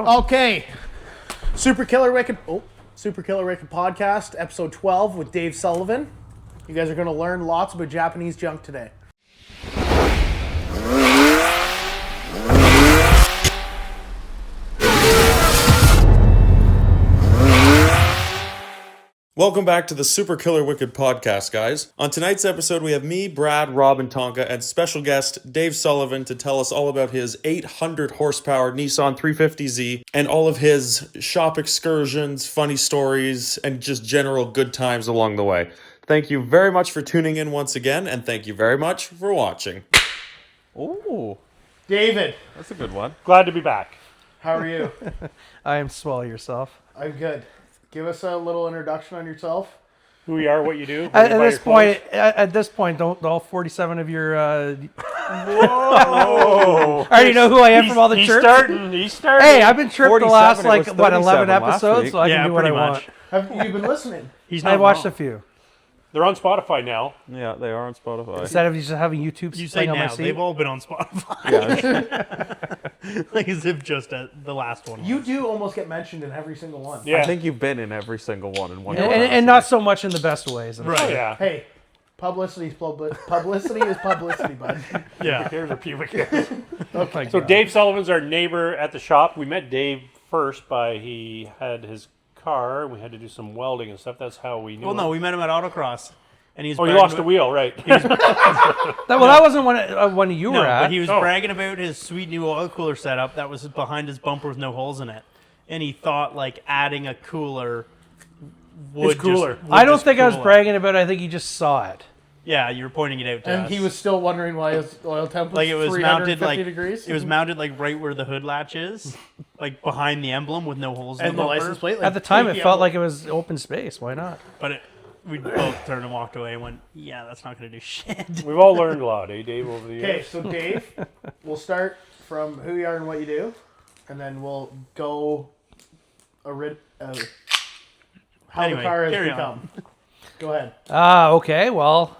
Okay, Super Killer Wicked podcast, episode 12 with Dave Sullivan. You guys are going to learn lots about Japanese junk today. Welcome back to the Super Killer Wicked podcast, guys. On tonight's episode, we have me, Brad, Rob, and Tonka, and special guest Dave Sullivan to tell us all about his 800 horsepower Nissan 350Z and all of his shop excursions, funny stories, and just general good times along the way. Thank you very much for tuning in once again, and thank you very much for watching. Oh, David, that's a good one. Glad to be back. how are you? I am swell yourself. I'm good. Give us a little introduction on yourself. Who you are, what you do. At this point, don't all 47 of your. Whoa! I already know who I am from all the chirps. He's starting. Hey, I've been chirped the last 47, 11 last episodes, week. so I can do what I pretty want. much. Have you been listening? He's I not watched wrong. a few They're on Spotify now. Yeah, they are on Spotify. instead of just having YouTube You say playing on my now, seat. they've all been on Spotify. Yeah, Like as if just the last one. You do almost get mentioned in every single one. Yeah. I think you've been in every single one in one. and not so much in the best ways. Right. Oh, yeah. Hey, publicity is publicity, bud. Yeah. Here's our pubic hair. Okay. So Dave Sullivan's our neighbor at the shop. We met Dave first he had his car. We had to do some welding and stuff. That's how we knew Well, no, him. we met him at Autocross, and he's. Oh, you lost a wheel, right. That wasn't one you No, were at. but he was Oh. bragging about his sweet new oil cooler setup that was behind his bumper with no holes in it, and he thought like adding a cooler would It's cooler. I don't think I was bragging about it. I think you just saw it. Yeah, you were pointing it out to And us. he was still wondering why his oil temp was like it was 350 mounted like degrees. it was mounted like right where the hood latch is, like behind the emblem with no holes in and the the bumper. license plate. Like, At the time, it yeah, felt like it was open space. Why not? But we both turned and walked away and went, "Yeah, that's not going to do shit." We've all learned a lot, eh, Dave, over the years. Okay, so Dave, we'll start from who you are and what you do, and then we'll go how Anyway, the car has carry on. become. Go ahead. Okay, well,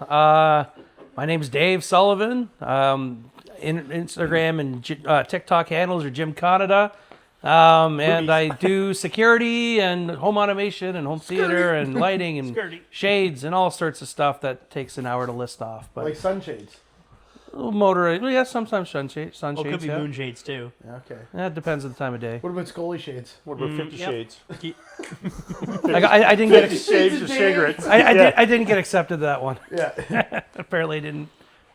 my name's Dave Sullivan. Instagram and TikTok handles are Jim Canada. And I do security and home automation and home theater and lighting and Skirty. shades and all sorts of stuff that takes an hour to list off. But Like sunshades. motor, yeah, sometimes sunshades, Well, it could be yeah. moonshades too. Yeah, okay. That depends on the time of day. What about Scully shades? What about 50 yep. Shades? I didn't get 50 Shades of cigarettes. I didn't get accepted to that one. Yeah. Apparently, I didn't.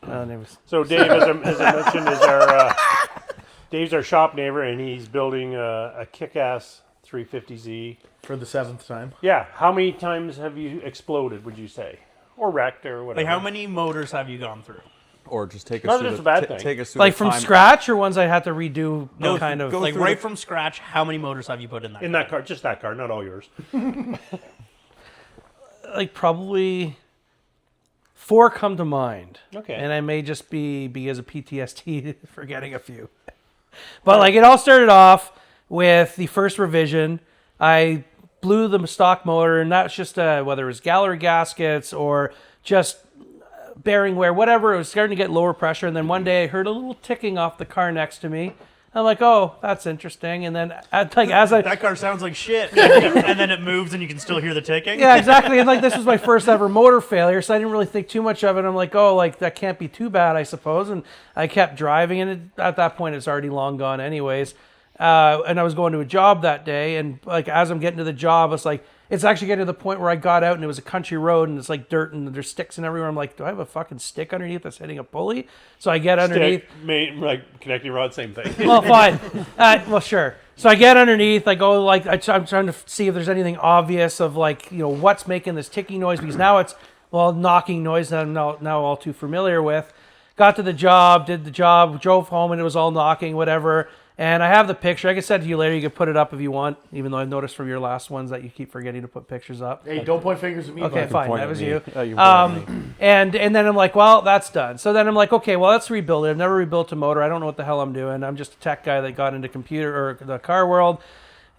Anyways. So Dave, as I mentioned, is Dave's our shop neighbor, and he's building a kick-ass 350Z. For the 7th time. Yeah. How many times have you exploded, would you say? Or wrecked or whatever? Like, how many motors have you gone through? or just take us Not through that it's the, a bad thing. take us through Like the from time. scratch, or ones I had to redo? No, kind of. go like through right the- from scratch. How many motors have you put in that? In that car, just that car, not all yours. Like probably 4 come to mind. Okay. And I may just be because of PTSD forgetting a few. But like it all started off with the first revision. I blew the stock motor, and that's just whether it was gallery gaskets or just bearing wear, whatever. It was starting to get lower pressure, and then one day I heard a little ticking off the car next to me. I'm like, oh, that's interesting. And then as I That car sounds like shit. And then it moves, and you can still hear the ticking. yeah, exactly. And like this was my first ever motor failure, so I didn't really think too much of it. I'm like, oh, like that can't be too bad, I suppose. And I kept driving, and at that point, it's already long gone, anyways. And I was going to a job that day, and like as I'm getting to the job, it's like it's actually getting to the point where I got out, and it was a country road, and it's like dirt, and there's sticks and everywhere. I'm like, do I have a fucking stick underneath that's hitting a pulley? So I get underneath. Like connecting rod, same thing. Well, fine. Well, sure. So I get underneath. I go like I'm trying to see if there's anything obvious of like what's making this ticking noise, because now it's knocking noise that I'm now all too familiar with. Got to the job, did the job, drove home, and it was all knocking, whatever. And I have the picture. I can send it to you later. You can put it up if you want, even though I've noticed from your last ones that you keep forgetting to put pictures up. Hey, don't point fingers at me. Okay, bud. fine. Point That at was me. you. You point at me. And then I'm like, well, that's done. So then I'm like, okay, well, let's rebuild it. I've never rebuilt a motor. I don't know what the hell I'm doing. I'm just a tech guy that got into computer or the car world.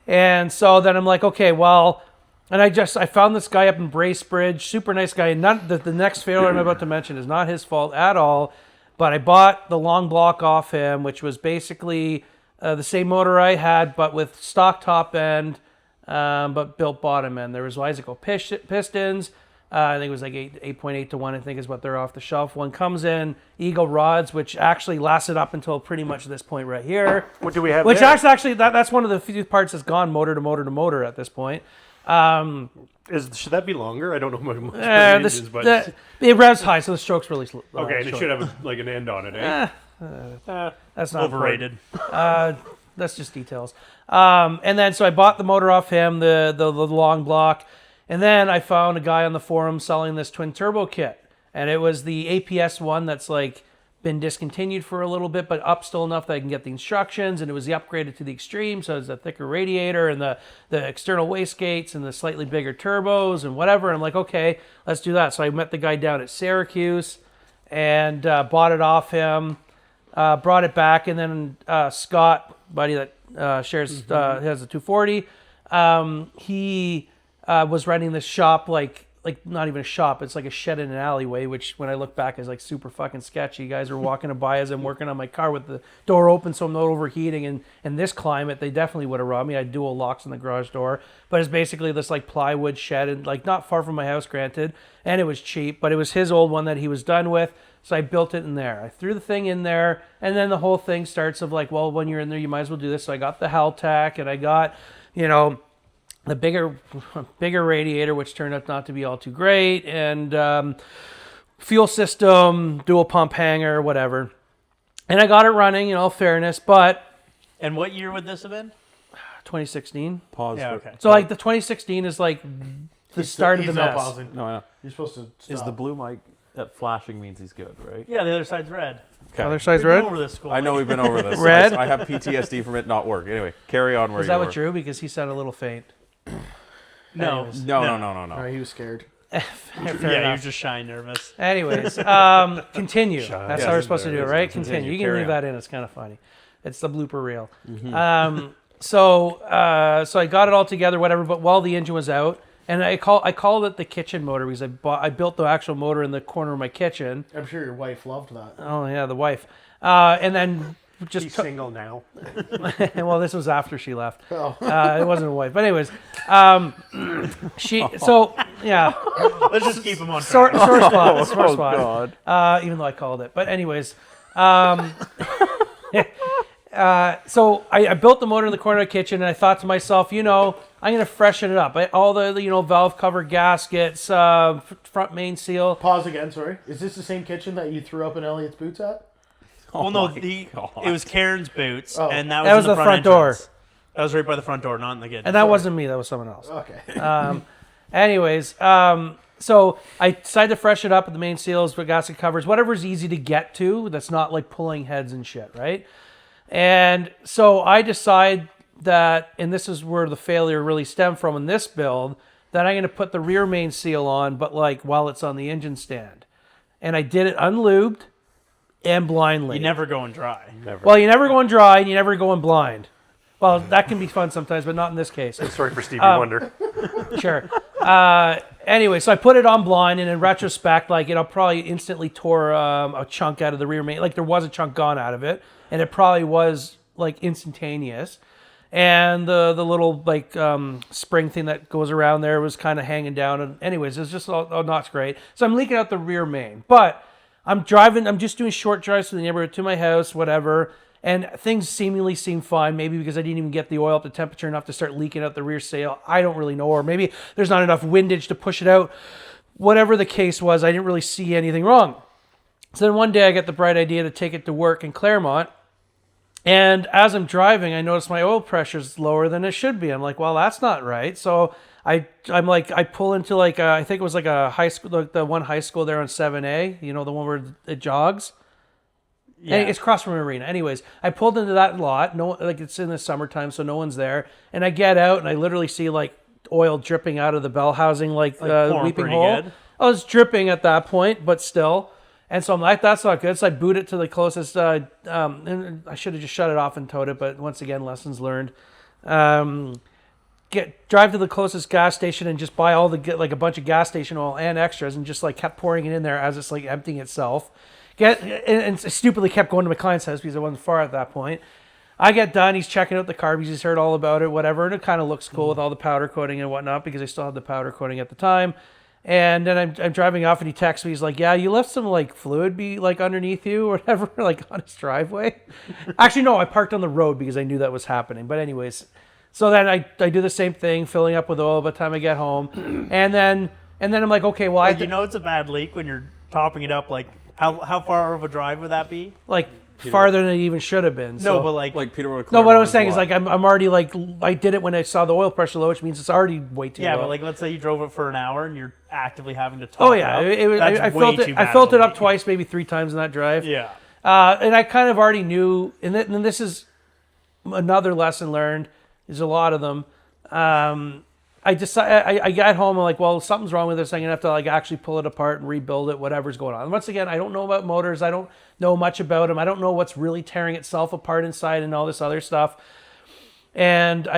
And so then I'm like, okay, well, and I found this guy up in Bracebridge, super nice guy. And not the next failure I'm about to mention is not his fault at all. But I bought the long block off him, which was basically the same motor I had, but with stock top end, but built bottom end. There was Weisico pistons. I think it was like 8.8 to 1, I think is what they're off the shelf. One comes in Eagle rods, which actually lasted up until pretty much this point right here. What do we have Which there? actually, that's one of the few parts that's gone motor to motor to motor at this point. Should that be longer? I don't know much about This, engines, but it revs high, so the stroke's really slow. okay, and it should have like an end on it, eh? That's not Overrated. That's just details. And then so I bought the motor off him, the long block, and then I found a guy on the forum selling this twin turbo kit, and it was the APS one that's like been discontinued for a little bit, but up still enough that I can get the instructions, and it was the upgraded to the extreme, so it's a thicker radiator and the external wastegates and the slightly bigger turbos and whatever. And I'm like, okay, let's do that. So I met the guy down at Syracuse and bought it off him, brought it back, and then Scott, buddy that shares has a 240, he was renting this shop like not even a shop, it's like a shed in an alleyway, which when I look back is like super fucking sketchy. You guys are walking by as I'm working on my car with the door open so I'm not overheating, and in this climate they definitely would have robbed me. I had dual locks on the garage door, but it's basically this like plywood shed, and like not far from my house, granted, and it was cheap, but it was his old one that he was done with, so I built it in there. I threw the thing in there, and then the whole thing starts of like, well, when you're in there you might as well do this. So I got the Haltech, and I got, the bigger radiator, which turned out not to be all too great, and fuel system, dual pump hanger, whatever. And I got it running, in all fairness, but And what year would this have been? 2016. Pause. Yeah, for- okay. So like the 2016 is like the start of the He's not mess. pausing. No. You're supposed to stop. Is the blue mic that flashing means he's good, right? Yeah, the other side's red. Okay. Other side's We've been red. over this school. I know we've been over this. Red? I have PTSD from it not working. Anyway, carry on where Is you that were. what Drew? Because he sounded a little faint. No. Anyways. No. He was scared. Fair Yeah, you're enough. just shy nervous. Anyways, continue. That's how we're supposed to do it, right? Continue. You can Carry leave on. that in. It's kind of funny. It's the blooper reel. So I got it all together, whatever. But while the engine was out, and I called it the kitchen motor because I built the actual motor in the corner of my kitchen. I'm sure your wife loved that. Oh yeah, the wife. And then just He's single now. well, this was after she left. Oh. It wasn't a wife, but anyways, she. So yeah, Let's just keep him on track. sore spot. Sore Oh spot. God. Even though I called it. But anyways, so I built the motor in the corner of the kitchen, and I thought to myself, I'm going to freshen it up. All the, valve cover gaskets, front main seal. Pause again, sorry. Is this the same kitchen that you threw up in Elliot's boots at? Well, no, my it God. was Karen's boots, Oh. and that That was was in the front door. entrance. That was right by the front door, not in the kitchen. And that wasn't me, that was someone else. Okay. Anyways, so I decided to freshen it up with the main seals, with gasket covers, whatever's easy to get to that's not like pulling heads and shit, right? And so I decide that, and this is where the failure really stemmed from in this build, that I'm going to put the rear main seal on, but like while it's on the engine stand. And I did it unlubed and blindly. You never going dry. Well, you never going dry and you never going blind. Well, that can be fun sometimes, but not in this case. Sorry for Stevie Wonder. Sure. Anyway, so I put it on blind, and in retrospect, like it probably instantly tore a chunk out of the rear main. Like there was a chunk gone out of it, and it probably was like instantaneous. And the little like spring thing that goes around there was kind of hanging down. And anyways, it's just all not great. So I'm leaking out the rear main, but I'm driving. I'm just doing short drives to the neighborhood, to my house, whatever. And things seemingly seem fine, maybe because I didn't even get the oil up to temperature enough to start leaking out the rear sail. I don't really know, or maybe there's not enough windage to push it out. Whatever the case was, I didn't really see anything wrong. So then one day I get the bright idea to take it to work in Claremont. And as I'm driving, I notice my oil pressure is lower than it should be. I'm like, well, that's not right. So I pull into like, I think it was like a high school, the one high school there on 7A, the one where it jogs. Yeah. It's across from Marina. Anyways, I pulled into that lot. It's in the summertime, so no one's there. And I get out, and I literally see like oil dripping out of the bell housing, like pouring weeping pretty hole. good. I was dripping at that point, but still. And so I'm like, that's not good. So I boot it to the closest. And I should have just shut it off and towed it, but once again, lessons learned. Drive to the closest gas station and just buy a bunch of gas station oil and extras, and just like kept pouring it in there as it's like emptying itself. And stupidly kept going to my client's house because I wasn't far at that point. I get done. He's checking out the car because he's heard all about it, whatever. And it kind of looks cool with all the powder coating and whatnot because I still had the powder coating at the time. And then I'm driving off and he texts me. He's like, yeah, you left some like fluid be like underneath you or whatever, like on his driveway. Actually, no, I parked on the road because I knew that was happening. But anyways, so then I do the same thing, filling up with oil by the time I get home. And then I'm like, okay, well, You know it's a bad leak when you're topping it up. Like, how far of a drive would that be? like farther than it even should have been. No, So. but like Peter would No, what I was saying is like I'm already like I did it when I saw the oil pressure low, which means it's already way too yeah, low. but like let's say you drove it for an hour and you're actively having to top oh yeah, it up. That's I way felt too it. bad I felt of a it up leak. twice, maybe 3 times in that drive. Yeah. And I kind of already knew, and this is another lesson learned. There's a lot of them. I decided I got home. I'm like, well, something's wrong with this. I'm gonna have to like actually pull it apart and rebuild it. Whatever's going on. And once again, I don't know about motors. I don't know much about them. I don't know what's really tearing itself apart inside and all this other stuff. And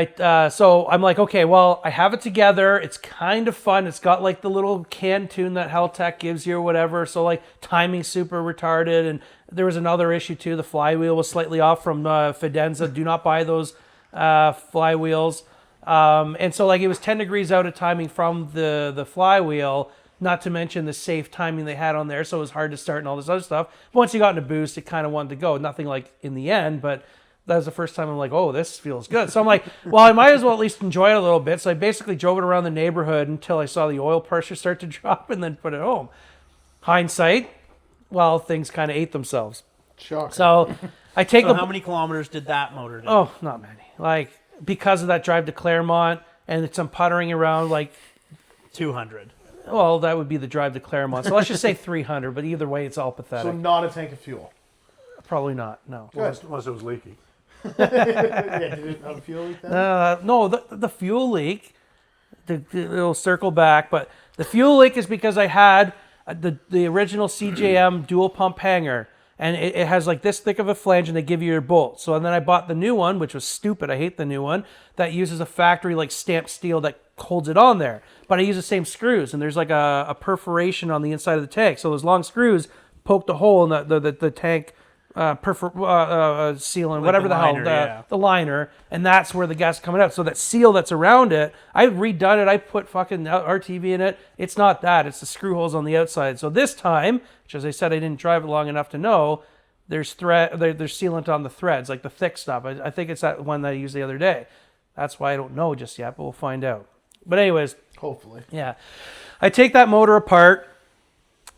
so I'm like, okay, well, I have it together. It's kind of fun. It's got like the little can tune that Heltec gives you or whatever. So like timing's super retarded. And there was another issue too. The flywheel was slightly off from Fidenza. Do not buy those flywheels. And so like it was 10 degrees out of timing from the flywheel, not to mention the safe timing they had on there. So it was hard to start and all this other stuff. But once you got in a boost, it kind of wanted to go. Nothing like in the end, but that was the first time I'm like, oh, this feels good. So I'm like, well, I might as well at least enjoy it a little bit. So I basically drove it around the neighborhood until I saw the oil pressure start to drop and then put it home. Hindsight, well, things kind of ate themselves. Shocker. So I take So the... how many kilometers did that motor do? Oh, not many. Like, because of that drive to Claremont and it's some puttering around, like, 200. well, that would be the drive to Claremont. So let's just say 300, but either way, it's all pathetic. So not a tank of fuel. Probably not, no. Unless it was leaking. Yeah, did it have a fuel leak then? No, the fuel leak, it'll circle back, but the fuel leak is because I had the original CJM dual pump hanger, and it has like this thick of a flange, and they give you your bolt. So and then I bought the new one, which was stupid. I hate the new one that uses a factory like stamped steel that holds it on there. But I use the same screws, and there's like a perforation on the inside of the tank. So those long screws poked a hole in the tank sealant, whatever the the hell, liner, yeah. the liner, and that's where the gas coming out. So that seal that's around it, I've redone it. I put fucking RTV in it. It's not that. It's the screw holes on the outside. So this time, which as I said, I didn't drive it long enough to know, there's sealant on the threads, like the thick stuff. I think it's that one that I used the other day. That's why I don't know just yet, but we'll find out. But anyways, Hopefully. yeah. I take that motor apart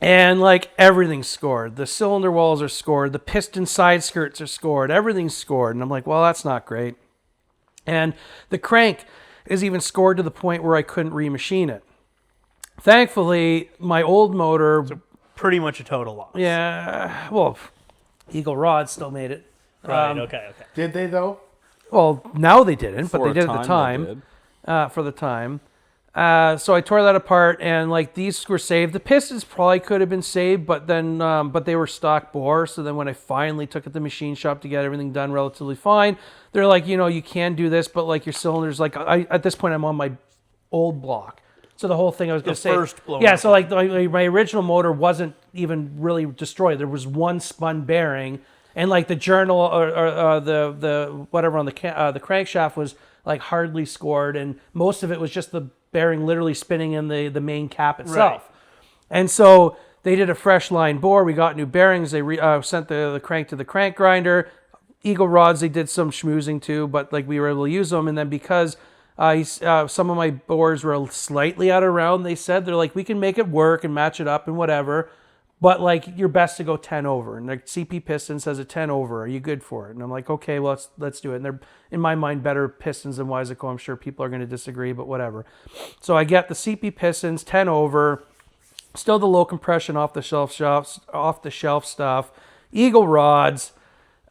and like everything's scored. The cylinder walls are scored. The piston side skirts are scored. Everything's scored. And I'm like, well, that's not great. And the crank is even scored to the point where I couldn't remachine it. Thankfully, my old motor... Pretty much a total loss. Yeah, well, Eagle Rod still made it. Right, okay. Did they though? Well, now they didn't, but For they a did at the time, they time. did. For the time. So I tore that apart, and like these were saved. The pistons probably could have been saved, but then but they were stock bore. So then when I finally took it to the machine shop to get everything done relatively fine, they're like, you can do this, but like your cylinders, like at this point I'm on my old block. So the whole thing I was going to say, first blown yeah. up. So like my original motor wasn't even really destroyed. There was one spun bearing, and like the journal or the whatever on the crankshaft was like hardly scored, and most of it was just the bearing literally spinning in the main cap itself. Right. And so they did a fresh line bore. We got new bearings. They sent the crank to the crank grinder. Eagle rods, they did some schmoozing too, but like we were able to use them. And then because some of my bores were slightly out of round, they said, they're like, we can make it work and match it up and whatever, but like you're best to go 10 over. And the CP piston says a 10 over. Are you good for it? And I'm like, okay, well, let's do it. And they're, in my mind, better pistons than Wiseco. I'm sure people are going to disagree, but whatever. So I get the CP pistons 10 over, still the low compression off the shelf stuff, Eagle rods,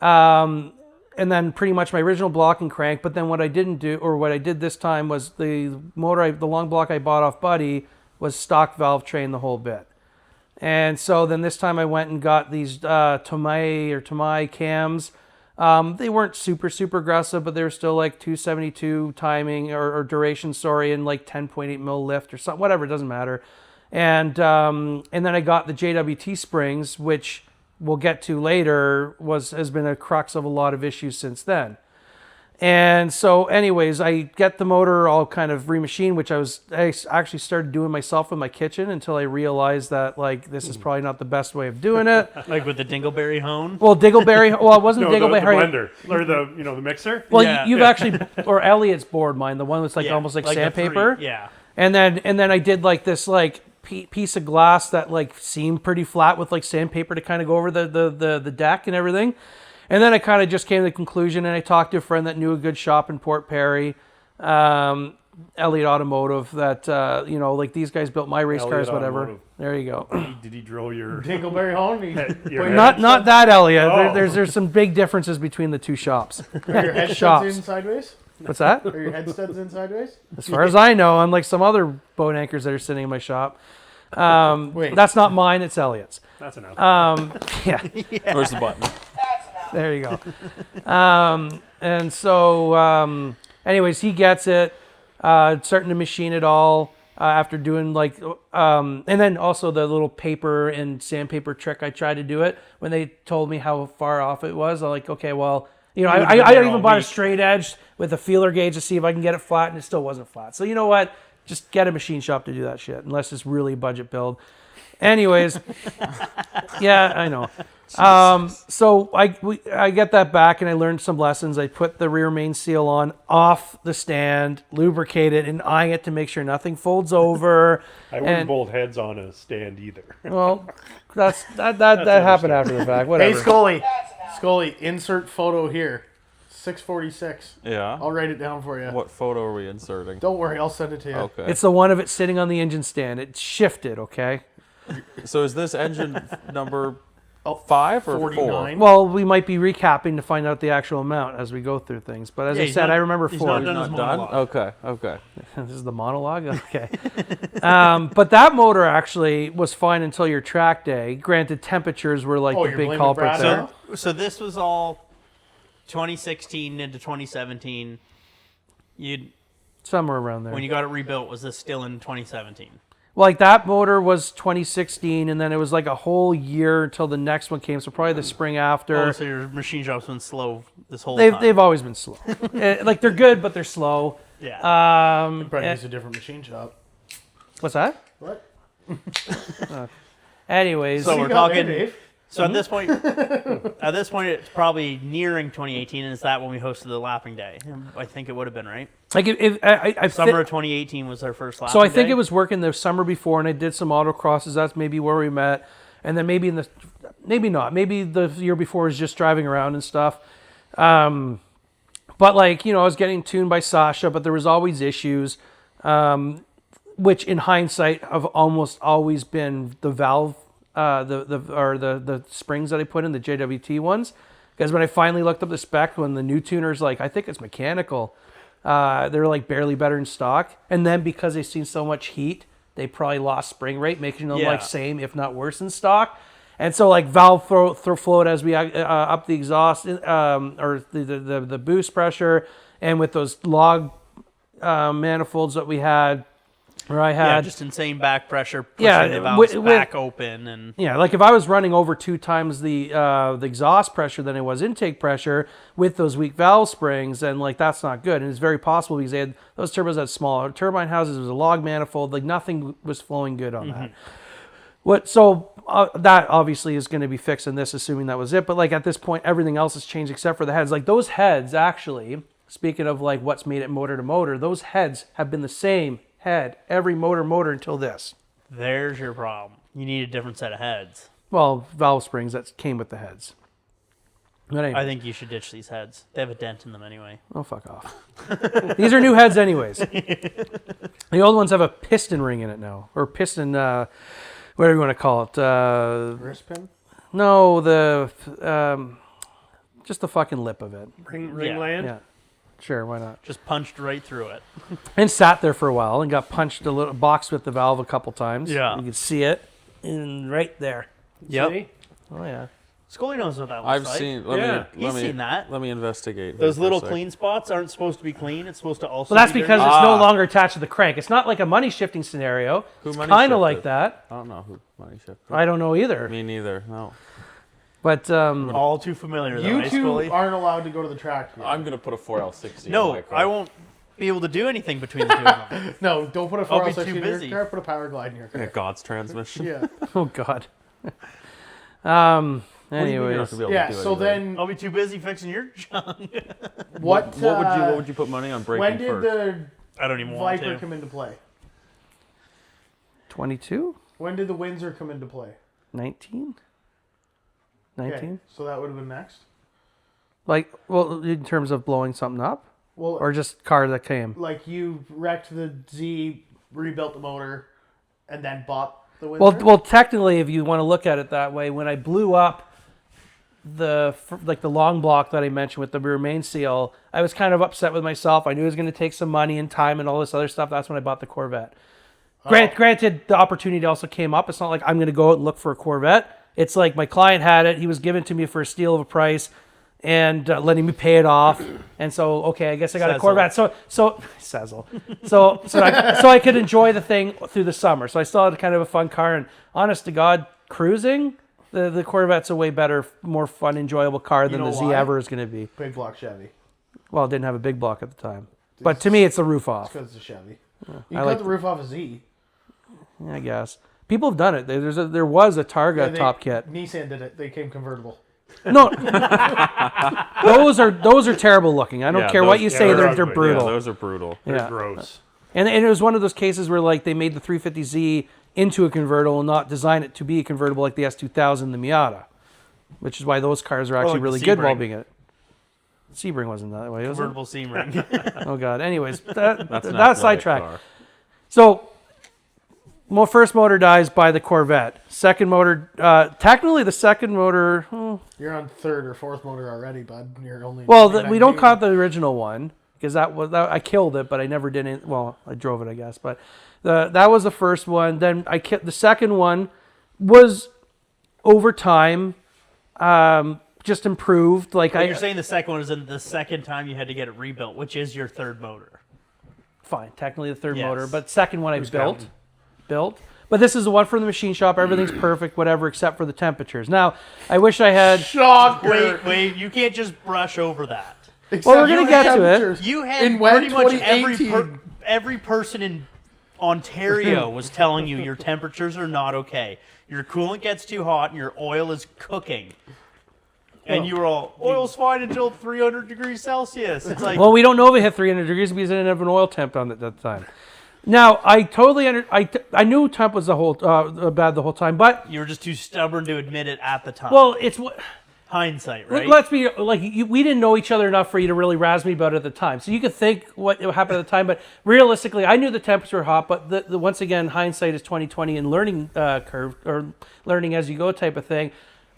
and then pretty much my original block and crank. But then what I didn't do, or what I did this time, was the long block I bought off Buddy was stock valve train the whole bit. And so then this time I went and got these Tomei cams. They weren't super aggressive, but they were still like 272 timing or duration, and like 10.8 mil lift or something, whatever, it doesn't matter. And then I got the JWT springs, which we'll get to later, has been a crux of a lot of issues since then. And so anyways, I get the motor all kind of remachined, which I actually started doing myself in my kitchen until I realized that like this is probably not the best way of doing it. Like with the Dingleberry hone. Well, Dingleberry, well, it wasn't No, the Dingleberry. blender or the mixer. Well, Yeah. you've actually, or Elliot's board mine, the one that's like Yeah, almost like the sandpaper. three, yeah. And then I did like this like piece of glass that like seemed pretty flat with like sandpaper to kind of go over the deck and everything. And then I kind of just came to the conclusion, and I talked to a friend that knew a good shop in Port Perry, Elliott Automotive, that like these guys built my race Elliott cars, whatever. Automotive. There you go. Did he drill your? Dingleberry Hone? your head? Not that Elliott. Oh. There's some big differences between the two shops. Are your head Shops. studs in sideways? What's that? Are your head studs in sideways? As far as I know, unlike some other boat anchors that are sitting in my shop. Wait. That's not mine, it's Elliott's. That's enough. Yeah, Where's the button? there you go. And so, anyways, he gets it, starting to machine it all after doing like, and then also the little paper and sandpaper trick I tried to do it. When they told me how far off it was, I'm like, okay, well, I even bought a straight edge with a feeler gauge to see if I can get it flat, and it still wasn't flat. So you know what? Just get a machine shop to do that shit, unless it's really budget build. Anyways, yeah, I know. So I get that back, and I learned some lessons. I put the rear main seal on off the stand, lubricate it, and eye it to make sure nothing folds over. I wouldn't and- bolt heads on a stand either. Well, that happened after the fact. Hey, Whatever. Scully, insert photo here. 646. Yeah. I'll write it down for you. What photo are we inserting? Don't worry, I'll send it to you. Okay. It's the one of it sitting on the engine stand. It shifted, okay? So is this engine number 5 or 49. Well, we might be recapping to find out the actual amount as we go through things. But as Yeah, I he's said, not- I remember he's 4. not done 4? his Not done? monologue. Okay. This is the monologue? Okay. But that motor actually was fine until your track day. Granted, temperatures were like Oh, the you're big blaming culprit Brad there. now? So this was all 2016 into 2017. Somewhere around there. When you got it rebuilt, was this still in 2017? Like that motor was 2016, and then it was like a whole year until the next one came. So probably the spring after. Oh, so your machine shop's been slow this whole They've time. always been slow. Like they're good, but they're slow. Yeah. Probably needs a different machine shop. What's that? What? Anyways, So You we're got there, talking. Dave. So at this point, it's probably nearing 2018, and is that when we hosted the lapping day? I think it would have been right. like if I Summer of 2018 was our first lapping So I think day. it was working the summer before, and I did some autocrosses. That's maybe where we met, and then maybe maybe not. Maybe the year before was just driving around and stuff. But like I was getting tuned by Sasha, but there was always issues, which in hindsight have almost always been the valve, the springs that I put in, the JWT ones. Because when I finally looked up the spec, when the new tuner's like, I think it's mechanical. They're like barely better in stock, and then because they've seen so much heat, they probably lost spring rate, making them like same if not worse in stock. And so like valve throw float as we up the exhaust or the boost pressure, and with those log manifolds that we had, where I had just insane back pressure, pushing Yeah, the valves with- back open, and like if I was running over 2 times the exhaust pressure than it was intake pressure with those weak valve springs, then like that's not good. And it's very possible because they had those turbos had smaller turbine houses. It was a log manifold. Like nothing was flowing good on that. That obviously is going to be fixed in this, assuming that was it. But like at this point, everything else has changed except for the heads. Like those heads actually, speaking of like what's made it motor to motor, those heads have been the same head every motor until this. there's your problem. You need a different set of heads. Well, valve springs that came with the heads. But anyway. I think you should ditch these heads. They have a dent in them anyway. Oh, fuck off. These are new heads anyways. The old ones have a piston ring in it now. Or piston, whatever you want to call it. Wrist pin? No, just the fucking lip of it. Ring Yeah. land. Yeah. Sure, why not? Just punched right through it. And sat there for a while and got punched a little box with the valve a couple times. Yeah. You could see it. And right there. Yep. See? Oh, yeah. Scully knows what that looks I've like. seen. He's seen that. Let me investigate. Those here for a little sec. clean spots aren't supposed to be clean. It's supposed to also. Well, that's be because dirty. it's no longer attached to the crank. It's not like a money shifting scenario. Who It's money kind of shifted? like that. I don't know who money shifted. I don't know either. Me neither. No. But All too familiar. You though, two Scully. aren't allowed to go to the track yet. I'm gonna put a 4L60. in No, my car. I won't be able to do anything between the two of them. No, don't put a I'll be 4L60 too in your busy. car. Put a power glide in your car. Yeah, God's transmission. Yeah. oh god. Anyways, Yeah. So then, I'll be too busy fixing your junk. what? What would you put money on breaking When did first? the I don't even want Viper to. come into play? 22, When did the Windsor come into play? 19, 19. Okay, so that would have been next. Like, well, in terms of blowing something up, Well, or just car that came. like you wrecked the Z, rebuilt the motor, and then bought the Windsor. Well, technically, if you want to look at it that way, when I blew up the long block that I mentioned with the rear main seal, I was kind of upset with myself. I knew it was going to take some money and time and all this other stuff. That's when I bought the Corvette. Granted, the opportunity also came up. It's not like I'm going to go out and look for a Corvette. It's like my client had it. He was given to me for a steal of a price and letting me pay it off. And so, okay, I guess I got a Corvette. So Sezzle. So I could enjoy the thing through the summer. So I still had kind of a fun car. And honest to God, cruising, the Corvette's a way better, more fun, enjoyable car than know the Z why? ever is going to be. Big block Chevy. Well, it didn't have a big block at the time. But to me, it's the roof off. Because it's a Chevy. You I cut like the roof off a Z. I guess. People have done it. There was a Targa top kit. Nissan did it. They came convertible. No, those are terrible looking. I don't care what you say. they're They're ugly. brutal. Yeah, those are brutal. They're Yeah. gross. And it was one of those cases where like they made the 350Z into a convertible and not design it to be a convertible like the S2000, the Miata, which is why those cars are actually like the really good while Sebring. being it. Sebring wasn't that way, was it? Convertible seam ring. Oh god. Anyways, that's an that athletic sidetrack. car. So, first motor dies by the Corvette. Second motor, technically the second motor. You're on third or fourth motor already, bud. You're only. We don't count the original one because I killed it, but I never did it. Well, I drove it, I guess, but that was the first one. Then the second one was over time, just improved. Like You're saying the second one is in the second time you had to get it rebuilt, which is your third motor. fine, technically the third Yes. motor, but second one I built. But this is the one from the machine shop. Everything's perfect, whatever, except for the temperatures. Now, I wish I had. Shocker. Wait, you can't just brush over that. Well, we're gonna get to it. You had In when? pretty much 2018. every person in Ontario was telling you your temperatures are not okay. Your coolant gets too hot and your oil is cooking. And you were all, oil's fine until 300 degrees Celsius. It's like, Well, we don't know if it hit 300 degrees because I didn't have an oil temp on it at that time. Now, I totally I knew temp was bad the whole time, but you were just too stubborn to admit it at the time. well, it's what. Hindsight, right? Let's be like we didn't know each other enough for you to really razz me about it at the time. So you could think what happened at the time, but realistically, I knew the temps were hot. But the once again, hindsight is 20/20 and learning curve or learning as you go type of thing.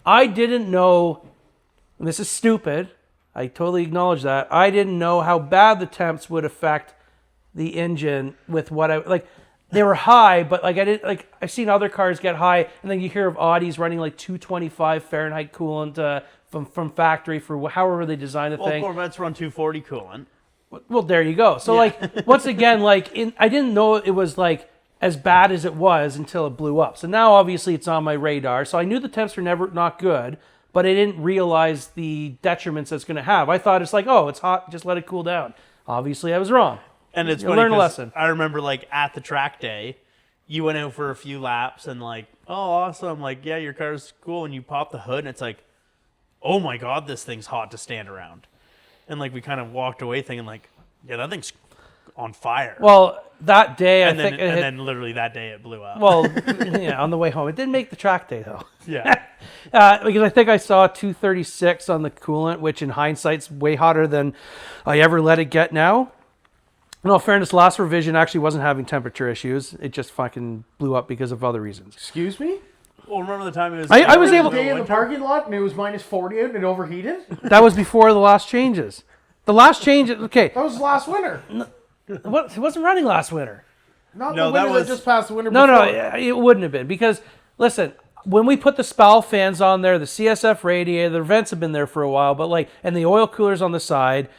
I didn't know. And this is stupid. I totally acknowledge that. I didn't know how bad the temps would affect the engine with what I like. They were high, but like I didn't like. I've seen other cars get high, and then you hear of Audis running like 225 Fahrenheit coolant from factory for however they design the well, thing. Corvettes run 240 coolant. Well, there you go. So like once again, I didn't know it was like as bad as it was until it blew up. So now obviously it's on my radar. So I knew the temps were not good, but I didn't realize the detriments it's going to have. I thought it's like, oh, it's hot, just let it cool down. Obviously, I was wrong. And it's You funny learn a 'cause lesson. I remember like at the track day, you went out for a few laps and like, oh, awesome. Like, yeah, your car's cool. And you pop the hood and it's like, oh my God, this thing's hot to stand around. And like, we kind of walked away thinking like, yeah, that thing's on fire. Well, that day, and I think it and hit, then literally that day it blew up. well, yeah, on the way home. It didn't make the track day though. yeah. Because I think I saw 236 on the coolant, which in hindsight's way hotter than I ever let it get now. In all fairness, last revision actually wasn't having temperature issues. It just fucking blew up because of other reasons. Excuse me? Well, remember the time it was. I was able- Day in the parking lot and it was minus 40 out and it overheated? That was before the last changes. The last change, okay, That was last winter. it wasn't running last winter. Not No, the that winter was- that just passed the winter No, before. it wouldn't have been because, listen, when we put the spowl fans on there, the CSF radiator, the vents have been there for a while, but like, and the oil coolers on the side.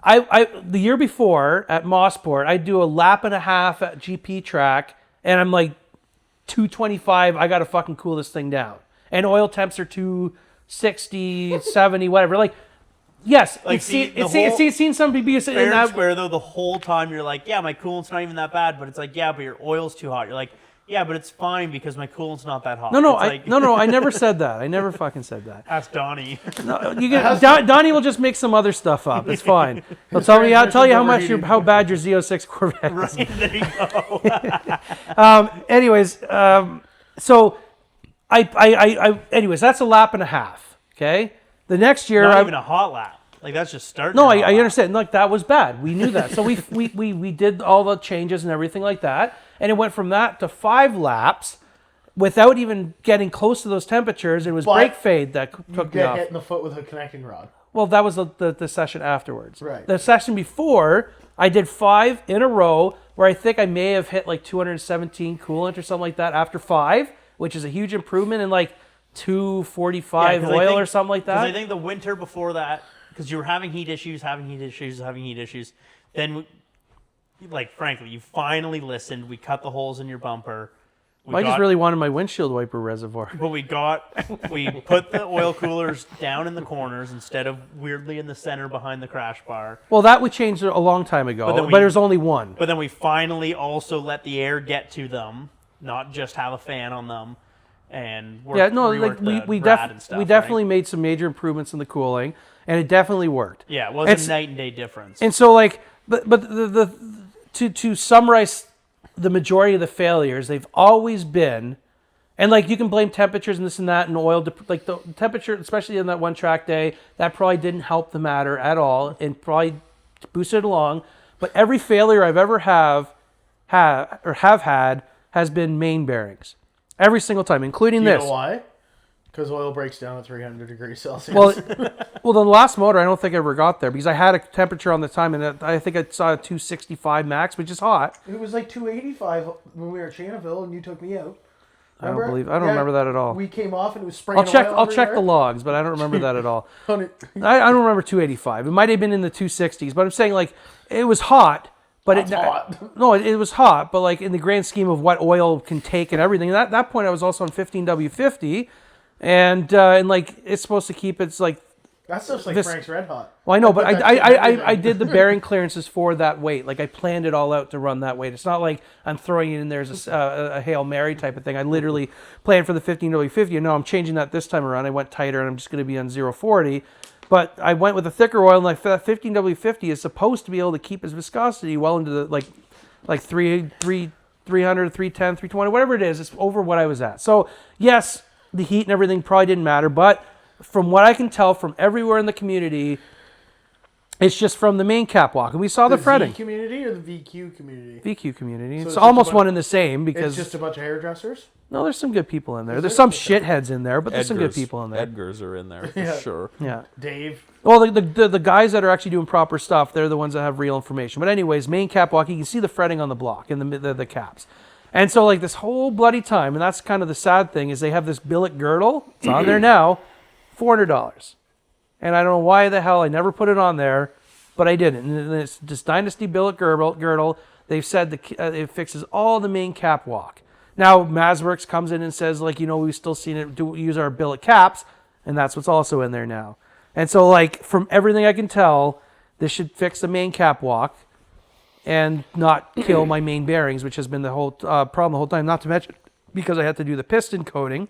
The year before at Motorsports, I'd do a lap and a half at GP track, and I'm like 225. I gotta fucking cool this thing down, and oil temps are 60, 70, whatever. Like, yes, Like, it's seen some people in Fair and that. square, though, the whole time you're like, yeah, my coolant's not even that bad, but it's like, yeah, but your oil's too hot. You're like, yeah, but it's fine because my coolant's not that hot. No, It's like, no, I never said that. I never fucking said that. Ask Donnie. No, Donnie will just make some other stuff up. It's fine. He'll tell you how bad your Z06 Corvette is. Right, there you go. Anyways, so anyways, that's a lap and a half. Okay, the next year, Not even a hot lap. Like, that's just starting. no, a hot I lap. understand. Like, that was bad. We knew that. So we did all the changes and everything like that, and it went from that to 5 laps without even getting close to those temperatures. It was But brake fade that You took me get off. hit in the foot with a connecting rod. Well, that was the session afterwards. Right. The session before, I did 5 in a row where I think I may have hit like 217 coolant or something like that after 5, which is a huge improvement in like 245 'cause I oil think- or something like Because I that. think the winter before that, because you were having heat issues, then, like, frankly, you finally listened. We cut the holes in your bumper. I just really wanted my windshield wiper reservoir. But we put the oil coolers down in the corners instead of weirdly in the center behind the crash bar. Well, that we changed a long time ago, then but there's only one. But then we finally also let the air get to them, not just have a fan on them. And We definitely made some major improvements in the cooling, and it definitely worked. Yeah, it was a night and day difference. And so, like, but to summarize the majority of the failures, they've always been, and like you can blame temperatures and this and that and oil, like the temperature, especially on that one track day, that probably didn't help the matter at all and probably boosted it along. But every failure I've ever have had has been main bearings. Every single time, including Do you this. know why? Because oil breaks down at 300 degrees Celsius. Well, the last motor, I don't think I ever got there because I had a temperature on the time, and I think I saw a 265 max, which is hot. it was like 285 when we were at Chanaville and you took me out. I don't remember that at all. We came off and it was spraying I'll check the logs, but I don't remember that at all. I don't remember 285. It might have been in the 260s, but I'm saying like it was hot. But That's hot. No, it was hot, but like in the grand scheme of what oil can take and everything. And at that point, I was also on 15W50, and like it's supposed to keep its like. That stuff's like Frank's Red Hot. Well, I know, but put that shit in everything. I did the bearing clearances for that weight. Like I planned it all out to run that weight. It's not like I'm throwing it in there as a Hail Mary type of thing. I literally planned for the 15W50, and no, I'm changing that this time around. I went tighter, and I'm just going to be on 040. But I went with a thicker oil, and like that 15W50 is supposed to be able to keep its viscosity well into the like 300, 310, 320, whatever it is. It's over what I was at. So yes, the heat and everything probably didn't matter, but from what I can tell from everywhere in the community, it's just from the main catwalk. And we saw the fretting. V community or the VQ community? VQ community. So it's it's almost just one and the same because It's just a bunch of hairdressers? no, there's some good people in there. There's some shitheads in there, but there's some good Edgars. people in there. Edgars are in there for Yeah. sure. Yeah. Dave. Well, the guys that are actually doing proper stuff, they're the ones that have real information. But anyways, main catwalk, you can see the fretting on the block and the caps. And so like this whole bloody time, and that's kind of the sad thing, is they have this billet girdle. It's on there now, $400. And I don't know why the hell I never put it on there, but I didn't. And it's this Dynasty billet girdle. They've said it fixes all the main catwalk. Now, Mazworks comes in and says, like, we've still seen it use our billet caps, and that's what's also in there now. And so, like, from everything I can tell, this should fix the main catwalk and not kill my main bearings, which has been the whole problem the whole time. Not to mention, because I had to do the piston coating,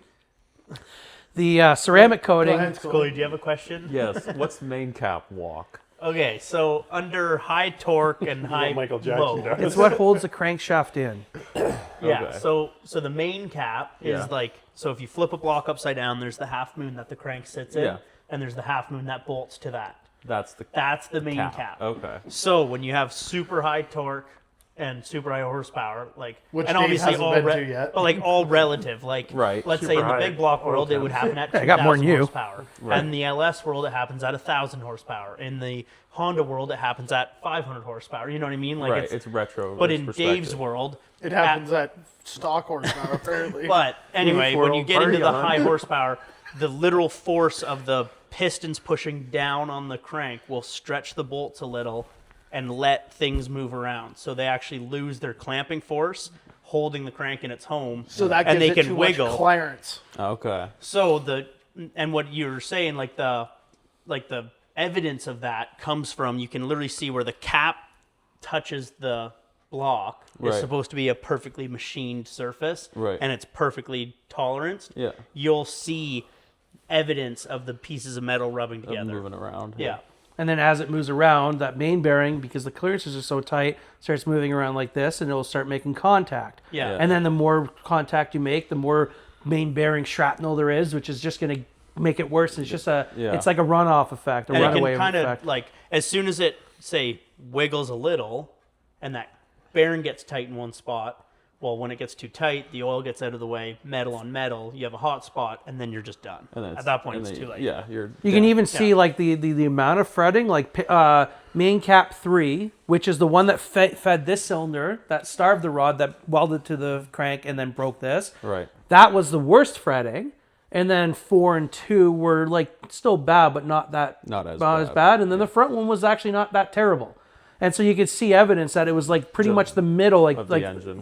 the ceramic coating. Go ahead, Scully, do you have a question? Yes. What's main cap walk? Okay, so under high torque and high Michael Jackson low, does. It's what holds the crankshaft in. yeah. Okay. So the main cap is Yeah. like, so if you flip a block upside down, there's the half moon that the crank sits in, Yeah. and there's the half moon that bolts to that. That's the That's the main cap. cap. Okay. So when you have super high torque and super high horsepower, like, Which and Dave obviously hasn't all been to yet. but like all relative, like, Right. let's say in the big block world it would happen at I got more than 2,000 you. horsepower, and in the LS world it happens at 1,000 horsepower. In the Honda world it happens at 500 horsepower. You know what I mean? Like Right. It's retro. but versus in perspective. Dave's world, It happens at stock horsepower, apparently. But anyway, when you get into party the on. high horsepower, the literal force of the pistons pushing down on the crank will stretch the bolts a little and let things move around. So they actually lose their clamping force, holding the crank in its home. So that and gives they it can too wiggle. much clearance. Okay. So the and what you're saying, like the evidence of that comes from, you can literally see where the cap touches the block. It's Right. supposed to be a perfectly machined surface, Right. and it's perfectly toleranced. Yeah. You'll see evidence of the pieces of metal rubbing Of together. moving around. Yeah. And then as it moves around, that main bearing, because the clearances are so tight, starts moving around like this, and it'll start making contact. Yeah. And then the more contact you make, the more main bearing shrapnel there is, which is just going to make it worse. It's just it's like a runoff effect, a And it runaway can kind effect. of, like, as soon as it, say, wiggles a little, and that bearing gets tight in one spot, well, when it gets too tight, the oil gets out of the way, metal on metal, you have a hot spot, and then you're just done. And then At that point, it's too late. Yeah, You can even see like the amount of fretting, like main cap 3, which is the one that fed this cylinder, that starved the rod, that welded to the crank and then broke this. Right. That was the worst fretting. And then 4 and 2 were like still bad, but not as bad. And then the front one was actually not that terrible. And so you could see evidence that it was like pretty much the middle, like the engine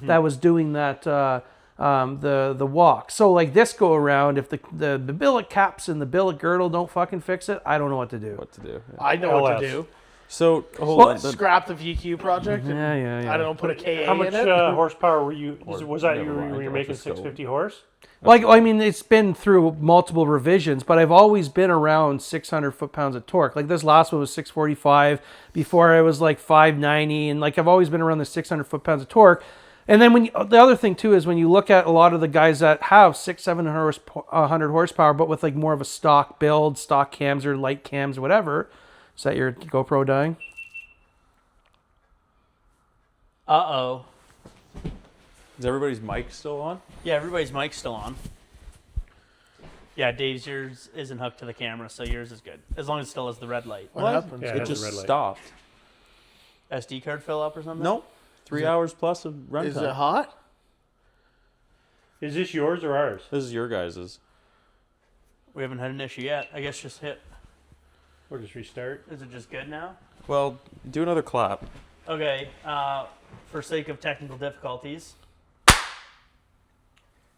that was doing that the walk. So like this go around, if the billet caps and the billet girdle don't fucking fix it, I don't know what to do. What to do? Yeah. I know what to LS. do. So hold on. Scrap the VQ project. And, Yeah. I don't know, put a KA How much in it. horsepower were you? Was that never mind, when you're I'll making just go. 650 horse? Like, I mean, it's been through multiple revisions, but I've always been around 600 foot-pounds of torque. Like this last one was 645. Before I was like 590, and like I've always been around the 600 foot-pounds of torque. And then the other thing too is when you look at a lot of the guys that have 700 horsepower, but with like more of a stock build, stock cams or light cams, or whatever. Is that your GoPro dying? Uh-oh. Is everybody's mic still on? Yeah, everybody's mic's still on. Yeah, Dave's, yours isn't hooked to the camera, so yours is good. As long as it still has the red light. What happens? Yeah, It has just a red light. stopped. SD card fill up or something? Nope. 3 hours plus of runtime. Is it hot? Is this yours or ours? This is your guys's. We haven't had an issue yet. I guess just hit. Or just restart? Is it just good now? Well, do another clap. Okay, for sake of technical difficulties.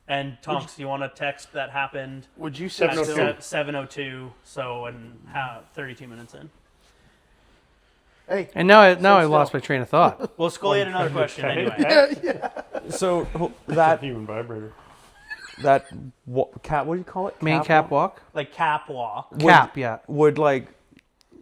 And Tonks, do you want to text that happened Would you sit at still? 7:02, so in 32 minutes in? Hey, And now I still. lost my train of thought. Well, Scully had another question anyway. So That human vibrator. cat, what do you call it? Main cap walk? Like cap walk. Cap, yeah. Would like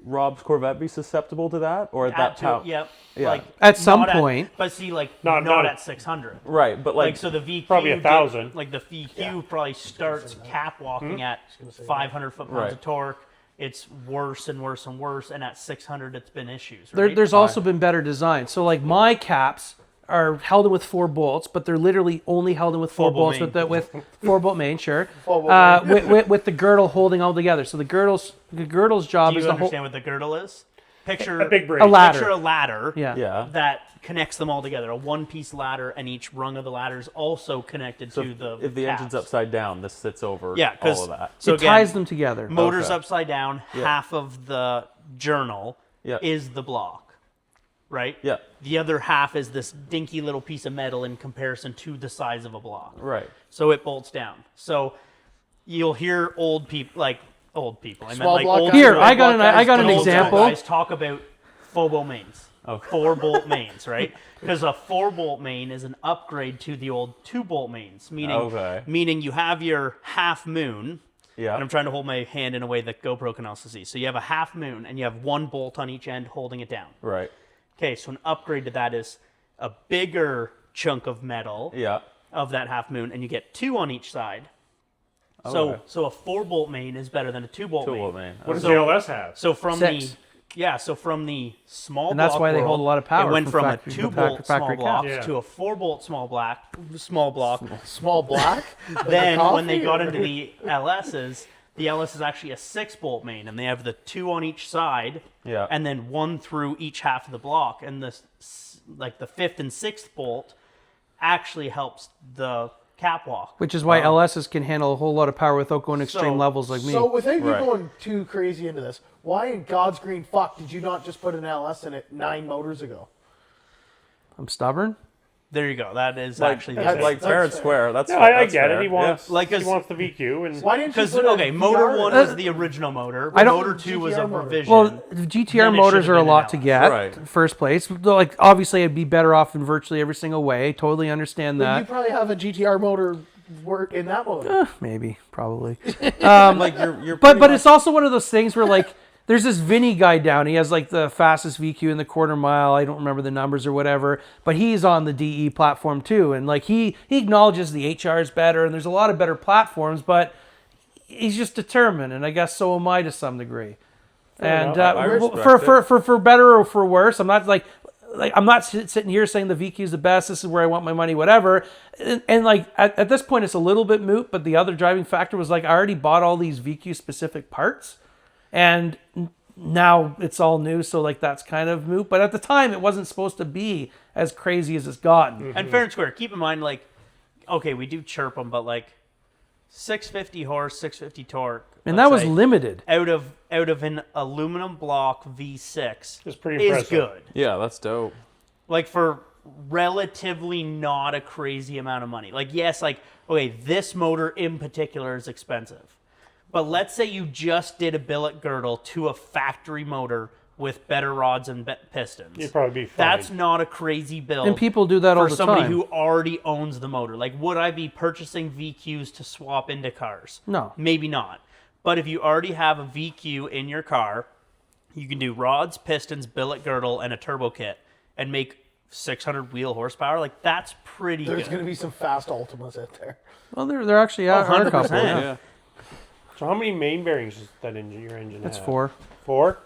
Rob's Corvette be susceptible to that, or at that power? Yep. Yeah. Like At some not point. but see, like Not not at- at 600. Right, but Like so, the VQ Probably 1,000. Like the VQ probably starts cap walking at 500 foot-pounds Right. of torque. It's worse and worse and worse, and at 600, it's been issues. There, Right? there's also been better design. So like my caps are held in with 4 bolts, but they're literally only held in with 4 Full bolt bolts main. with 4-bolt main, sure. Full bolt With the girdle holding all together. So the girdle's job Do is you to hold understand what the girdle is? Picture A big braid. a ladder. Picture a ladder. Yeah. yeah. That connects them all together. A one-piece ladder, and each rung of the ladder is also connected So to the. if the engine's caps. upside down, this sits over Yeah, 'cause- all of that. So it again, ties them together. Motor's Okay. upside down. Yeah. Half of the journal Yeah. is the block, right? Yeah. The other half is this dinky little piece of metal in comparison to the size of a block. Right. So it bolts down. So you'll hear old people. I meant Small like block old guys, Here, big I got block an guys, I got an big old block example. guys talk about four-bolt mains. Okay. 4-bolt mains, right? Because a 4-bolt main is an upgrade to the old 2-bolt mains, meaning you have your half moon. Yeah. And I'm trying to hold my hand in a way that GoPro can also see. So you have a half moon, and you have 1 bolt on each end holding it down. Right. Okay, so an upgrade to that is a bigger chunk of metal Yeah. of that half moon, and you get 2 on each side. Okay. So a 4-bolt main is better than a 2-bolt main. Two-bolt main. What does So- the LS have? So from 6. the small And that's block why they world, hold a lot of power It went from from factory- a from 2-bolt factory small block caps. to a 4-bolt small block. Small black. Then Like a when they coffee, got or- into the LSs, the LS is actually a 6-bolt main, and they have the 2 on each side, Yeah. and then 1 through each half of the block. And the 5th and 6th bolt actually helps the cap walk. Which is why LSs can handle a whole lot of power without going extreme So- levels like me. So without you Right. going too crazy into this, why in God's green fuck did you not just put an LS in it 9 motors ago? I'm stubborn. There you go. That is Like, actually the thing. like fair and square. That's No, fair. I that's get fair. it. He wants Like, he wants the VQ, and Why didn't you Because put a okay, Motor VR? 1 was the original motor. I don't- Motor 2 was a GTR motor. revision. Well, the GTR Then it motors should've are a been lot an to LS. get. Right. First place. Though, like, obviously, I'd be better off in virtually every single way. Totally understand You that. probably have a GTR motor work in that motor. Maybe, probably. Like you're But pretty it's also one of those things where, like, there's this Vinny guy down. He has like the fastest VQ in the quarter mile. I don't remember the numbers or whatever, but he's on the DE platform too. And like he acknowledges the HR is better, and there's a lot of better platforms, but he's just determined, and I guess so am I to some degree. And enough. I respect for better or for worse, I'm not like I'm not sitting here saying the VQ is the best. This is where I want my money, whatever. And like at this point, it's a little bit moot. But the other driving factor was like I already bought all these VQ specific parts. And now it's all new, so like that's kind of moot. But at the time, it wasn't supposed to be as crazy as it's gotten. And fair and square. Keep in mind, like, okay, we do chirp them, but like 650 horse, 650 torque. And let's that was say, limited. out of an aluminum block V6 It's pretty is impressive. good. Yeah, that's dope. Like for relatively not a crazy amount of money. Like yes, like okay, this motor in particular is expensive. But let's say you just did a billet girdle to a factory motor with better rods and pistons. You'd probably be fine. That's not a crazy build. And people do that all for the somebody time. who already owns the motor. Like, would I be purchasing VQs to swap into cars? No. Maybe not. But if you already have a VQ in your car, you can do rods, pistons, billet girdle, and a turbo kit and make 600 wheel horsepower. Like, that's pretty There's good. going to be some fast Ultimas out there. Well, there actually are a couple. 100%. Yeah. So how many main bearings does that your engine That's have? 4. 4?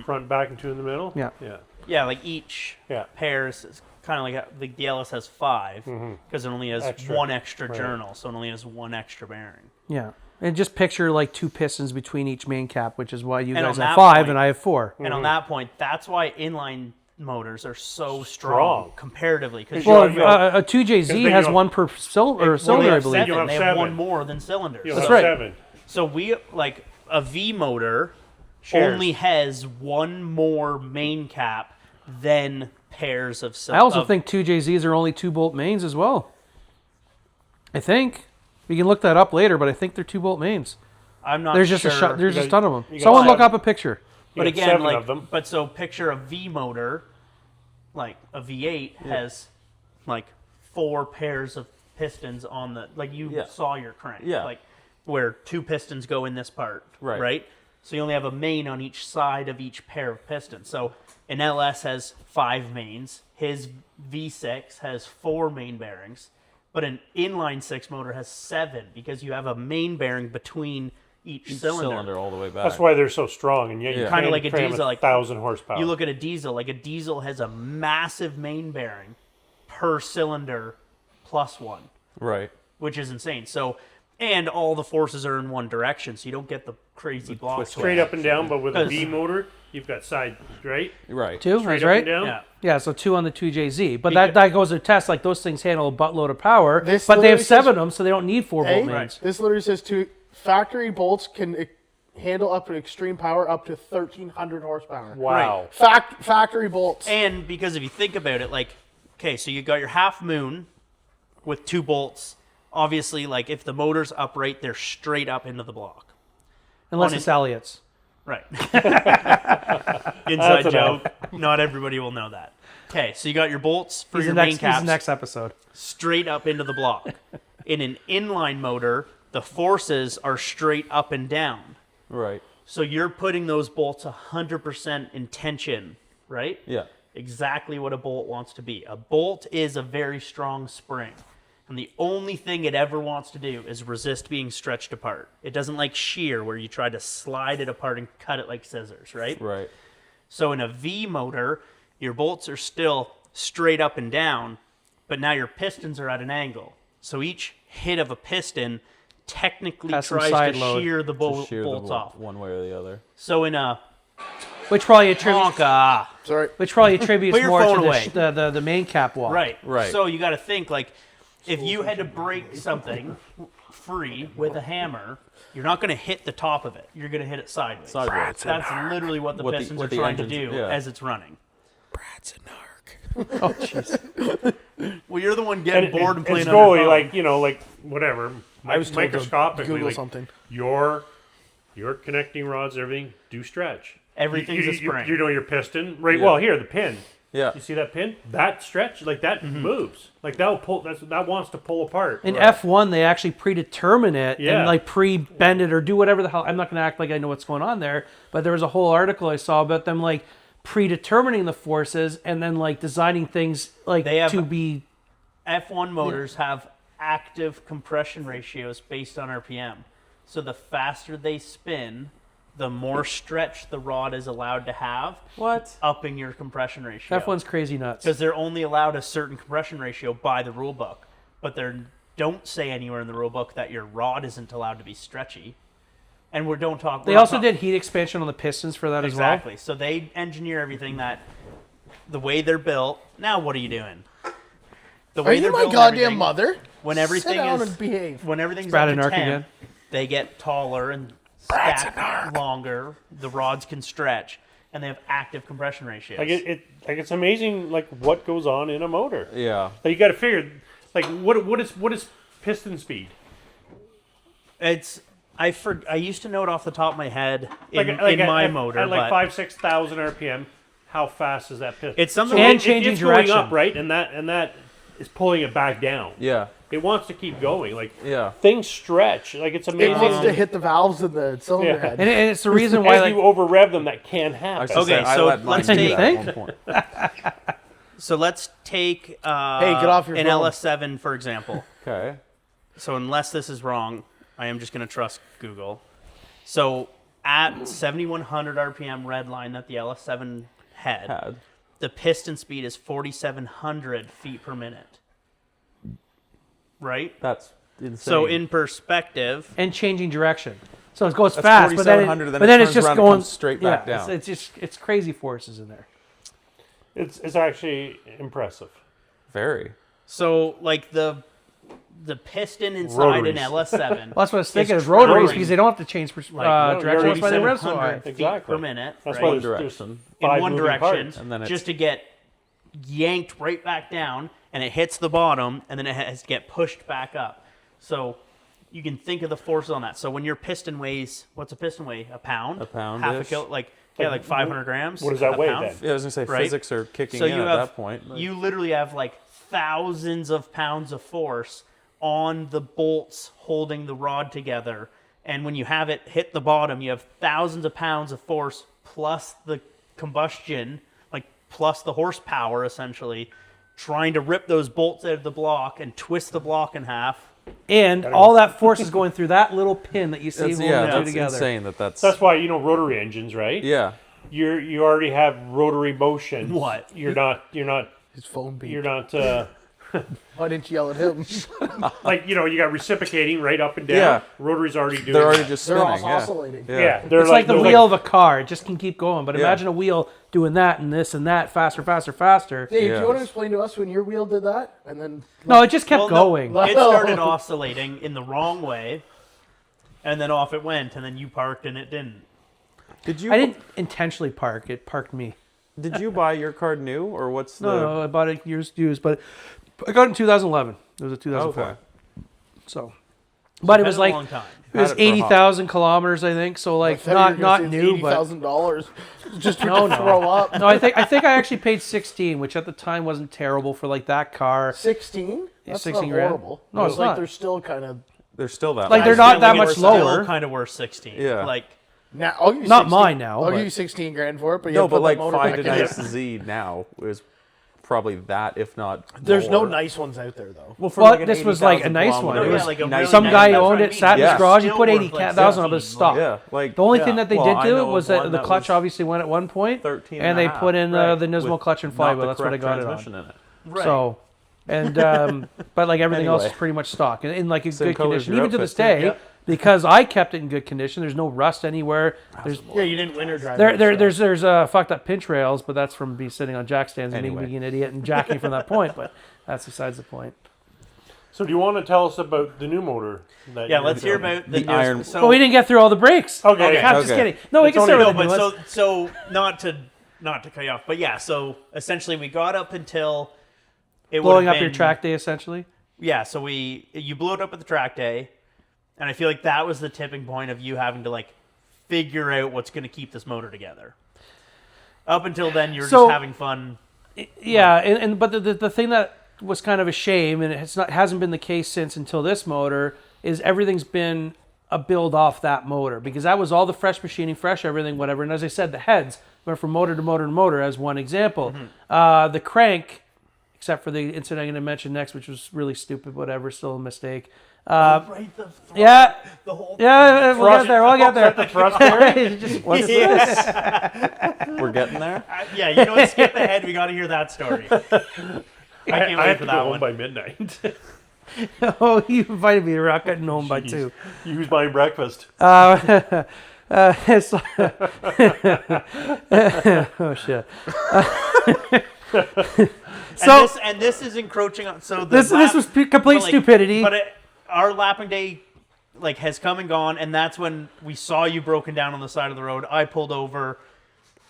Front, back, and 2 in the middle? Yeah. Yeah. Yeah, like each Yeah. pair is kind of like the LS has 5 because it only has Extra. one extra Right. journal, so it only has one extra bearing. Yeah. And just picture like 2 pistons between each main cap, which is why you And guys on have that 5 point- and I have 4. And on that point, that's why inline motors are so strong comparatively. Because Well, you have- a 2JZ then has you have- 1 per cylinder, I believe. You have They have 7. one more than cylinders. You'll That's have right. 7. So we like a V motor Shares. only has one more main cap than pairs of I cylinders. also think 2JZs are only 2-bolt mains as well. I think. We can look that up later, but I think they're 2-bolt mains. I'm not There's just sure. there's You a got- ton of them. you got Someone look 7. up a picture. You But got again, 7 like, of them. but so picture a V motor, like a V8 has like 4 pairs of pistons on the, like you Yeah. saw your crank, Yeah. like where 2 pistons go in this part, Right. So you only have a main on each side of each pair of pistons. So an LS has 5 mains. His V6 has 4 main bearings, but an inline 6 motor has 7 because you have a main bearing between each cylinder. all the way back. That's why they're so strong, and yet you Yeah. Kinda can't like a cram diesel, like 1,000 horsepower. You look at a diesel, like a diesel has a massive main bearing per cylinder plus 1, Right. which is insane. So, and all the forces are in one direction, so you don't get the crazy block twist swing. straight up and down, but with a 'Cause- V motor, you've got side, right? Right. 2, Straight that's up right? and down. Yeah. Yeah, so 2 on the 2JZ. But that goes to test, like those things handle a buttload of power, This but they have literally 7 of says- them, so they don't need 4-bolt Hey, mains. this literally says factory bolts can handle up to extreme power up to 1,300 horsepower. Wow. Factory bolts. And because if you think about it, like, okay, so you got your half moon with 2 bolts. Obviously, like if the motor's upright, they're straight up into the block. Unless on it's it- Elliott's. Right. Inside That's joke. Not everybody will know that. Okay, so you got your bolts for He's your the main next, caps he's the next episode. straight up into the block. In an inline motor, the forces are straight up and down. Right. So you're putting those bolts 100% in tension, right? Yeah. Exactly what a bolt wants to be. A bolt is a very strong spring. And the only thing it ever wants to do is resist being stretched apart. It doesn't like shear where you try to slide it apart and cut it like scissors, right? Right. So in a V motor, your bolts are still straight up and down, but now your pistons are at an angle. So each hit of a piston technically Has some tries side to load. shear the Just shear the bolts bolt off. one way or the other. So in a Which probably attributes, Tonka, Sorry. attributes Put your more phone to away. the main cap wall. right. Right. So you got to think like if you had to break something free with a hammer, you're not going to hit the top of it. You're going to hit it sideways. Sideways. That's literally what the What the- pistons what are the trying to engines- do yeah. as it's running. Oh, jeez. Well, you're the one getting bored and playing it's on your going phone. like, you know, like whatever. I was told to Microscopically, Google like something. your connecting rods, everything do stretch. Everything's a spring. You know your piston, right? Yeah. Well, here the pin. Yeah. You see that pin? That stretch, like that moves. Like that will pull. That wants to pull apart. In F1, they actually predetermine it Yeah. and like pre-bend it or do whatever the hell. I'm not going to act like I know what's going on there, but there was a whole article I saw about them like predetermining the forces and then like designing things like They have- to be. F1 motors have active compression ratios based on RPM. So the faster they spin, the more stretch the rod is allowed to have, What? upping your compression ratio. F1's crazy nuts. Because they're only allowed a certain compression ratio by the rule book. But they don't say anywhere in the rule book that your rod isn't allowed to be stretchy. And don't talk. They also did heat expansion on the pistons for that exactly. as So they engineer everything that the way they're built. Now what are you doing? The Are you my built and goddamn everything, mother? When everything Sit down is and behave. when everything's Brad up and to Ark 10, again. they get taller and stack longer. The rods can stretch, and they have active compression ratios. Like it's amazing, like what goes on in a motor. Yeah. Like you got to figure, like what is piston speed? I used to know it off the top of my head in Like my at, motor, at like but 5,000-6,000 RPM. How fast is that piston? it's something. And If changing it's direction. going up, right, and that is pulling it back down. Yeah. It wants to keep going. Like Yeah. things stretch. Like it's It amazing. wants to hit the valves in the cylinder Yeah. head. And it's the reason why As like you over rev them, that can happen. Okay, so let's take- at one point. So let's take Hey, get off your an phone. LS7 for example. Okay. So unless this is wrong, I am just going to trust Google. So at 7,100 RPM red line that the LS7 had, the piston speed is 4,700 feet per minute. Right? That's insane. So in perspective, and changing direction. So it goes That's fast, but then, 4,700, then but it then it's turns just around and going comes straight back down. It's crazy forces in there. It's actually impressive. Very. so like the piston inside Rotaries. an LS7 Well, that's what I was thinking is of rotaries traveling because they don't have to change like direction. That's why they rev so 4,700 high. feet Exactly. per minute. That's right? why One there's direction. in five one moving direction parts. And then it's- just to get yanked right back down, and it hits the bottom, and then it has to get pushed back up. So you can think of the forces on that. So when your piston weighs, what's a piston weigh? A pound? A pound-ish. Half a kilo? Like 500 grams? What does that a weigh pound? then? Yeah, I was gonna say Right? physics are kicking So in you at have that point. but- you literally have like thousands of pounds of force on the bolts holding the rod together, and when you have it hit the bottom, you have thousands of pounds of force plus the combustion, like plus the horsepower essentially, trying to rip those bolts out of the block and twist the block in half. And all that force is going through that little pin that you see That's, holding yeah, the two that's together. insane. That's That's why rotary engines, right? yeah. You already have rotary motion. What? You're not His phone beat. you're not Why didn't you yell at him? like you got reciprocating right up and down. Yeah. Rotary's already doing. They're already that. just They're spinning. all Yeah. oscillating. Yeah, they're It's like the they're wheel of a car. It just can keep going. But Yeah. imagine a wheel doing that and this and that faster, faster, faster. Dave, do Yeah. you want to explain to us when your wheel did that? And then No, it just kept Well, no, going. it started oscillating in the wrong way, and then off it went, and then you parked and it didn't. Did you I didn't intentionally park. It parked me. did you buy your car new or what's the No, I bought it years used, but I got it in 2011. It was a 2004. Okay. So, but it Been was a like long time. it was Had it for a 80,000 kilometers, I think. So like not new, but $80,000 just to No. throw up. no, I think I actually paid 16, which at the time wasn't terrible for like that car. 16? That's 16 not grand. horrible. No, it's like not. they're still kind of They're still that Like, much. they're not that much lower. Kind of worth 16. Yeah. Like now. I'll give you Not 16 mine now, I'll but- give you 16 grand for it, but you No, have to but put like that motor find back a in. nice Z now is probably that, if not. There's no more. nice ones out there though. Well, for Well, like an this was like a 80,000 nice one. kilometer, It yeah, was like a nice really some nice- guy that's what owned I it, mean. sat in his Yeah. garage, he Still put worth, 80,000 of his 16, stock. Yeah, like The only thing that they well, did I to know it was of that one the clutch was obviously went at one point, 13 and they put in right, the Nismo with clutch and not flywheel. the That's what I correct got it on. transmission in it. Right. So, and but like everything else is Anyway. pretty much stock and in like a Same good color as condition. your Even to this outfit, too. day, Yep. because I kept it in good condition. There's no rust anywhere. There's Yeah, you didn't winter drive. it, so. there's fucked up pinch rails, but that's from me sitting on jack stands and Anyway. me being an idiot and jacking from that point. But that's besides the point. So do you want to tell us about the new motor? That yeah, you're let's hear building? about the The iron- So, But we didn't get through all the breaks. Okay. I'm just Okay. kidding. No, we It's can start only- with no, the but new ones. so not to cut you off, but yeah. So essentially, we got up until it Blowing would've up your been- track day, essentially. Yeah, so you blew it up at the track day, and I feel like that was the tipping point of you having to like figure out what's going to keep this motor together. Up until then, you were So- just having fun. Yeah, but the thing that was kind of a shame, and hasn't been the case since until this motor, is everything's been a build off that motor, because that was all the fresh machining, fresh everything, whatever. And as I said, the heads went from motor to motor to motor as one example. The crank, except for the incident I'm going to mention next, which was really stupid, whatever, still a mistake. Right, Yeah, the whole yeah, we'll get there. We'll get there. The thrust bearing? Just- We're getting there. Yeah, you know what? Skip ahead. We got to hear that story. I can't I wait have for to go that home one. by midnight. Oh, you invited me to rock getting home by 2. Use my breakfast. It's oh shit. So And this is encroaching on. So this was complete stupidity. But our lapping day like has come and gone, and that's when we saw you broken down on the side of the road. I pulled over,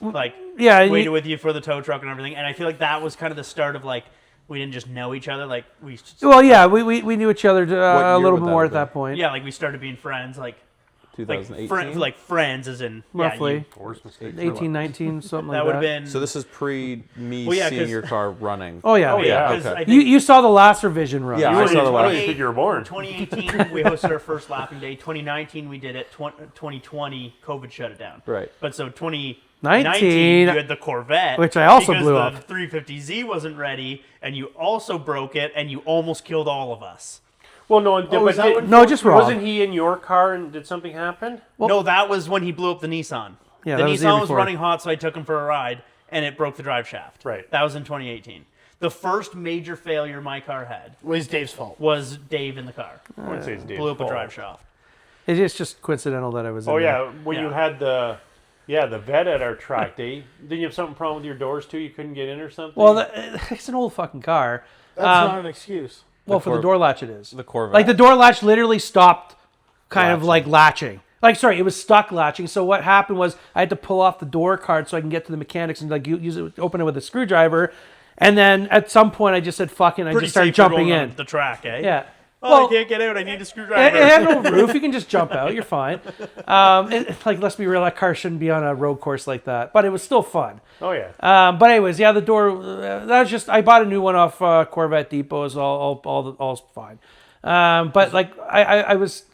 like Yeah, and waited with you for the tow truck and everything. And I feel like that was kind of the start of like we didn't just know each other. Like we Well, yeah, we knew each other a year little would bit that more have at that point. yeah, like we started being friends. Like 2018. like friends as in Roughly. Force mistake. 18, 19, something that like would that. have been. So this is pre me Well, yeah, seeing 'cause- your car running. Oh yeah. Oh yeah, Yeah, 'cause okay. I think You saw the last revision run. Yeah, You I were- saw the last. I think you were born. 2018 we hosted our first lapping day. 2019 we did it. 2020 COVID shut it down. Right. But so 2019 19, you had the Corvette, which I also because blew the up. 350Z wasn't ready, and you also broke it, and you almost killed all of us. Well, no, is but that when- No, just Rob. wasn't he in your car and did something happen? No, that was when he blew up the Nissan. Yeah, the that was the year Nissan was before. running hot, so I took him for a ride, and it broke the drive shaft. Right. That was in 2018. The first major failure my car had Was Dave's fault. was Dave in the car. I wouldn't say it's Dave's Blew up a fault. drive shaft. It's just coincidental that I was. Oh in there. yeah, when you Yeah. had the vet at our track day, didn't you have something problem with your doors too? You couldn't get in or something? Well, it's an old fucking car. That's not an excuse. Well, for the door latch, it is. The Corvette. Like the door latch literally stopped, kind of like latching. Like sorry, it was stuck latching. So what happened was I had to pull off the door card so I can get to the mechanics and like use it, open it with a screwdriver. And then at some point I just said fuck it. And I Pretty just started safe for jumping going in. on the track, eh? Yeah. Oh, I can't get out. I need a It screwdriver. had no roof. You can just jump out. You're fine. Like, let's be real. That car shouldn't be on a road course like that. But it was still fun. oh yeah. But anyways, yeah, the door. That was just. I bought a new one off Corvette Depot. Is all's fine. But like I was.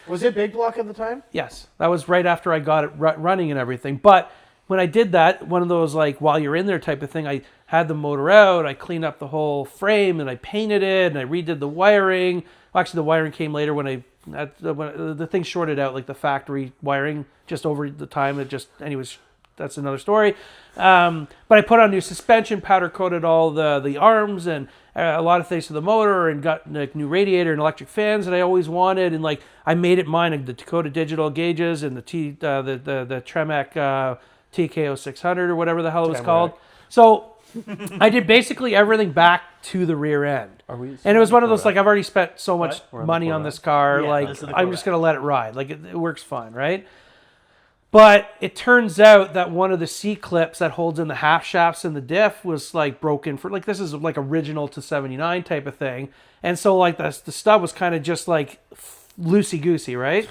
Was it big block at the time? Yes, that was right after I got it running and everything. But when I did that, one of those like while you're in there type of thing, I had the motor out, I cleaned up the whole frame, and I painted it, and I redid the wiring. Well, actually, the wiring came later when the thing shorted out, like the factory wiring, just over the time. It just, anyways, that's another story. But I put on new suspension, powder coated all the arms, and a lot of things to the motor, and got like new radiator and electric fans that I always wanted, and like I made it mine, like the Dakota digital gauges and the Tremec TKO 600 or whatever the hell it was called. So I did basically everything back to the rear end. And it was one of those like I've already spent so much money on this car, Yeah, like this is the I'm just Corvette. gonna let it ride. Like it works fine, right? But it turns out that one of the C clips that holds in the half shafts in the diff was like broken for like this is like original to 79 type of thing, and so like the stub was kind of just like loosey goosey, right?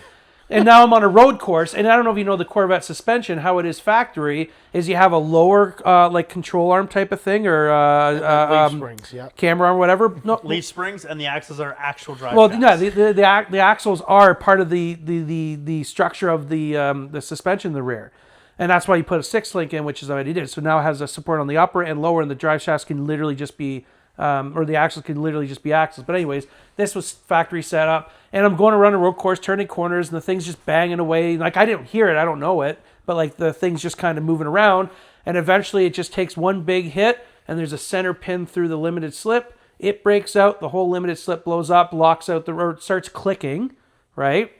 And now I'm on a road course, and I don't know if you know the Corvette suspension. How it is factory is you have a lower like control arm type of thing or Leaf springs, yeah. camera arm, whatever. No, Leaf springs and the axles are actual drive well, shafts. no, the axles are part of the structure of the suspension in the rear, and that's why you put a 6-link in, which is what I did. So now it has a support on the upper and lower, and the drive shafts can literally just be, or the axles can literally just be axles. But anyways, this was factory setup, and I'm going to run a road course, turning corners, and the thing's just banging away. Like I didn't hear it, I don't know it, but like the thing's just kind of moving around, and eventually it just takes one big hit, and there's a center pin through the limited slip. It breaks out, the whole limited slip blows up, locks out the road, starts clicking, right?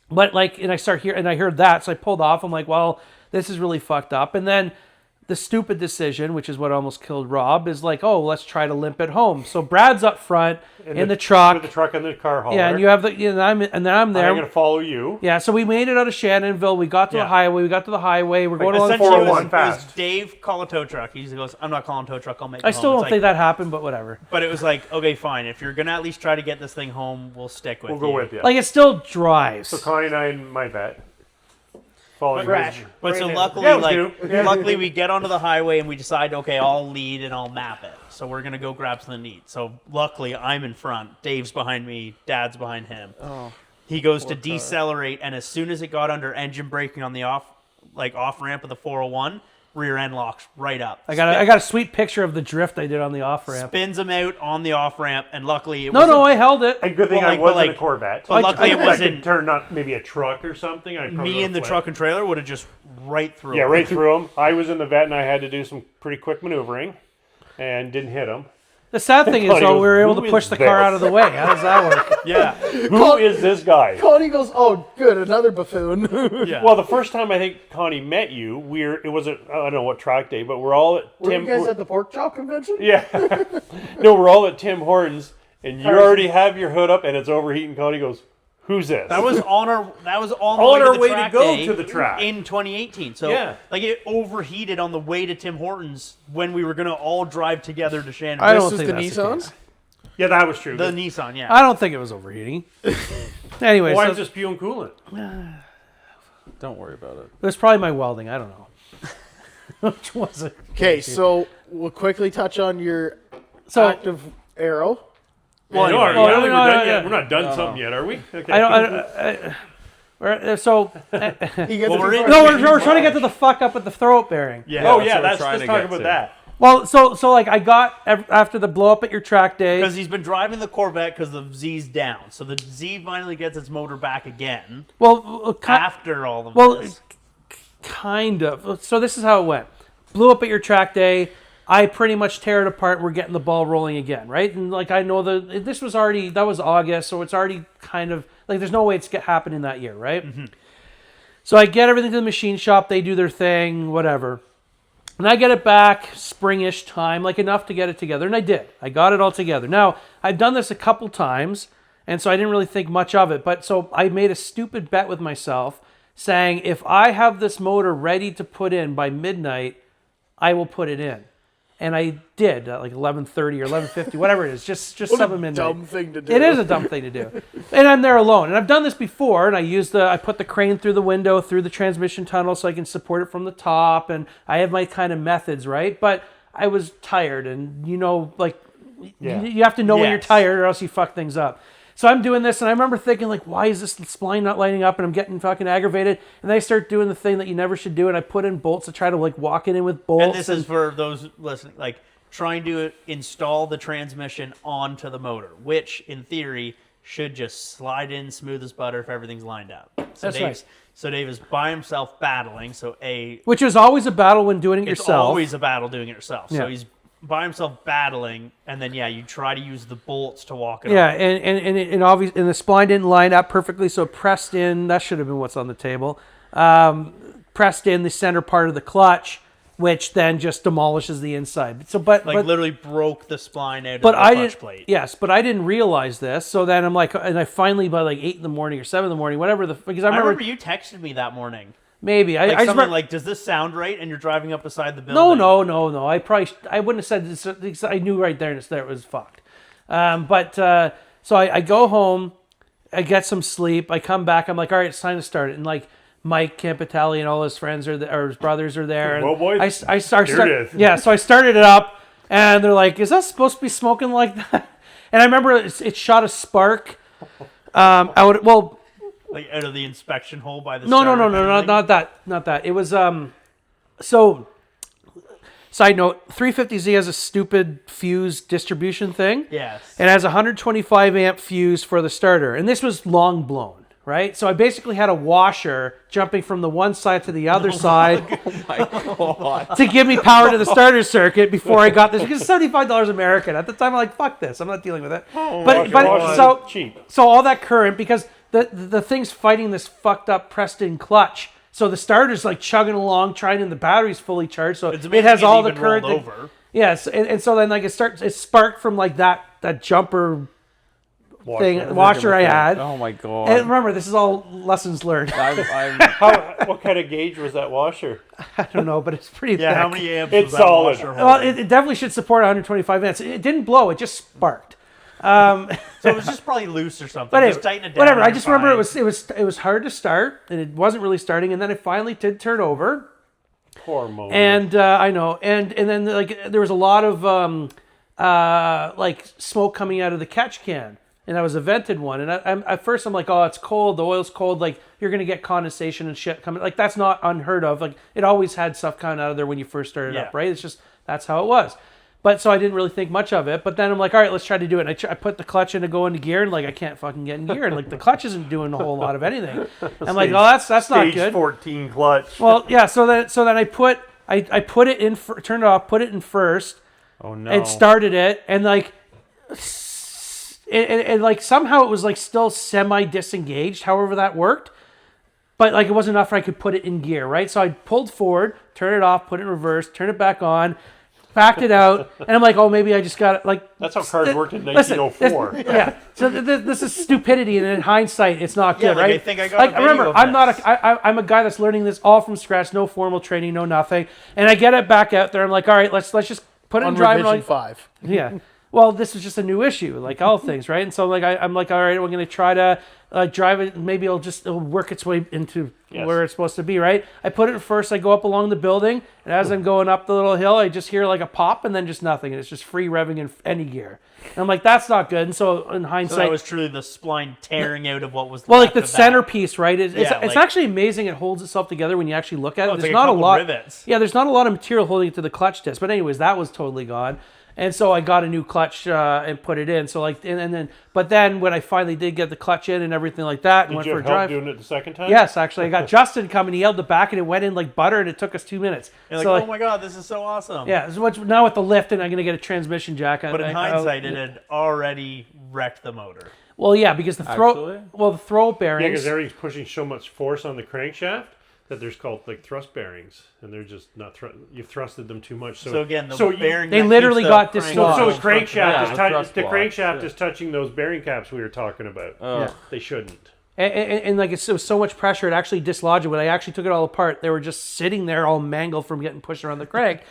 But like, and I heard that, so I pulled off. I'm like, well, this is really fucked up. And then the stupid decision, which is what almost killed Rob, is like, oh, let's try to limp it home. So Brad's up front in the truck. With the truck and the car hauler. Yeah, and you have the, and then I'm there. I'm going to follow you. Yeah, so we made it out of Shannonville. We got to the highway. We're going along the Essentially, 401 it was fast. Dave, call a tow truck. He goes, I'm not calling a tow truck. I'll make it I home. still don't It's think like, that happened, but whatever. But it was like, okay, fine. If you're going to at least try to get this thing home, we'll stick with We'll you. go with you. Like, it still drives. So Connie and I might bet. Following Crash. his- But so luckily, Yeah, we do. Yeah. luckily we get onto the highway and we decide, okay, I'll lead and I'll map it. So we're gonna go grab something to eat. So luckily, I'm in front. Dave's behind me. Dad's behind him. Oh, He goes to decelerate, and as soon as it got under engine braking on the off ramp of the 401, rear end locks right up. I got a sweet picture of the drift I did on the off ramp. Spins him out on the off ramp, and luckily it No, I held it. A good thing Well, I like- wasn't but a like- Corvette. but luckily it I wasn't- could turn up maybe a truck or something. I'd probably me in the flip. truck and trailer would have just right through. Yeah, him. right through him. I was in the vet and I had to do some pretty quick maneuvering and didn't hit him. The sad thing is, Connie though, goes, we were able "Who to push is the car this?" out of the way. How does that work? Yeah, Who is this guy? Connie goes, oh, good, another buffoon. yeah. Well, the first time I think Connie met you, it was I don't know what track day, but we're all at Were Tim. you guys at the pork chop convention? Yeah. No, we're all at Tim Hortons, and you already have your hood up, and it's overheating. Connie goes, "Who's this?" That was on the On our way way to, to the track go day to the track. in 2018. So Yeah. like it overheated on the way to Tim Hortons when we were gonna all drive together to Shannon. I This don't is think the that's the Nissans? case. Yeah, that was true. The Nissan, yeah. I don't think it was overheating. Anyway, Why so is this spewing coolant? Don't worry about it. it was probably my welding. I don't know. Which was it? Okay, so we'll quickly touch on your So active arrow. Well, no, I no, don't think no, we're done no, yet. no. We're not done something yet, are we? Okay. So He gets we're in- no, we're trying to get to the fuck up with the throat bearing. Yeah. Oh that's yeah, what we're let's trying to talk get about to. that. Well, so like I got after the blow up at your track day. Because he's been driving the Corvette because the Z's down. So the Z finally gets its motor back again Well, after all of well, this. kind of. So this is how it went. Blew up at your track day. I pretty much tear it apart. We're getting the ball rolling again, right? And like I know that was August, so it's already kind of like there's no way it's happening that year, right? Mm-hmm. So I get everything to the machine shop. They do their thing, whatever. And I get it back springish time, like enough to get it together. And I did. I got it all together. Now, I've done this a couple times, and so I didn't really think much of it. But so I made a stupid bet with myself saying, if I have this motor ready to put in by midnight, I will put it in. And I did at like 11:30 or 11:50, whatever it is, just What some a midnight. dumb thing to do. It is a dumb thing to do. And I'm there alone. And I've done this before, and I put the crane through the window, through the transmission tunnel so I can support it from the top, and I have my kind of methods, right? But I was tired, and Yeah. you have to know when you're Yes. tired or else you fuck things up. So I'm doing this, and I remember thinking, like, why is this spline not lining up? And I'm getting fucking aggravated. And then I start doing the thing that you never should do, and I put in bolts to try to, like, walk it in with bolts. And this is for those listening, like trying to install the transmission onto the motor, which in theory should just slide in smooth as butter if everything's lined up. So That's right. So Dave is by himself battling. So Which is always a battle when doing it it's yourself. always a battle doing it yourself. Yeah. So he's by himself battling, and then you try to use the bolts to walk it Yeah, off. and obviously, and the spline didn't line up perfectly, so pressed in. That should have been what's on the table. Pressed in the center part of the clutch, which then just demolishes the inside. So, but Literally broke the spline out of but the I clutch didn't. plate. Yes, but I didn't realize this. So then I'm like, and I finally by like 8 in the morning or 7 in the morning, whatever because I I remember, remember you texted me that morning. maybe I Like just something remember, like, does this sound right? And you're driving up beside the building. No. I wouldn't have said this. Because I knew right there it was fucked. So I go home, I get some sleep, I come back, I'm like, all right, it's time to start it. And like Mike Campitelli and all his friends or his brothers are there. And Well, boys, I start. here it is. Yeah, so I started it up, and they're like, "Is that supposed to be smoking like that?" And I remember it shot a spark out. Well, Like out of the inspection hole by the no, starter kind of thing? not that. It was so. Side note: 350Z has a stupid fuse distribution thing. Yes. It has a 125 amp fuse for the starter, and this was long blown, right? So I basically had a washer jumping from the one side to the other side to give me power to the starter circuit before I got this. Because it's $75 American. At the time, I'm like, fuck this. I'm not dealing with it. But washer, cheap. so all that current, because the thing's fighting this fucked up pressed in clutch So the starter's like chugging along, trying, and the battery's fully charged. So It's it amazing has it all the even current. rolled over. Yes, and so then like it sparked from like that jumper washer I had. Oh my god. And remember, this is all lessons learned. What kind of gauge was that washer? I don't know, but it's pretty Yeah, thick. how many amps It's was that solid. washer Well, holding? it definitely should support 125 amps. It didn't blow; it just sparked. So it was just probably loose or something. But anyway, just tighten it down. whatever. I you're just remember fine. it was hard to start, and it wasn't really starting. And then it finally did turn over. Poor motor. And I know, and then like there was a lot of like smoke coming out of the catch can, and that was a vented one. And at first I'm like, oh, it's cold, the oil's cold, like you're gonna get condensation and shit coming. Like that's not unheard of. Like it always had stuff coming out of there when you first started up, right? It's just that's how it was. But so I didn't really think much of it. But then I'm like, all right, let's try to do it. And I put the clutch in to go into gear, and like I can't fucking get in gear, and like the clutch isn't doing a whole lot of anything. I'm like, oh, that's not Stage good. 14 clutch. Well, yeah. So then I put it in, turned it off, put it in first, Oh no. and started it, and like, and like somehow it was like still semi disengaged. However that worked, but like it wasn't enough where I could put it in gear, right? So I pulled forward, turned it off, put it in reverse, turned it back on, backed it out, and I'm like, oh, maybe I just got it. Like That's how cars worked in listen, 1904. yeah. So this is stupidity, and in hindsight, it's not good, Yeah, like, right? I think I got like a video remember, of I'm this. I'm a guy that's learning this all from scratch, no formal training, no nothing, and I get it back out there. I'm like, all right, let's just put it On in drive. revision Like, 5. yeah. Well, this is just a new issue, like all things, right? And so like I'm like, all right, we're gonna try to drive it. Maybe it'll work its way into where it's supposed to be, right? I put it in first. I go up along the building, and as I'm going up the little hill, I just hear like a pop, and then just nothing. And it's just free revving in any gear. And I'm like, that's not good. And so in So hindsight, that was truly the spline tearing out of what was well, like left the of that. centerpiece, right? It's like- actually amazing. It holds itself together when you actually look at it. Oh, it's There's like a not a couple lot. rivets. Yeah, there's not a lot of material holding it to the clutch disc. But anyways, that was totally gone. And so I got a new clutch and put it in. So like, but then when I finally did get the clutch in and everything like that, and Did went you for have a help drive. doing it the second time? Yes, actually, I got Justin coming. He held the back, and it went in like butter, and it took us 2 minutes. You're like, so oh my god, this is so awesome. yeah. So now with the lift, and I'm gonna get a transmission jack. But in hindsight, it had already wrecked the motor. well, yeah, because the Actually? the throw Yeah, bearings. because everything's pushing so much force on the crankshaft that there's called like thrust bearings, and they're just not. You've thrusted them too much. So again, the so bearing They that literally keeps got the crank dislodged. So on his the front crankshaft Yeah, is the touching. thrust The blocks, crankshaft yeah. is touching those bearing caps we were talking about. Yeah. They shouldn't. And like it was so much pressure, it actually dislodged it. When I actually took it all apart, they were just sitting there all mangled from getting pushed around the crank.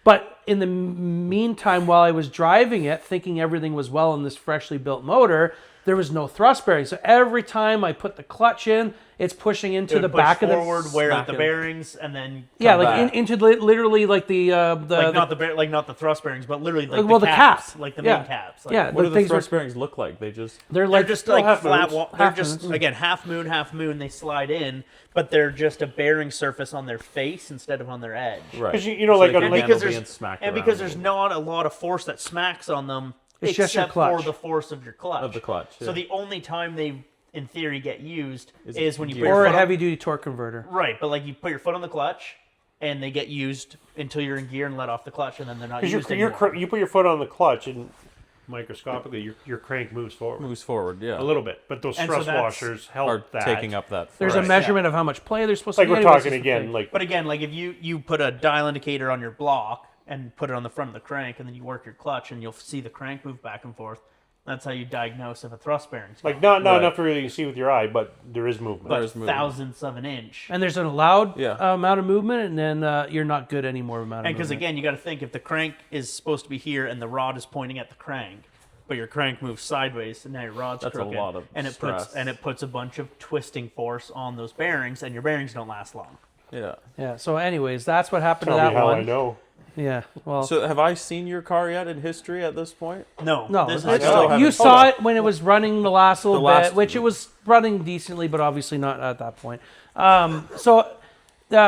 But in the meantime, while I was driving it, thinking everything was well in this freshly built motor, there was no thrust bearing. So every time I put the clutch in, it's pushing into It would the push back forward, of the wear out the smacking. bearings, and then yeah, come like back. into literally like the like not the thrust bearings, but literally like well, the the caps, cap. like the Yeah. main caps. Like, yeah, What do the things thrust bearings look like? They just they're They're like just like half flat. moons. They're Half just moons. again half moon. They slide in, but they're just a bearing surface on their face instead of on their edge. right. 'Cause you know, like, they on- can like, handle because being there's smacked and around because a there's little not a lot of force that smacks on them, It's just your except clutch. for the force of your clutch. Of the clutch, So yeah. the only time they, in theory, get used Is is when you gear. put your or a foot on- heavy duty torque converter. Right, but like you put your foot on the clutch, and they get used until you're in gear and let off the clutch, and then they're not Because used anymore. you put your foot on the clutch, and microscopically, your crank moves forward moves forward, yeah. a little bit. But those And so thrust that's- washers help Are that. taking up that. There's thrust. a measurement of how much play there's supposed Like to be. we're Anyways, talking it's the again, thing. like But again, like if you put a dial indicator on your block and put it on the front of the crank, and then you work your clutch, and you'll see the crank move back and forth. That's how you diagnose if a thrust bearing's gone. not Right. enough to really see with your eye, but there is movement. but there's movement. thousandths of an inch. And there's an allowed Yeah. amount of movement, and then you're not good anymore amount of And because movement. again, you got to think if the crank is supposed to be here and the rod is pointing at the crank, but your crank moves sideways, and now your rod's That's a crooked, lot of and it stress. puts a bunch of twisting force on those bearings, and your bearings don't last long. Yeah. Yeah. So, anyways, that's what happened Tell to me that how one. I know. Yeah. Well, So have I seen your car yet in history at this point? No, no, this it's- is still you haven't- saw Oh. it when it was running the last little The last- bit, which it was running decently, but obviously not at that point. So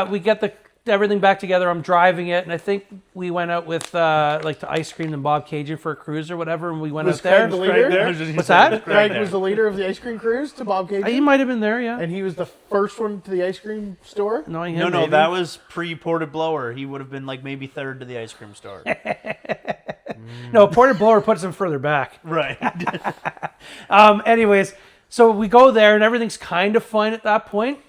we get everything back together. I'm driving it, and I think we went out with like the ice cream and Bob Cajun for a cruise or whatever, and we went Was out there. Craig the leader? there? What's that? Craig was the leader of the ice cream cruise to Bob He Cajun, might have been there, yeah. and he was the first one to the ice cream store. Knowing him, No, maybe. that was pre-ported blower. He would have been like maybe third to the ice cream store. No, Porter Blower puts him further back. Right. Anyways, so we go there and everything's kind of fine at that point.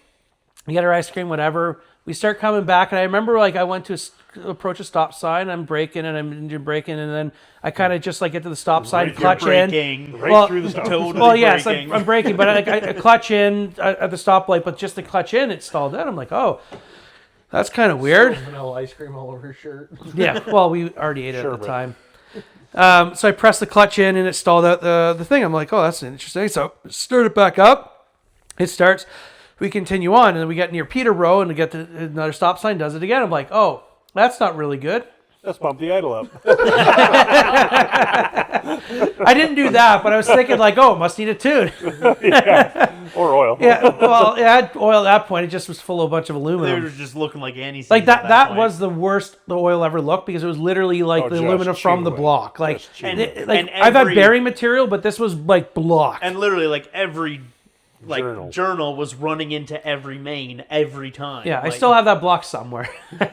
We get our ice cream, whatever. We start coming back, and I remember like I went to approach a stop sign. I'm braking, and I'm engine braking, and then I kind of just like get to the stop sign, clutch in. Right through the stop. Totally Well, yes, braking. I'm braking, but I clutch in at the stoplight, but just to clutch in, it stalled out. I'm like, oh, that's kind of weird. Vanilla ice cream all over his shirt. Yeah, well, we already ate it Sure, at the bro. time. So I pressed the clutch in, and it stalled out the thing. I'm like, oh, that's interesting. So start it back up. It starts. We continue on, and then we get near Peterborough, and we get to another stop sign, does it again. I'm like, oh, that's not really good. Let's bump the idle up. I didn't do that, but I was thinking like, oh, it must need a tune. Or oil. Yeah, well, it had oil at that point. It just was full of a bunch of They aluminum. were just looking like anti-seeds Like at that point. was the worst the oil ever looked, because it was literally like the just aluminum from chew the away. block. Like, Just chew And I've had every- bearing material, but this was like block. And literally, like every Journal. journal was running into every main every time. Yeah, I Like, still have that block somewhere. and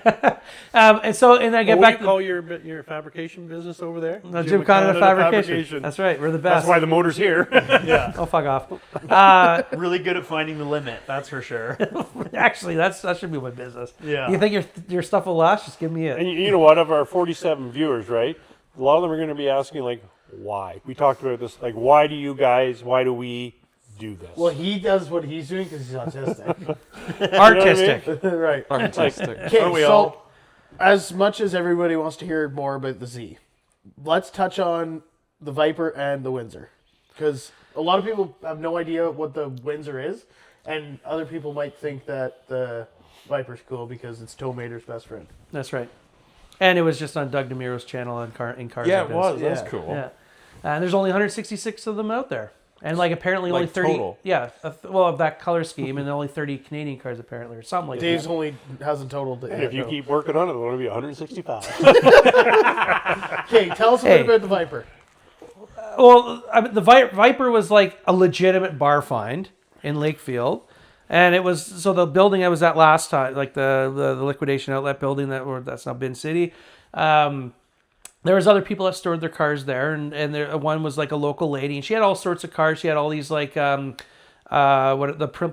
I get What back do you call your fabrication business over there? to Jim Canada Fabrication. That's right, we're the best. That's why the motor's here. Oh, fuck off. really good at finding the limit. That's for sure. Actually, that should be my business. Yeah. You think your stuff will last? Just give me it. And you know what? Of our 47 viewers, right? A lot of them are going to be asking, like, why? We talked about this. Like, why do we do this? Well, he does what he's doing because he's autistic. Artistic. Right. Artistic. Okay, Are we so all? as much as everybody wants to hear more about the Z, let's touch on the Viper and the Windsor. Because a lot of people have no idea what the Windsor is, and other people might think that the Viper's cool because it's Tow Mater's best friend. That's right. And it was just on Doug DeMiro's channel in Cars Yeah, Like it was. This. That's Yeah. cool. Yeah. And there's only 166 of them out there. And like apparently only Like 30. total? Yeah. Well, of that color scheme, and only 30 Canadian cars apparently, or something like Dave's that. only hasn't totaled it. And yet, if you no. keep working on it, it'll only be 165. Okay, tell us a bit about the Viper. Well, I mean, the Viper was like a legitimate bar find in Lakefield. And it was, so the building I was at last time, like the liquidation outlet building that's now Bin City, there was other people that stored their cars there, and one was like a local lady, and she had all sorts of cars. She had all these like the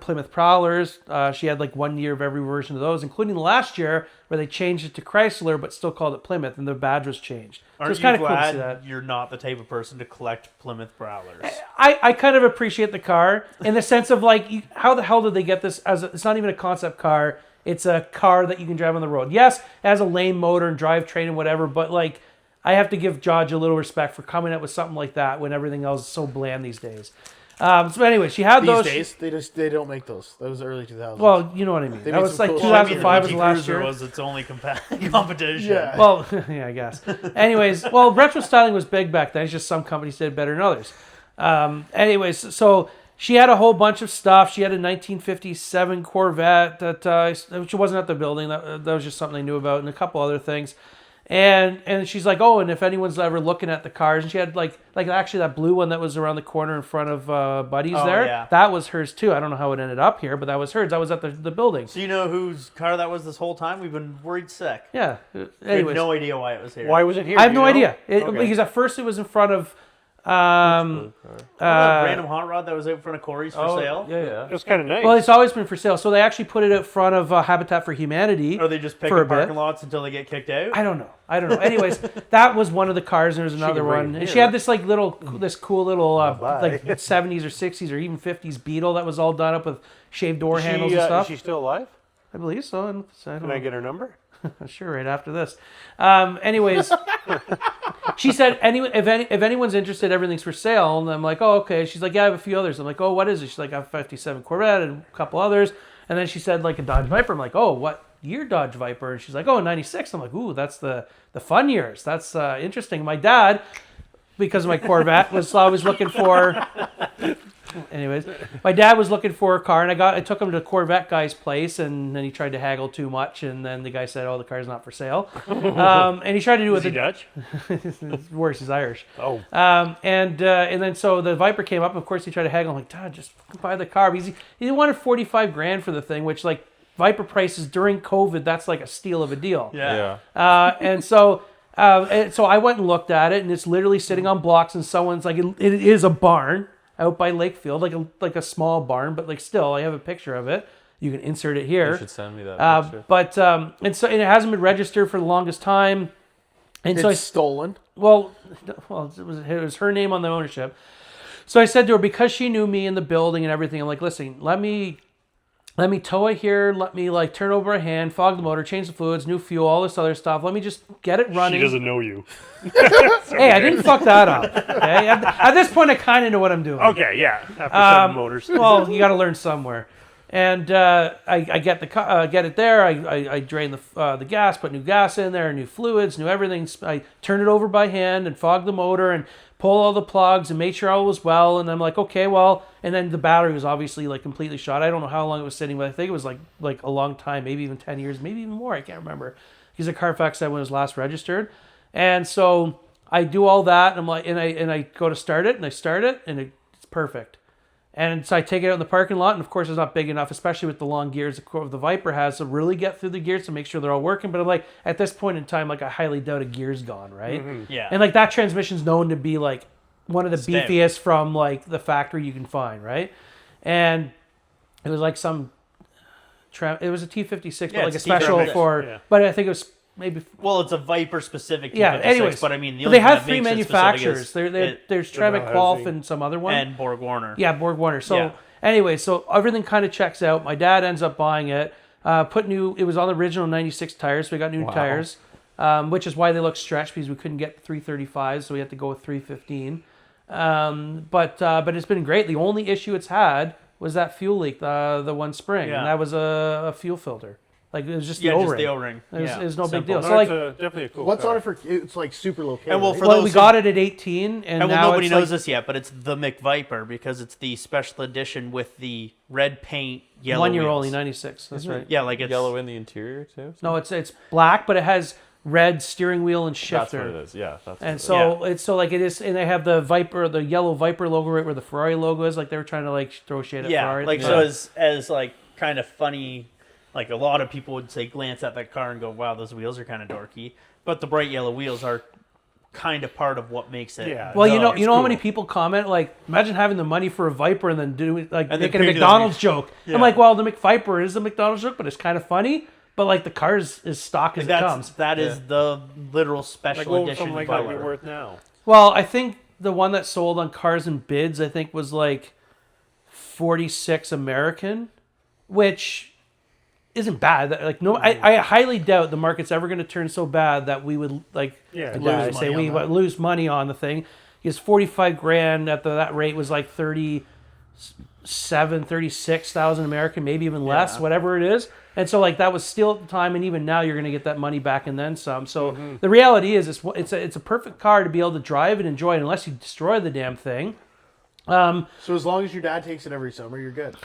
Plymouth Prowlers. She had like 1 year of every version of those, including last year where they changed it to Chrysler, but still called it Plymouth, and the badge was changed. So Aren't it's you kind of cool to glad see that. you're not the type of person to collect Plymouth Prowlers? I kind of appreciate the car in the sense of like, how the hell did they get this it's not even a concept car. It's a car that you can drive on the road. Yes, it has a lame motor and drivetrain and whatever, but like, I have to give Judge a little respect for coming up with something like that when everything else is so bland these days. So anyway, she had These those. days, they don't make those. That was early 2000s. Well, you know what I mean. They That made was some like cool- 2005 was Mickey the last Cruiser year. was its only competition. Yeah. Well, yeah, I guess. Anyways, well, retro styling was big back then. It's just some companies did better than others. Anyways, so she had a whole bunch of stuff. She had a 1957 Corvette that which wasn't at the building. That was just something I knew about, and a couple other things. And she's like, oh, and if anyone's ever looking at the cars, and she had like actually that blue one that was around the corner in front of Buddy's Oh, there. yeah. That was hers too. I don't know how it ended up here, but that was hers. That was at the building. So you know whose car that was this whole time? We've been worried sick. Yeah. We had Anyways, no idea why it was here. Why was it here? I have Do no you know? idea. Okay. Because at first it was in front of Remember that random hot rod that was out in front of Corey's for sale? Yeah. It was kind of nice. well, it's always been for sale. So they actually put it out front of Habitat for Humanity. Or they just pick For a up parking bit. lots until they get kicked out? I don't know. Anyways, that was one of the cars, and there was another can bring one. it And she here. had this like this cool little like 70s or 60s or even 50s Beetle that was all done up with shaved door handles and stuff. Is she still alive? I believe so. And so I don't Can I know. get her number? Sure, right after this. Anyways, she said, if anyone's interested, everything's for sale. And I'm like, oh, okay. She's like, yeah, I have a few others. I'm like, oh, what is it? She's like, I have a 57 Corvette and a couple others. And then she said, like, a Dodge Viper. I'm like, oh, what year Dodge Viper? And she's like, oh, 96. I'm like, ooh, that's the fun years. That's interesting. My dad, because of my Corvette, was always looking for... Anyways, my dad was looking for a car, and I took him to the Corvette guy's place, and then he tried to haggle too much, and then the guy said, "Oh, the car's not for sale." And he tried to do it Is he with Dutch? it's worse. He's Irish. Oh. And then so the Viper came up. And of course, he tried to haggle. I'm like, Dad, just fucking buy the car. Because he wanted $45,000 for the thing, which like Viper prices during COVID, that's like a steal of a deal. Yeah. And so I went and looked at it, and it's literally sitting on blocks, and someone's like, it is a barn out by Lakefield, like a small barn, but like still, I have a picture of it. You can insert it You here. should send me that picture. But and it hasn't been registered for the longest time. And so It's stolen. well, it was her name on the ownership. So I said to her, because she knew me in the building and everything, I'm like, listen, let me tow it here. Let me like turn over a hand, fog the motor, change the fluids, new fuel, all this other stuff. Let me just get it running. She doesn't know you. Hey, I didn't fuck that up. Okay? At this point, I kind of know what I'm doing. Okay, yeah. After 7 motors. Well, you got to learn somewhere. And I get get it there. I drain the gas, put new gas in there, new fluids, new everything. I turn it over by hand and fog the motor and pull all the plugs and make sure all was well. And I'm like, okay, well. And then the battery was obviously like completely shot. I don't know how long it was sitting, but I think it was like a long time, maybe even 10 years, maybe even more. I can't remember. Because the Carfax said when it was last registered. And so I do all that, and I'm like, and I go to start it, and I start it, and it's perfect. And so I take it out in the parking lot, and of course it's not big enough, especially with the long gears the Viper has, to really get through the gears to make sure they're all working. But I'm like, at this point in time, like I highly doubt a gear's gone, right? Yeah. And like that transmission's known to be like one of the Stout. beefiest from like the factory you can find, right? And it was like some, it was a T56, but Yeah, like a it's a special T56, for, yeah. but I think it was maybe. Well, it's a Viper specific T56, Yeah, anyways, but I mean, the but only they thing have that three makes it specific manufacturers. is There's They're Tremec not Qualf housing. and some other one. and Borg Warner. Yeah, Borg Warner. So Yeah. anyway, so everything kind of checks out. My dad ends up buying it. It was on the original 96 tires, so we got new tires, which is why they look stretched, because we couldn't get 335s, so we had to go with 315. But it's been great. The only issue it's had was that fuel leak, the one spring, Yeah. and that was a fuel filter. Like it was just the Yeah, O-ring. just the O-ring. It was no big Simple. deal. No, So like, it's definitely a cool What's car. on it for? It's like super low. And well, right? for well, those we who- got it at 18, and And well, now nobody it's knows like, this yet, but it's the McViper because it's the special edition with the red paint, yellow 1 year wheels. only, 96. That's right. Yeah, like it's Yellow in the interior too. No, it's black, but it has red steering wheel and That's shifter. what it is. Yeah, that's And what so it's so like it is, and they have the Viper, the yellow Viper logo right where the Ferrari logo is. Like they were trying to like throw shade at yeah, Ferrari. like so as like kind of funny. Like a lot of people would say, glance at that car and go, "Wow, those wheels are kind of dorky." But the bright yellow wheels are kind of part of what makes it. Yeah. Well, No, you know it's how many cool. people comment like, imagine having the money for a Viper and then doing like And then making a painting McDonald's those- joke. Yeah. I'm like, well, the McViper is a McDonald's joke, but it's kind of funny. But like the car is stock as it comes. That is the literal Like special what would edition something like that Viper. be worth now? Well, I think the one that sold on Cars and Bids, I think was like 46 American, which isn't bad. Like no, I highly doubt the market's ever going to turn so bad that we would like Yeah, lose, lose say money we on would lose money on the thing. Because 45 grand at that rate was like 36,000 American, maybe even less, Yeah. whatever it is. And so like that was still at the time, and even now you're going to get that money back and then some. So the reality is it's a perfect car to be able to drive and enjoy it, unless you destroy the damn thing. So as long as your dad takes it every summer, you're good.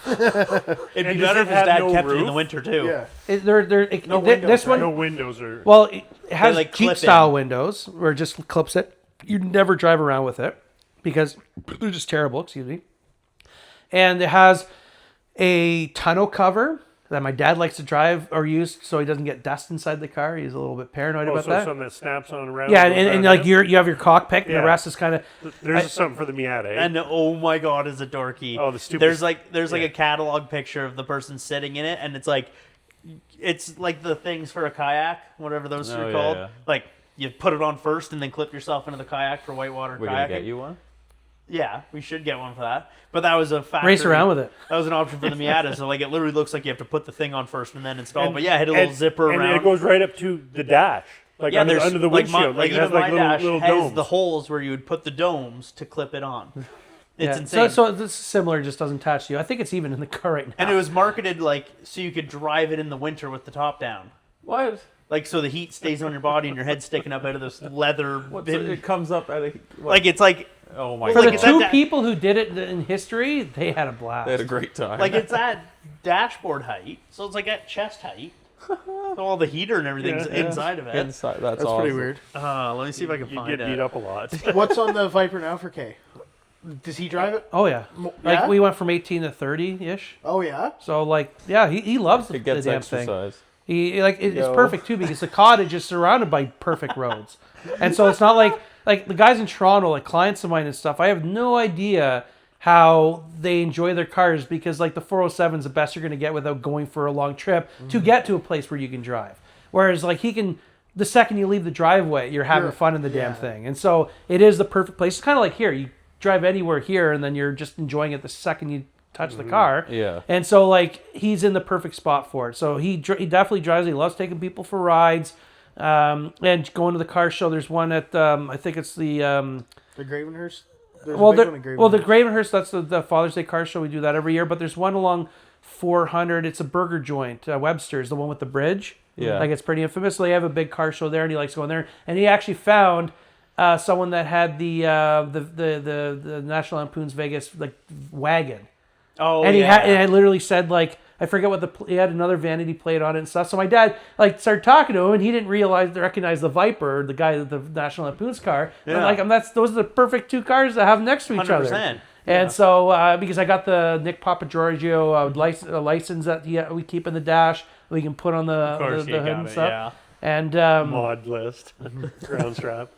It'd And be does better it if his have dad no kept it in the roof? winter too. Yeah. No windows, this right? one, No windows or well, it has like Jeep clip style in. windows where it just clips it. You never drive around with it because they're just terrible. Excuse me. And it has a tonneau cover that my dad likes to drive or use so he doesn't get dust inside the car. He's a little bit paranoid about so that. something that snaps on around. Yeah, goes and around like it? you have your cockpit, and Yeah. the rest is kind of. There's something for the Miata. Eh? And oh my god, is it dorky? Oh, the stupid- There's like yeah. a catalog picture of the person sitting in it, and it's like the things for a kayak, whatever those Oh, are yeah, called. yeah. Like you put it on first, and then clip yourself into the kayak for whitewater We're gonna kayaking. get you one. Yeah, we should get one for that. But that was a factory. Race around with it. That was an option for the Miata. So like it literally looks like you have to put the thing on first and then install. And- but yeah, hit a little zipper and around. it goes right up to the dash, like yeah, under, there's under the like windshield. My, Like, it has even like my dash little has domes. the holes where you would put the domes to clip it on. It's Yeah. insane. So this is similar, just doesn't attach to you. I think it's even in the car right now. And it was marketed like so you could drive it in the winter with the top down. What? Like so the heat stays on your body and your head's sticking up out of this leather bin. It comes up at a Like it's like oh my For god. the like, two that- people who did it in history, they had a blast. They had a great time. it's at dashboard height. So it's like at chest height. So all the heater and everything's Yeah. inside of it. Inside, that's That's awesome. pretty weird. Let me see if I can You find get it. beat up a lot. What's on the Viper now for K? Does he drive it? Oh yeah, Yeah? like we went from 18 to 30 ish. Oh yeah. So like yeah, he loves the It gets damn thing. exercise. He like it's Yo. perfect too because the cottage is surrounded by perfect roads, and so it's not like the guys in Toronto, like clients of mine and stuff. I have no idea how they enjoy their cars because like the 407 is the best you're going to get without going for a long trip to get to a place where you can drive. Whereas like the second you leave the driveway, you're having fun in the damn thing. And so it is the perfect place. It's kind of like here. You drive anywhere here and then you're just enjoying it the second you touch the car. Yeah. And so like he's in the perfect spot for it. So he definitely drives. He loves taking people for rides. And going to the car show. There's one at I think it's the Gravenhurst. the Gravenhurst. That's the Father's Day car show. We do that every year. But there's one along 400. It's a burger joint. Webster's, the one with the bridge. Yeah. Like it's pretty infamous. So they have a big car show there, and he likes going there. And he actually found someone that had the National Lampoon's Vegas like wagon. Oh, And yeah. he had literally said like I forget what he had another vanity plate on it and stuff. So my dad like started talking to him and he didn't recognize the Viper, the guy the National Lampoon's car. Yeah. I'm like those are the perfect two cars to have next to each 100%. other. And so because I got the Nick Papagiorgio license that we keep in the dash, we can put on the Of course, the you hood got and it, stuff. yeah. And Mod list, ground strap.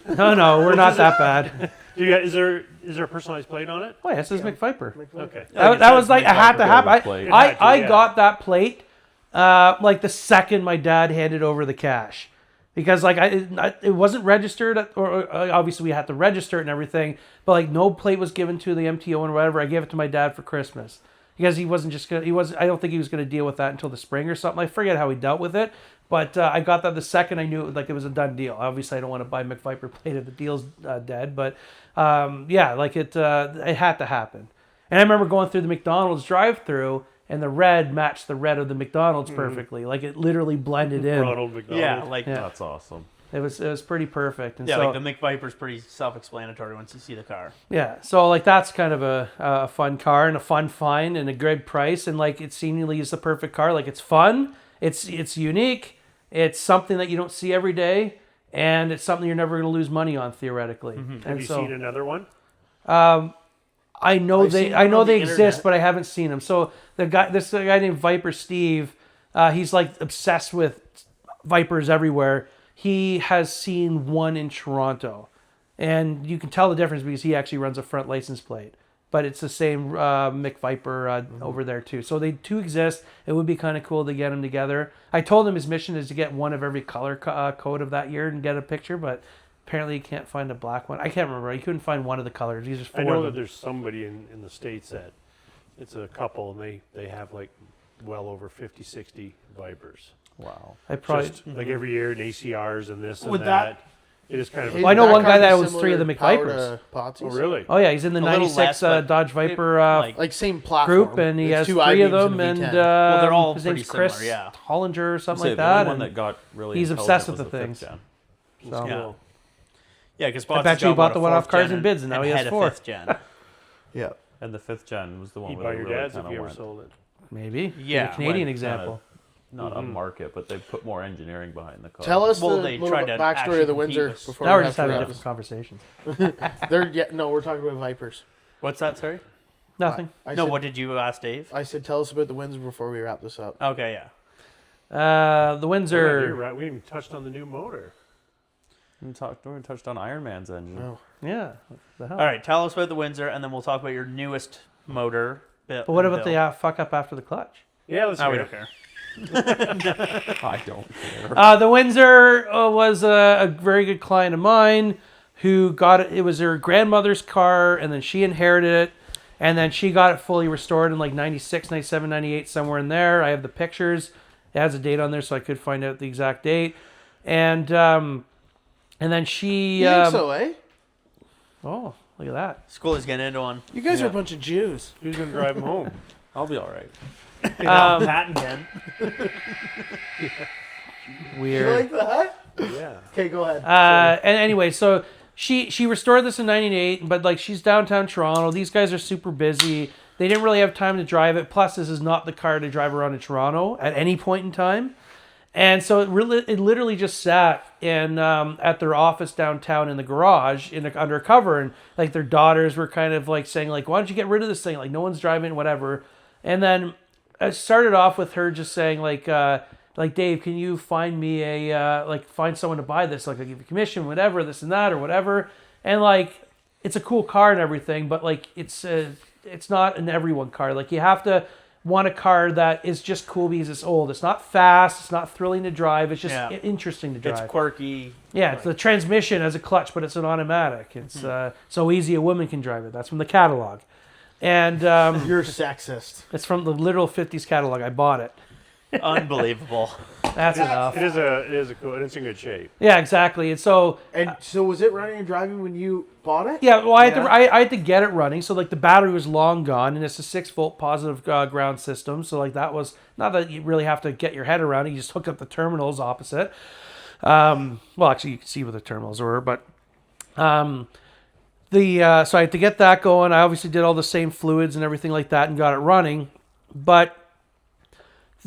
no, we're not that bad. Is there a personalized plate on it? Oh, yeah, it says McViper. Okay. That was like I had to have. plate. I Yeah. got that plate like the second my dad handed over the cash, because like it wasn't registered or obviously we had to register it and everything, but like no plate was given to the MTO and whatever. I gave it to my dad for Christmas because he wasn't just gonna. I don't think he was gonna deal with that until the spring or something. I forget how he dealt with it. But I got that the second I knew it was a done deal. Obviously, I don't want to buy McViper plate if the deal's dead. But yeah, like it had to happen. And I remember going through the McDonald's drive-through, and the red matched the red of the McDonald's perfectly. Like it literally blended in. Ronald McDonald. Yeah, like That's awesome. It was pretty perfect. And yeah, so, like the McViper's pretty self-explanatory once you see the car. yeah, so like that's kind of a fun car and a fun find and a good price, and like it seemingly is the perfect car. Like it's fun, it's unique. It's something that you don't see every day, and it's something you're never going to lose money on theoretically. And Have you so seen another one? I know I've seen they them on the exist, internet. but I haven't seen them. So this guy named Viper Steve, he's like obsessed with Vipers everywhere. He has seen one in Toronto, and you can tell the difference because he actually runs a front license plate. But it's the same McViper over there too. So they two exist. It would be kind of cool to get them together. I told him his mission is to get one of every color code of that year and get a picture, but apparently he can't find a black one. I can't remember. He couldn't find one of the colors. These are four. I know of that them. there's somebody in the States that it's a couple and they have like well over 50, 60 Vipers. Wow. I probably. Just like every year in ACRs and this and Would that. It is kind of. Well, I know That one guy car that be owns three of the similar power McVipers. to Potsy's? Oh, really? Oh yeah, he's in the A little '96 less, but Dodge Viper like- Like same platform. group, and he It's has two three of I-beams them, a and V10. Well, they're all his pretty name's Chris similar, yeah. Hollinger or something Say, like the that. only one and that got really he's intelligent obsessed with was the fifth things. gen. So- Yeah. Yeah, because I bet you he bought the one off Cars and Bids, and now he has had four. a 5th gen. Yeah. And the 5th gen was the one You'd where buy they your really dad's if kind you of ever went. sold it. Maybe. Yeah. A Canadian Went example. Not upmarket, but they put more engineering behind the car. Tell us Well, the they little tried to backstory actually of the compete Windsor with- before Now we we're have just to having wrap different this. conversations. No, we're talking about Vipers. What's that, sorry? Nothing. I No, said, what did you ask Dave? I said tell us about the Windsor before we wrap this up. Okay, yeah. The You're Windsor. right. We haven't even touched on the new motor. We touched on Iron Man's engine. No. Yeah. What the hell? All right, tell us about the Windsor, and then we'll talk about your newest motor. But what about the fuck up after the clutch? Yeah, let's Oh, we hear don't it. care. I don't care. The Windsor was a very good client of mine who got it. It was her grandmother's car, and then she inherited it, and then she got it fully restored in like 96, 97, 98, somewhere in there. I have the pictures. It has a date on there, so I could find out the exact date. And then she... You think so, eh? Oh, look at that. School is getting into one. You guys are a bunch of Jews. Who's going to drive him home? I'll be all right. Pat and Ken. Weird. that? Yeah. Okay, go ahead. And anyway, so she restored this in '98, but like she's downtown Toronto. These guys are super busy. They didn't really have time to drive it. Plus, this is not the car to drive around in Toronto at any point in time. And so it literally just sat in at their office downtown in the garage under cover, and like their daughters were kind of like saying like, "Why don't you get rid of this thing? Like no one's driving, whatever." And then I started off with her just saying like Dave, can you find me find someone to buy this? Like I'll give you commission, whatever, this and that or whatever. And like it's a cool car and everything, but like it's not an everyone car. Like you have to want a car that is just cool because it's old. It's not fast. It's not thrilling to drive. It's just interesting to drive. It's quirky. Yeah, it's the transmission as a clutch, but it's an automatic. It's so easy a woman can drive it. That's from the catalog. And You're sexist. it's from the literal 50s catalog. I bought it. Unbelievable. That's enough. It is a cool. And it's in good shape. Yeah, exactly. And so Was it running and driving when you bought it? yeah, well, I had to get it running. So like the battery was long gone, and it's a 6-volt positive ground system. So like that was not that you really have to get your head around it. You just hook up the terminals opposite. Well, actually, you can see where the terminals were, but so I had to get that going. I obviously did all the same fluids and everything like that, and got it running. But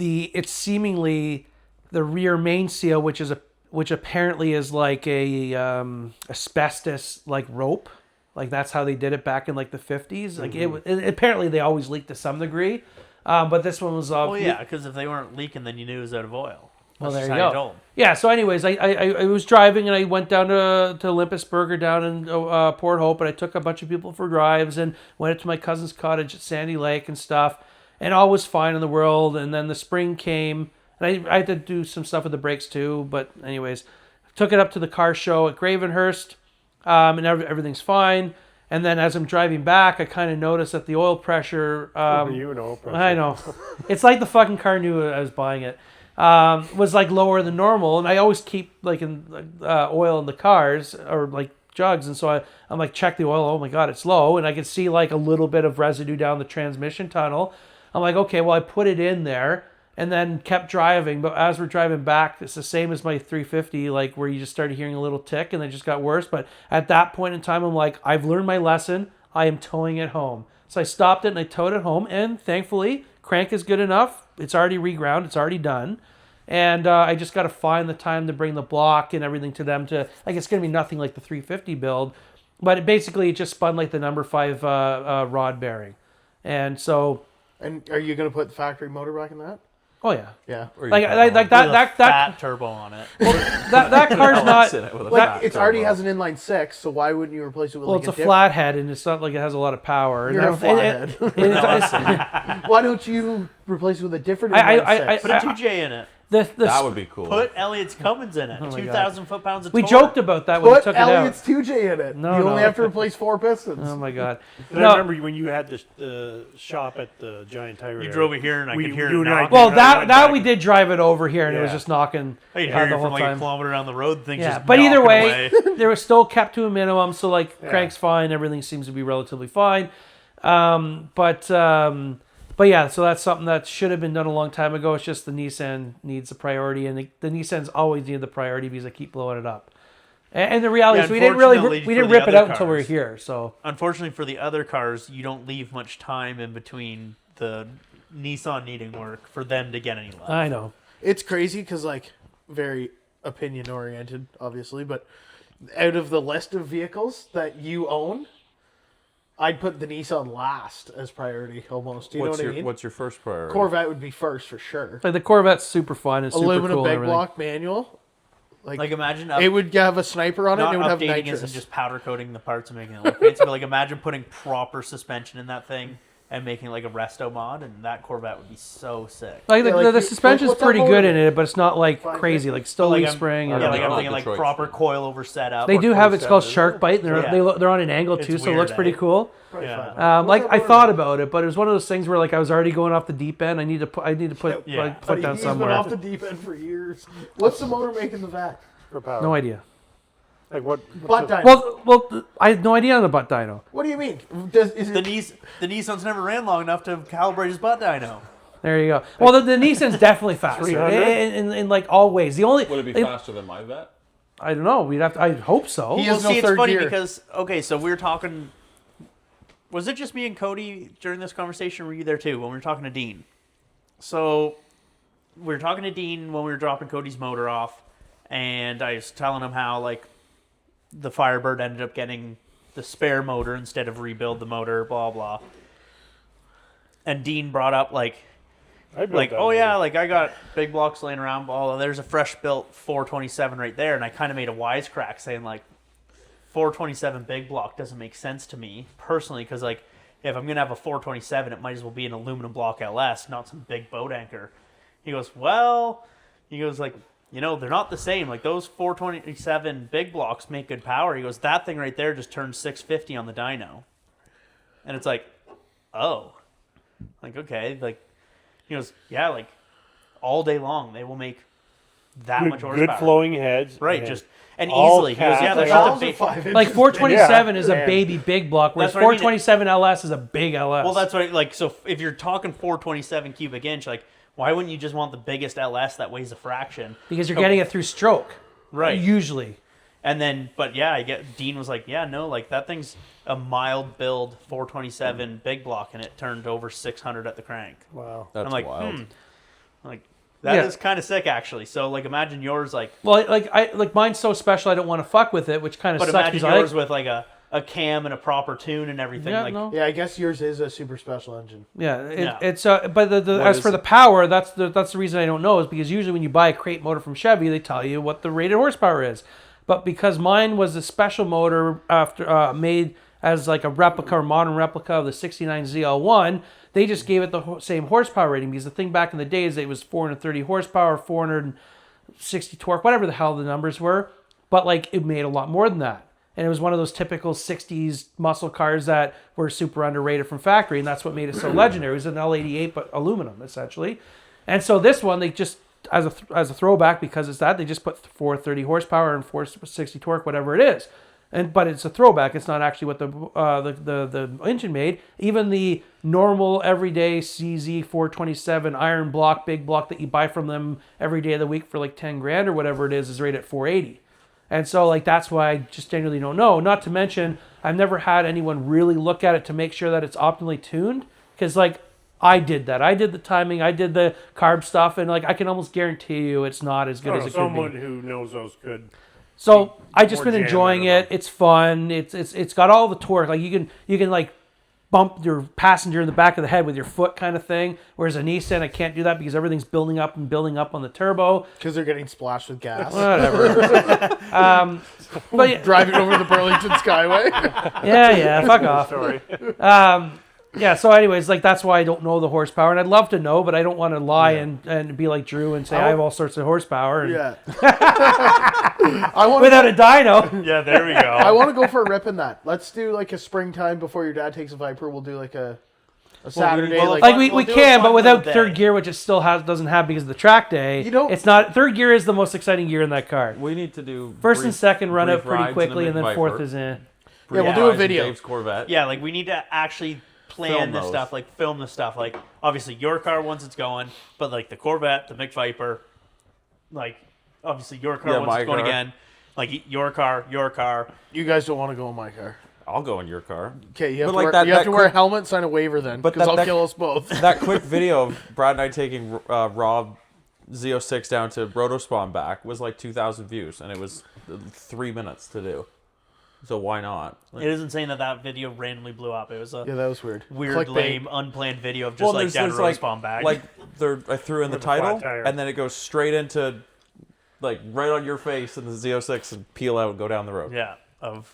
it's seemingly the rear main seal, which apparently is like a asbestos like rope, like that's how they did it back in like the 50s. Like apparently they always leaked to some degree, but this one was Well, yeah, because if they weren't leaking, then you knew it was out of oil. Well, That's there just you how go. told 'em. Yeah. So, anyways, I was driving and I went down to Olympusburger down in Port Hope, and I took a bunch of people for drives and went up to my cousin's cottage at Sandy Lake and stuff, and all was fine in the world. And then the spring came, and I had to do some stuff with the brakes too. But anyways, took it up to the car show at Gravenhurst, and everything's fine. And then as I'm driving back, I kind of noticed that the oil pressure. You know, I know. It's like the fucking car knew I was buying it. Was like lower than normal, and I always keep like oil in the cars or like jugs, and so I'm like, check the oil. Oh my god, it's low, and I could see like a little bit of residue down the transmission tunnel. I'm like, okay, well I put it in there and then kept driving. But as we're driving back, it's the same as my 350, like where you just started hearing a little tick and then it just got worse. But at that point in time, I'm like, I've learned my lesson. I am towing it home. So I stopped it and I towed it home, and thankfully, crank is good enough. It's already reground. It's already done. And I just got to find the time to bring the block and everything to them to, like, it's going to be nothing like the 350 build, but it just spun like the number 5 rod bearing. And so. And are you going to put the factory motor back in that? Oh, yeah. Yeah. Like With a that fat turbo on it. that car's not. Like, it already has an inline 6, so why wouldn't you replace it with Well, like it's a flathead, and it's not like it has a lot of power. You're a flathead. Why don't you replace it with a different inline 6? Put a 2J in it. That would be cool. Put Elliot's Cummins in it. 2,000 foot-pounds of We torque. joked about that when we Put took Elliot's it out. 2J in it. No, you no. only have to replace 4 pistons. Oh my god! And I remember when you had the shop at the Giant Tire. You drove it here, and I could hear you it and I knock. did. Well, I that went that back we did drive it over here, and it was Yeah. just knocking I could the hear it whole from like a time. kilometer down the road. Things Yeah, just but either knocking way, away. they were still kept to a minimum. So like crank's fine, everything seems to be relatively fine. But yeah, so that's something that should have been done a long time ago. It's just the Nissan needs the priority, and the Nissans always need the priority because they keep blowing it up. And the reality is, we didn't unfortunately for rip the it other out until we were cars. here. So Unfortunately for the other cars, you don't leave much time in between the Nissan needing work for them to get any love. I know. It's crazy because, like, very opinion oriented, obviously, but out of the list of vehicles that you own, I'd put the Nissan last as priority almost. Do you know what I mean? What's your first priority? Corvette would be first for sure. Like the Corvette's super fun and super Aluminum cool. and big everything. block manual. Like imagine It would have a sniper on it not and it would have updating nitrous. isn't just powder coating the parts and making it look fancy. But like imagine putting proper suspension in that thing and making like a resto mod, and that Corvette would be so sick. Like Yeah, the, like the you- suspension's what's that pretty motor? good in it, but it's not like 550? crazy. Like still Like leaf I'm- spring. Yeah, and- like know. everything like Detroit proper stuff. coilover setup. they do have it's called 47, Shark Bite. And they're on an angle too, It's so it weird, looks pretty eh? cool. Yeah. Like I thought about it, but it was one of those things where like I was already going off the deep end. I need to put Yeah. like, put But down he's somewhere. been off the deep end for years. What's the motor making the VAC? For power. No idea. Like what? Butt dyno. Well, I had no idea on the butt dyno. What do you mean? Is The it Nissan's never ran long enough to calibrate his butt dyno. There you go. Well, the Nissan's definitely faster 300? in like all ways. The only Would it be faster than my vet? I don't know. We'd have to. I hope so. He Well, has no see, it's third funny gear. because so we were talking. Was it just me and Cody during this conversation? Were you there too when we were talking to Dean? So we were talking to Dean when we were dropping Cody's motor off, and I was telling him how like the Firebird ended up getting the spare motor instead of rebuild the motor, blah blah. And Dean brought up like I built like, that oh motor. yeah, like I got big blocks laying around. There's a fresh built 427 right there, and I kind of made a wisecrack saying like, 427 big block doesn't make sense to me personally, because like if I'm gonna have a 427, it might as well be an aluminum block LS, not some big boat anchor. He goes, well, like, you know, they're not the same. Like those 427 big blocks make good power. He goes, that thing right there just turned 650 on the dyno, and it's like, oh, like okay, like he goes, yeah, like all day long they will make that much horsepower. Good flowing heads. Right, just and all easily. He goes, yeah, cast. that's Valves just are a 5 inches. Like 427 Yeah. is a baby big block, whereas That's what I mean. 427 LS is a big LS. Well, that's right. Like, so if you're talking 427 cubic inch, like, why wouldn't you just want the biggest LS that weighs a fraction? because you're getting it through stroke. Right. Usually. And then, but yeah, Dean was like, yeah, no, like that thing's a mild build 427 big block, and it turned over 600 at the crank. Wow. That's I'm like, wild. like that Yeah. is kind of sick actually. So like, imagine yours like, Well, like mine's so special I don't want to fuck with it, which kind of but sucks. imagine because yours with like a cam and a proper tune and everything. yeah, like, no. Yeah, I guess yours is a super special engine. Yeah, Yeah. it's but the as is for the it? power, that's the reason I don't know is because usually when you buy a crate motor from Chevy, they tell you what the rated horsepower is. But because mine was a special motor after made as like a replica or modern replica of the 69 ZL1, they just gave it the same horsepower rating because the thing back in the days it was 430 horsepower, 460 torque, whatever the hell the numbers were. But like it made a lot more than that. And it was one of those typical 60s muscle cars that were super underrated from factory, and that's what made it so legendary. It was an L88 but aluminum essentially. And so this one they just as a throwback, because it's that, they just put 430 horsepower and 460 torque, whatever it is. But it's a throwback. It's not actually what the engine made. Even the normal everyday CZ 427 iron block, big block that you buy from them every day of the week for like 10 grand or whatever it is rated at 480. And so like that's why I just generally don't know. Not to mention I've never had anyone really look at it to make sure that it's optimally tuned, because like I did that. I did the timing. I did the carb stuff, and like I can almost guarantee you, it's not as good as it could Someone be. who knows those could. So I just more been jam enjoying out of it. It's fun. It's got all the torque. Like you can like bump your passenger in the back of the head with your foot kind of thing. Whereas a Nissan, I can't do that because everything's building up on the turbo. Because they're getting splashed with gas. Whatever. But yeah, Driving over the Burlington Skyway. yeah, fuck off. Sorry. Yeah, so anyways, like that's why I don't know the horsepower, and I'd love to know, but I don't want to lie and be like Drew and say I have all sorts of horsepower and Yeah. I want without a dyno. yeah, there we go. I want to go for a rip in that. Let's do like a springtime before your dad takes a Viper. We'll do like a Saturday. well, like, Like we We'll do a can, but fun without little third day. gear, which it still doesn't have because of the track day. You know- it's not third gear is the most exciting gear in that car. We need to do First and brief- second run brief out pretty rides in quickly, the and then Viper. fourth is in. Yeah, we'll Yeah. do a Rides in video. Dave's Corvette. Yeah, like we need to actually plan Film this those. stuff, like film the stuff. Like obviously your car once it's going, but like the Corvette, the Mick Viper, like obviously your car Yeah, once my it's going car. again. Like your car. You guys don't want to go in my car. I'll go in your car. Okay, you have But to, like wear, that- you have that to wear a quick- helmet, sign a waiver then, But because that- I'll that- kill us both. That quick video of Brad and I taking Rob Z06 down to Rotospawn back was like 2,000 views, and it was 3 minutes to do. So why not? It isn't saying that video randomly blew up. It was a Yeah, that was weird. weird, Clickbait. lame, unplanned video of just like down a like, Rosebomb bag. like I threw in the With a flat title, tire. and then it goes straight into like right on your face in the Z06 and peel out and go down the road. yeah, of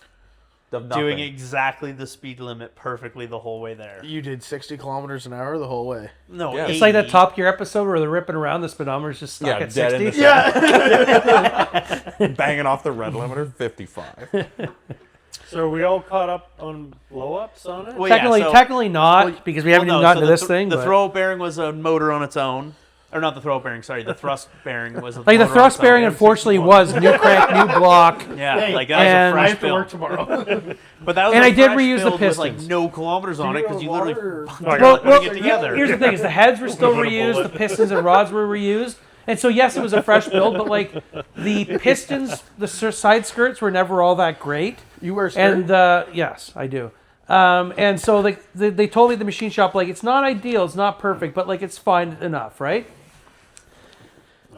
Of doing nothing. exactly the speed limit perfectly the whole way there. You did 60 kilometers an hour the whole way. No, Yeah. It's like that 80. Top Gear episode where they're ripping around, the speedometer's just stuck Yeah, at dead in 60. the center. Banging off the red limiter, 55. So are we all caught up on blow-ups on it? Well, yeah, Technically not, because we haven't well, even no, gotten so to this the thing. The but- throw bearing was a motor on its own. Or not the throw bearing, sorry. The thrust bearing was a like the motor on thrust its own. bearing, unfortunately, was new crank, new block. Yeah, like that and- was a I fresh have to work build. tomorrow. But that was And a I did fresh reuse the build with, like pistons. no kilometers on it because you literally Well, putting it together. Here's the thing: is the heads were still reused, the pistons and rods were reused, and so yes, it was a fresh build. But like the pistons, the side skirts were never all that great. You wear skirt? And yes, I do. And so like they told me at the machine shop, like it's not ideal, it's not perfect, but like it's fine enough, right?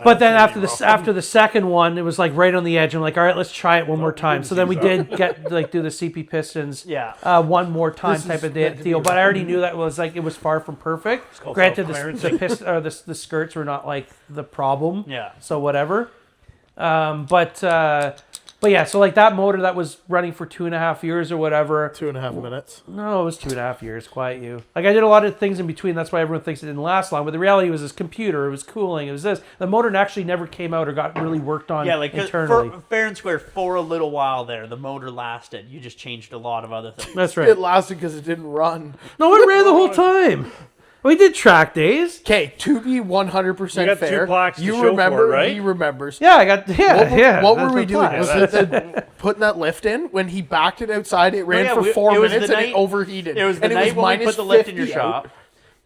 But then after the second one, it was like right on the edge. I'm like, all right, let's try it one more time. So then we did get like do the CP pistons, Yeah. one more time type of deal. But I already knew that was like it was far from perfect. Granted, the skirts were not like the problem. Yeah. So whatever. But But yeah, so like that motor that was running for 2.5 years or whatever. 2.5 minutes. No, it was 2.5 years. Quiet you. Like I did a lot of things in between. That's why everyone thinks it didn't last long. But the reality was this computer. It was cooling. It was this. The motor actually never came out or got really worked on Yeah, like internally. fair and square, for a little while there, the motor lasted. You just changed a lot of other things. That's right. It lasted because it didn't run. No, it ran the whole time. We did track days. Okay, to be 100% You got fair, 2 plaques to you show for remember, it, right? he remembers. Yeah, I got. Yeah, What that's were we my doing? plan. Was it putting that lift in? When he backed it outside, it ran yeah, for we- 4 it was minutes the and night- it overheated. It was the and night when we minus put the lift in your 50 out. shop.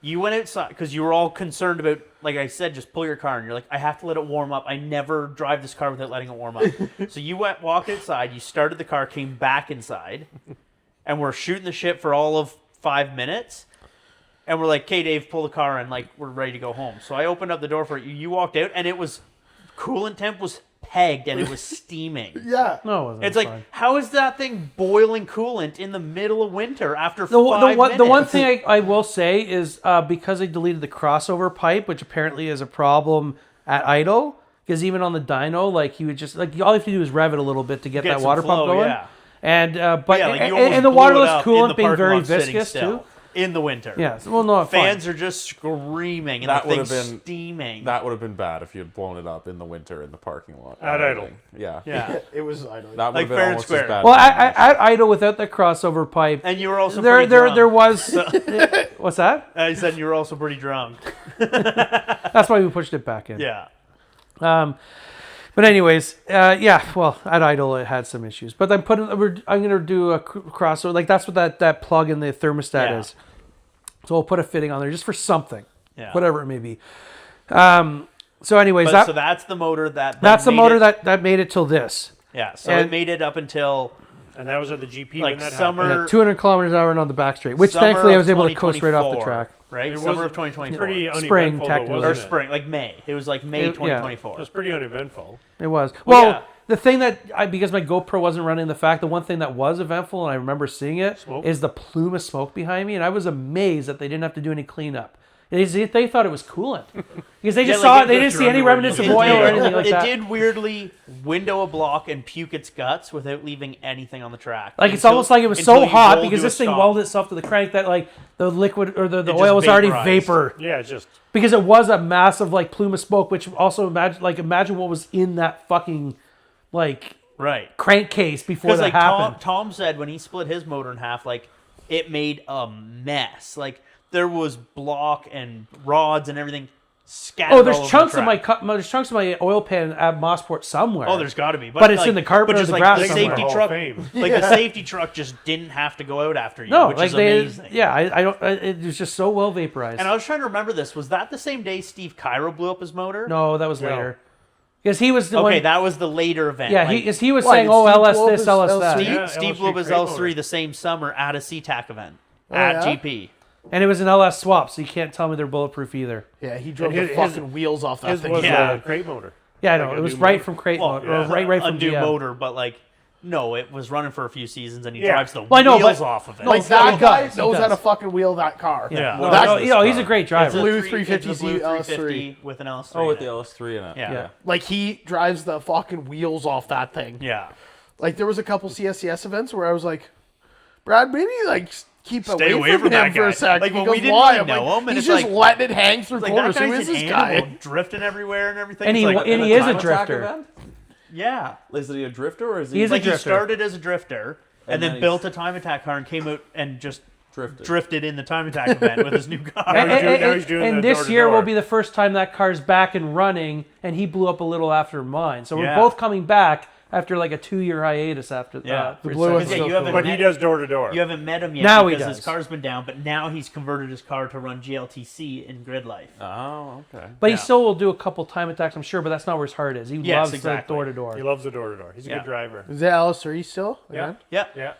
You went outside because you were all concerned about, like I said, just pull your car, and you're like, I have to let it warm up. I never drive this car without letting it warm up. So you walked outside, you started the car, came back inside, and we're shooting the shit for all of 5 minutes. And we're like, okay, Dave, pull the car in, like we're ready to go home. So I opened up the door for you. You walked out, and it was coolant temp was pegged, and it was steaming. Yeah. No, it wasn't. It's It was like, fine. how is that thing boiling coolant in the middle of winter after The 5 minutes? one thing I will say is because I deleted the crossover pipe, which apparently is a problem at idle, because even on the dyno, like he would just like all you have to do is rev it a little bit to get that some water flow, pump going. yeah. And but Yeah, like you and the almost blew it waterless up in coolant the being parking very lot sitting viscous still too. in the winter. Yeah, well, no, Fans fine. are just screaming and That the would have thing's been steaming. That would have been bad if you had blown it up in the winter in the parking lot. At idle. Yeah. yeah. It was idle. That would Like have been fair and almost square. as bad. Well, as at idle without the crossover pipe, And you were also there pretty drunk. there was what's that? I said you were also pretty drunk. That's why we pushed it back in. Yeah. But anyways, yeah. Well, at idle it had some issues, but I'm gonna do a crossover. Like that's what that plug in the thermostat Yeah. is. So we'll put a fitting on there just for something, Yeah. whatever it may be. So anyways, But so that's the motor that's the made motor it, that made it till this. Yeah. So and- it made it up until And that was at the GP like when that summer. happened. Yeah, 200 kilometers an hour and on the back straight, which summer thankfully I of was able to coast right off the 2024, track. Right. It Summer was of 2024. Pretty Spring, uneventful, technically. though, or wasn't it? spring, like May. It was like May It- yeah. 2024. It was pretty uneventful. It was. Well, Well, yeah. the thing that because my GoPro wasn't running the fact, the one thing that was eventful, and I remember seeing it, Smoke? is the plume of smoke behind me, and I was amazed that they didn't have to do any cleanup. They thought it was coolant because they just Yeah, like saw it they didn't goes see any through remnants of underwear. oil or anything like it that. did weirdly window a block and puke its guts without leaving anything on the track. Like it's Until- almost like it was until so you hot rolled because to a this thing stop. welded itself to the crank that like the liquid or the It oil was just already vaporized. vapor Yeah, it's just because it was a massive like plume of smoke. Which also imagine what was in that fucking like Right. crankcase before Because that like happened. Tom said when he split his motor in half, like it made a mess. Like there was block and rods and everything scattered. Oh, all there's over chunks the of my track. there's chunks of my oil pan at Mosport somewhere. Oh, there's got to be, But it's like, in the carpet but or just the like grass the somewhere. safety Hall of truck, Fame. like the safety truck just didn't have to go out after you, no, which like is they, amazing. yeah, I don't. It was just so well vaporized. And I was trying to remember this. Was that the same day Steve Cairo blew up his motor? No, that was No. later. Because he was the Okay, one. that was the later event. Yeah, like, he was Why, saying, did "Oh, Steve LS blow up this, his LS LS3? that," Steve, Yeah, Steve LS3 blew up his crate LS3 motor. the same summer at a SeaTac event Oh, at yeah? GP. and it was an LS swap, so you can't tell me they're bulletproof either. Yeah, he drove And the his- fucking wheels off that his thing. was Yeah. a crate motor. Yeah, I know Like it a was new right motor. from crate Well, motor, or yeah. right a from new GM. motor, but like, no, it was running for a few seasons, and he Yeah. drives the Well, I know, wheels but- off of it. Like he that guy does, he knows how does. to fucking wheel that car. Yeah. No, That- no, he's a great It's driver. blue it's 350Z blue LS3. 350 with an LS3. Oh, with in the it. LS3 in it. Yeah. Like he drives the fucking wheels off that thing. Yeah. Like there was a couple CSCS events where I was like, Brad, maybe like keep Stay away from him that for guy. a sec. Like, He when goes, we didn't why? really I'm know like, him, and he's it's just like- letting it hang through Like corners. that Who guy's is an this animal, guy? drifting everywhere and everything. And It's he- like, and he is a Time attack drifter. event? yeah. Is he a drifter or is he? He's a Like he drifter. started as a drifter and then then built a time attack car and came out and just drifted. drifted in the time attack event with his new car. Now he's doing and the this year door-to-door. will be the first time that car's back and running, and he blew up a little after mine. So we're Yeah. both coming back after like a 2-year hiatus after. Yeah. for The blue second. is Yeah, so you haven't cool. But he does door to door. You haven't met him yet Now he because his does. car's been down, but now he's converted his car to run GLTC in grid life. Oh, okay. But Yeah. he still will do a couple time attacks, I'm sure. But that's not where his heart is. He Yes, loves exactly. the door to door. He loves the door to door. He's a Yeah. good driver. Is that LS3 still? Yeah. Yeah. Yeah.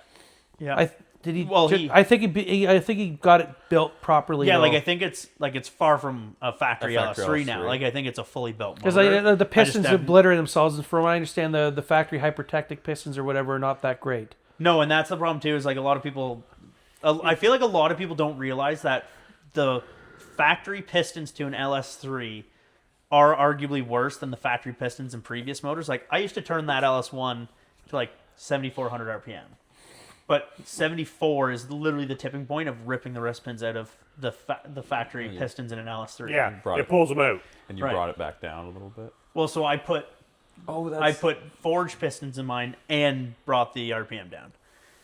Yeah. Did he? Well, he- I think I think he got it built properly. Yeah, though. like I think it's far from a factory, A factory LS3 now. LS3. Like I think it's a fully built Because motor. the pistons haven't- obliterate themselves, and from what I understand, the factory hypertectic pistons or whatever are not that great. No, and that's the problem too. Is like a lot of people. I feel like a lot of people don't realize that the factory pistons to an LS3 are arguably worse than the factory pistons in previous motors. Like I used to turn that LS1 to like 7,400 RPM. But 74 is literally the tipping point of ripping the wrist pins out of the factory pistons in an LS3. Yeah, brought it pulls them out. And you Right. brought it back down a little bit. Well, so I put forged pistons in mine and brought the RPM down.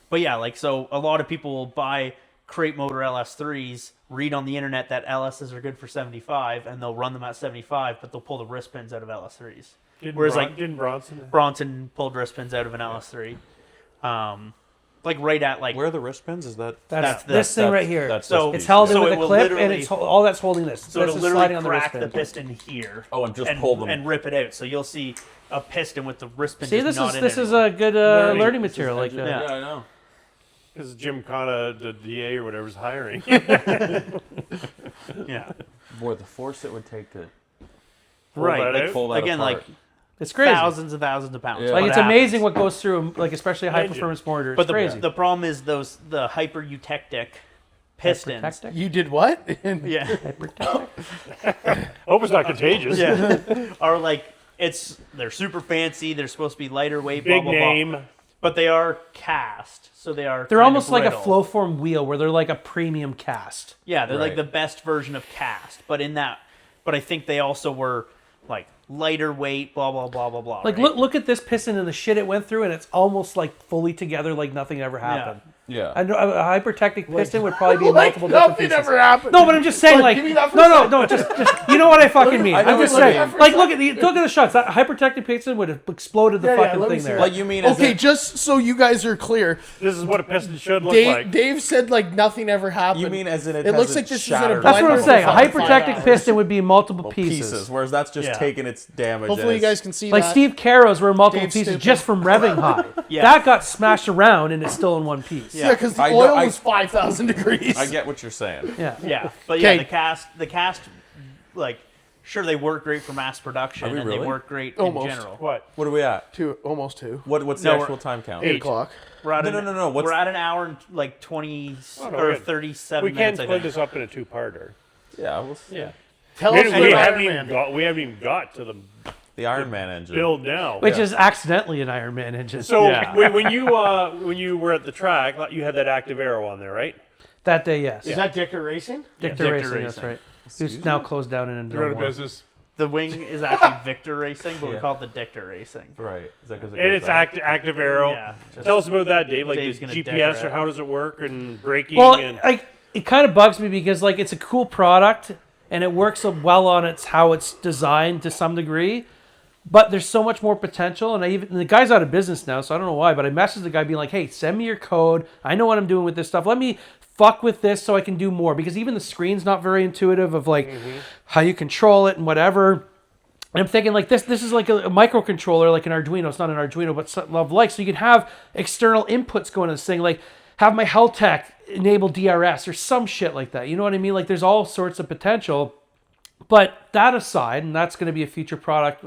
But yeah, like, so a lot of people will buy crate motor LS3s, read on the internet that LSs are good for 75, and they'll run them at 75, but they'll pull the wrist pins out of LS3s. Didn't Bronson? Bronson pulled wrist pins out of an LS3. Like right at like Where are the wrist pins? Is that... That's the- this thing right here. That's So- this It's piece, held yeah. in So with it a will clip, and literally- it's all that's holding this. So this it'll is literally sliding on the wrist crack the pin. piston here. Oh, and just pull them. and rip it out. So you'll see a piston with the wrist pin. See, just this not is in it a good learning material like that. Yeah. I know. Because Jim Connor, the DA or whatever, is hiring. anymore. Yeah. Boy, the force it would take to Right. that Like, out? pull that again, apart. like It's crazy. thousands and thousands of pounds. Yeah. Like What it's happens. amazing what goes through, like especially a high Engine. performance motor. It's But crazy. the problem is the hyper eutectic pistons. Hypertectic? You did what? Yeah. Hypertectic? Hope it's not contagious. Yeah. Are like they're super fancy. They're supposed to be lighter weight. Big blah, blah, blah. name. But they are cast, so they are. They're kind almost of like a brittle. flow form wheel where they're like a premium cast. Yeah, they're like Right. the best version of cast. But I think they also were like lighter weight. Blah blah blah blah blah. Like right? look at this piston and the shit it went through, and it's almost like fully together, like nothing ever happened. Yeah. A hypertectic piston would probably be Like multiple different nothing pieces. ever happened. No, but I'm just saying, Look, like, give me that for a no, second. just you know what I fucking mean. I know I'm just what you saying, mean. like, look at the shots. That hypertectic piston would have exploded the Yeah, yeah, fucking let me thing see there. that. Like you mean as Okay, in- just so you guys are clear, This is what a piston should look Dave, like. Dave said like nothing ever happened. You mean as in it It looks hasn't like this is in a shattered That's what I'm blender saying. A for fucking 5 hypertectic hours. piston would be multiple pieces. pieces. Whereas that's just Yeah. taking its damage. Hopefully you and guys can see Like that. Steve Carrow's were multiple Dave's pieces stupid. just from revving high. Yeah. That got smashed around and it's still in one piece. Yeah, because the I know- oil I- was 5,000 degrees. I get what you're saying. Yeah. Yeah, but yeah, Okay. the cast, like, sure they work great for mass production Are we and really? they work great Almost. in general. What? What are we at? Almost 2. What's No, the we're- actual time count? 8 o'clock. We're at No. What's we're at an hour and like 20 Oh, no, or good. 37 We can minutes. I split think. this up in a two-parter. Yeah, Yeah. Tell We, us we about haven't Iron even Man. got. We haven't even got to the the Iron Man engine. build now. Which is accidentally an Iron Man engine. So Yeah. when you were at the track, you had that active arrow on there, right? That day, yes. Is that Dicker Racing? Victor Victor Racing, that's Racing. right. Who's now closed down and You're out no of more. business. The wing is actually Victor Racing, but we Yeah. call it the Dictor Racing. Right. Is that because And it's active arrow. Yeah, just- Tell us about that, Dave. Like Dave's the gonna GPS decorate. or how does it work and braking Well, and it kind of bugs me because like it's a cool product and it works so well on how it's designed to some degree, but there's so much more potential. And the guy's out of business now, so I don't know why. But I messaged the guy being like, "Hey, send me your code. I know what I'm doing with this stuff. Let me fuck with this so I can do more." Because even the screen's not very intuitive of like how you control it and whatever. And I'm thinking like this is like a microcontroller, like an Arduino. It's not an Arduino, but something of like. So you can have external inputs going to this thing, like have my Heltec enable DRS or some shit like that. You know what I mean? Like there's all sorts of potential. But that aside, and that's going to be a future project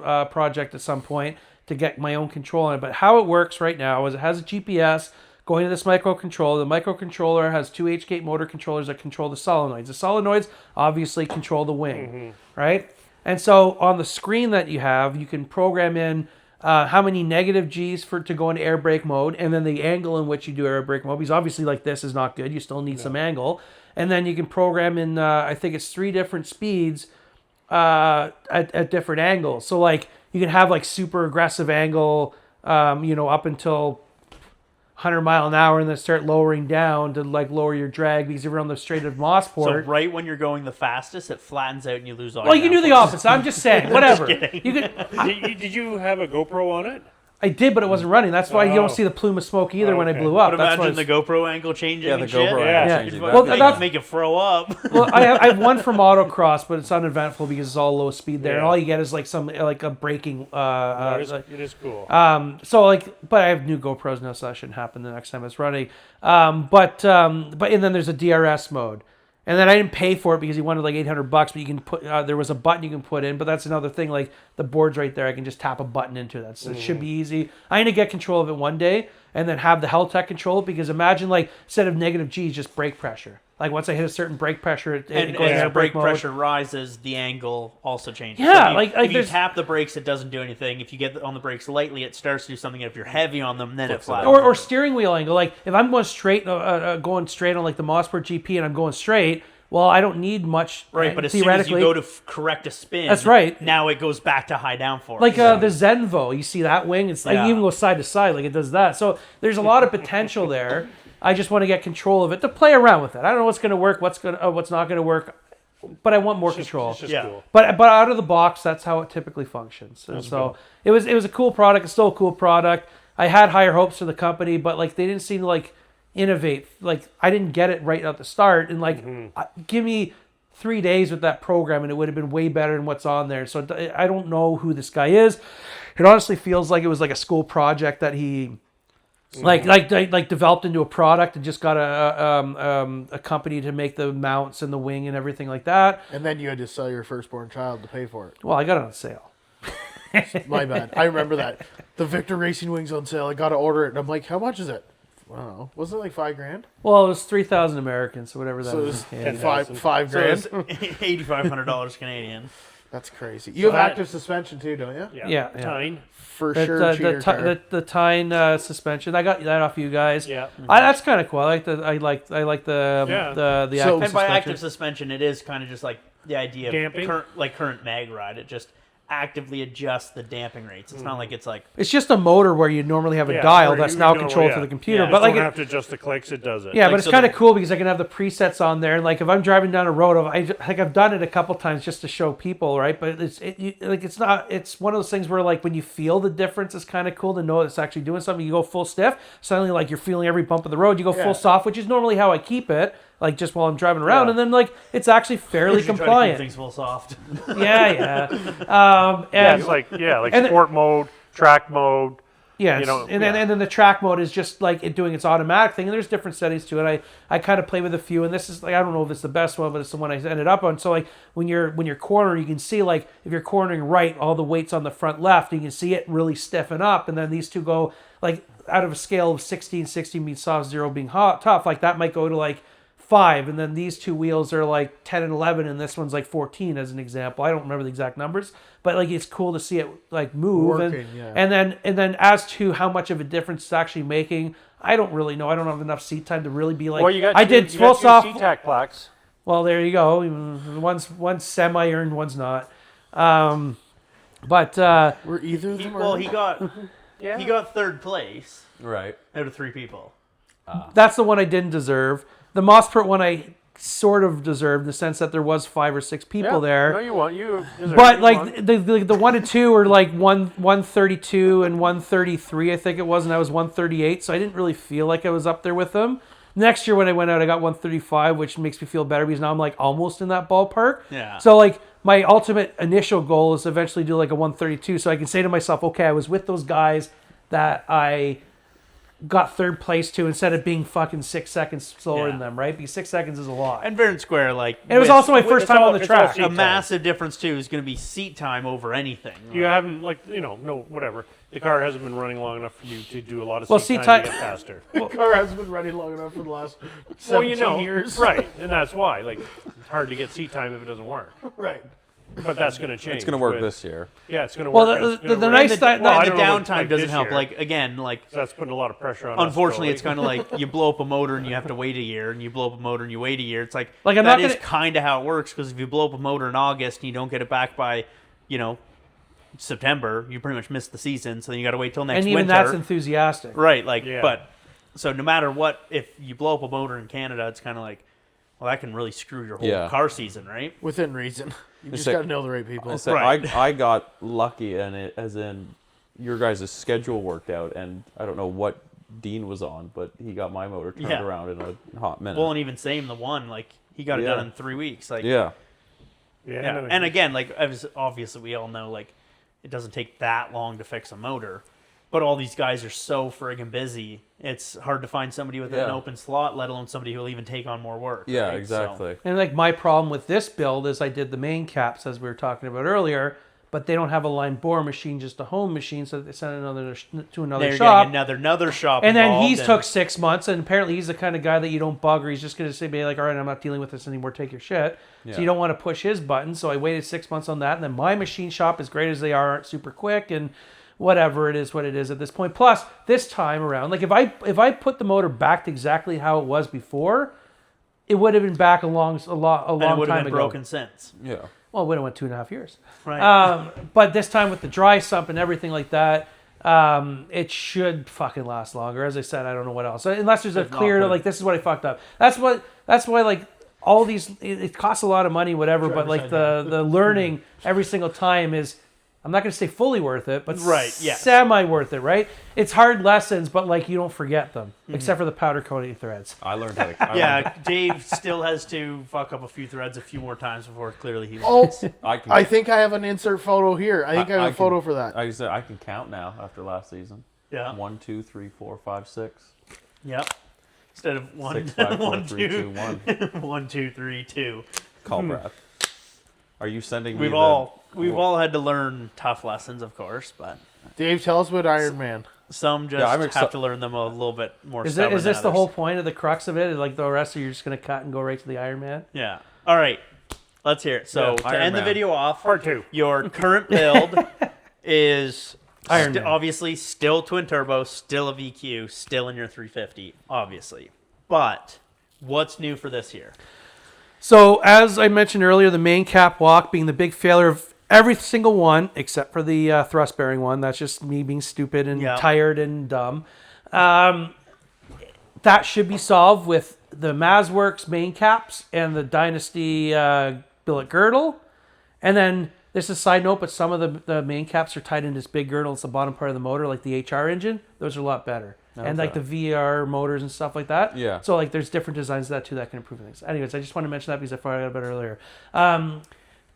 at some point to get my own control on it. But how it works right now is it has a GPS going to this microcontroller. The microcontroller has 2 H-gate motor controllers that control the solenoids. The solenoids obviously control the wing, right? And so on the screen that you have, you can program in how many negative G's to go into air brake mode, and then the angle in which you do air brake mode. Because obviously, like this is not good. You still need some angle. And then you can program in, I think it's 3 different speeds at different angles. So like you can have like super aggressive angle, up until 100 mile an hour, and then start lowering down to like lower your drag because you're on the straight of So Mosport. right when you're going the fastest, it flattens out and you lose all. Well, your you can do the downforce. opposite. I'm just saying, whatever. You could, did you have a GoPro on it? I did, but it wasn't running. That's why you Oh. don't see the plume of smoke either when I Okay. blew up. But That's imagine why the GoPro angle changing. Yeah, the and shit. GoPro Yeah. angle You'd changing. fucking Well, make, that's- make it throw up. well, I have one from autocross, but it's uneventful because it's all low speed there, and Yeah. all you get is like a braking. It is cool. So but I have new GoPros now, so that shouldn't happen the next time it's running. But and then there's a DRS mode, and then I didn't pay for it because he wanted like $800, but you can put there was a button you can put in, but that's another thing. Like the board's right there, I can just tap a button into that, so it should be easy. I'm gonna get control of it one day, and then have the Heltec control it, because imagine like instead of negative G's, just brake pressure. Like once I hit a certain brake pressure, it And goes as into the brake mode. pressure rises, the angle also changes. Yeah, if you, like if you there's- tap the brakes, it doesn't do anything. If you get on the brakes lightly, it starts to do something. If you're heavy on them, then it flattens. Or steering wheel angle. Like if I'm going straight on like the Motorsport GP and I'm going straight, well, I don't need much. Right, but as soon as you go to correct a spin, That's right. Now it goes back to high downforce. Like the Zenvo, you see that wing? It's like Yeah. you even go side to side, like it does that. So there's a lot of potential there. I just want to get control of it to play around with it. I don't know what's going to work, what's not going to work, but I want more control. It's just Yeah. cool. But out of the box, that's how it typically functions. And so it was a cool product. It's still a cool product. I had higher hopes for the company, but like they didn't seem to like innovate. Like I didn't get it right at the start, and like give me 3 days with that program, and it would have been way better than what's on there. So I don't know who this guy is. It honestly feels like it was like a school project that he. Like developed into a product and just got a company to make the mounts and the wing and everything like that. And then you had to sell your firstborn child to pay for it. Well, I got it on sale. My bad. I remember that. The Victor Racing Wing's on sale. I got to order it. And I'm like, how much is it? I don't know. Wasn't it like $5,000? Well, it was 3,000 American, so whatever that So it was. was in Canadian. five So grand. it's $8,500 Canadian. That's crazy. You have active suspension too, don't you? Yeah. Tine. For The, sure. the, cheater the, car. the Tyne suspension. I got that off you guys. Yeah. That's kind of cool. I like the Yeah. the So- active And by suspension. active suspension, it is kind of just like the idea of Damping? current mag ride. It just actively adjusts the damping rates. It's not like it's like It's just a motor where you normally have a Yeah, dial where that's you now normally- controlled yeah. through the computer. Yeah. But like don't it, have to adjust the clicks; it does it. yeah, Like, but it's so kind of the- cool because I can have the presets on there. And like if I'm driving down a road, I've done it a couple times just to show people, right? But it's one of those things where like when you feel the difference, it's kind of cool to know it's actually doing something. You go full stiff, suddenly like you're feeling every bump of the road. You go Yeah. full soft, which is normally how I keep it, like just while I'm driving around, Yeah. and then like it's actually fairly you try to keep compliant. things full soft. Yeah. Yeah, And it's like and- sport mode, track mode. yeah, you know, and then the track mode is just like it doing its automatic thing, and there's different settings to it. I kind of play with a few, and this is like I don't know if it's the best one, but it's the one I ended up on. So like when you're cornering, you can see like if you're cornering right, all the weight's on the front left, and you can see it really stiffen up, and then these two go like out of a scale of 16 being soft, 0 being hot, tough, like that might go to like 5, and then these two wheels are like 10 and 11, and this one's like 14 as an example. I don't remember the exact numbers, but like it's cool to see it like move. Working, yeah. And then as to how much of a difference it's actually making, I don't really know. I don't have enough seat time to really be like. Well, you got I two, did you full got two soft. CTAC plaques. Well, there you go. One's semi-earned, one's not. But Were either of them? Well, earned? he got third place Right. out of 3 people. that's the one I didn't deserve. The Mospert one I sort of deserved in the sense that there was 5 or 6 people there. No, you want you. But you like want. the 1 and 2 were like 132 and 133, I think it was, and I was 138, so I didn't really feel like I was up there with them. Next year when I went out, I got 135, which makes me feel better because now I'm like almost in that ballpark. Yeah. So like my ultimate initial goal is to eventually do like a 132, so I can say to myself, okay, I was with those guys that I got third place to instead of being fucking 6 seconds slower Yeah. than them, right? Because 6 seconds is a lot. And fair and square, like And it was with- also my first time on the it's track. all seat a time. massive difference too is going to be seat time over anything. You haven't no whatever. The car hasn't been running long enough for you to do a lot of Well, seat seat time to time- get faster. The car hasn't been running long enough for the last 17 years. right? And that's why, like, it's hard to get seat time if it doesn't work. Right. But that's going to change. It's going to work with- this year. Yeah, it's going to Well, work. the- It's gonna the work. nice And thing- Well, I the don't know what, downtime like, doesn't this help. year. Like again, like That's putting a lot of pressure on. unfortunately, us, it's kind of like you blow up a motor and you have to wait a year, and you blow up a motor and you wait a year. It's like Like, I'm that not is gonna- kind of how it works because if you blow up a motor in August and you don't get it back by, September, you pretty much missed the season. So then you got to wait till next And even winter. that's enthusiastic. Right, like, Yeah. but so no matter what, if you blow up a motor in Canada, it's kind of like, well, that can really screw your whole Yeah. car season, right? Within reason. You just like- got to know the right people. I said, Right. I got lucky in it, as in your guys' schedule worked out, and I don't know what Dean was on, but he got my motor turned Yeah. around in a hot minute. Well, and even same the one, like he got it Yeah. done in 3 weeks, like yeah. yeah. And again, like obviously we all know, like it doesn't take that long to fix a motor, but all these guys are so friggin' busy. It's hard to find somebody with an Yeah. open slot, let alone somebody who'll even take on more work. Yeah, right? So- exactly. And like my problem with this build is I did the main caps as we were talking about earlier, but they don't have a line bore machine, just a home machine, so they send another to another They're shop. getting another shop. And then involved he's took 6 months, and apparently he's the kind of guy that you don't bug, or he's just going to say, be like, all right, I'm not dealing with this anymore, take your shit. Yeah. So you don't want to push his button. So I waited 6 months on that, and then my machine shop, as great as they are, aren't super quick, and whatever it is, what it is at this point. Plus, this time around, like if I put the motor back to exactly how it was before, it would have been back a long and it time would have been ago. broken since. Yeah. Well, it would have went 2.5 years. Right. But this time with the dry sump and everything like that, it should fucking last longer. As I said, I don't know what else. Unless there's a clear, like, this is what I fucked up. That's why, like, all these, it costs a lot of money, whatever, but, like, the learning every single time is, I'm not going to say fully worth it, but semi worth it, right? It's hard lessons, but, like, you don't forget them, except for the powder coating threads. I learned how to. Dave still has to fuck up a few threads a few more times before clearly he Oh, wins. I think I have an insert photo here. I think I have a photo for that. Like I said, I can count now after last season. Yeah. 1, 2, 3, 4, 5, 6. Yep. Instead of 6, 5, 4, 3, 2, 1. 1, 2, 3, 2. Call Brad. Are you sending me? We've all had to learn tough lessons, of course, but Dave, tell us about Iron Man. some just have to learn them a little bit more. Is stubborn this than the others. whole point of the crux of it? Like the rest of you're just going to cut and go right to the Iron Man? Yeah. All right. Let's hear it. So to Iron end Man. the video off, Part 2. your current build is Iron Man. obviously still twin turbo, still a VQ, still in your 350, obviously. But what's new for this year? So, as I mentioned earlier, the main cap walk being the big failure of every single one, except for the thrust bearing one. That's just me being stupid and tired and dumb. That should be solved with the Mazworks main caps and the Dynasty billet girdle. And then, this is a side note, but some of the main caps are tied into this big girdle. It's the bottom part of the motor, like the HR engine. Those are a lot better. And like the VR motors and stuff like that. Yeah. So like there's different designs of that too that can improve things. Anyways, I just want to mention that because I forgot about it earlier.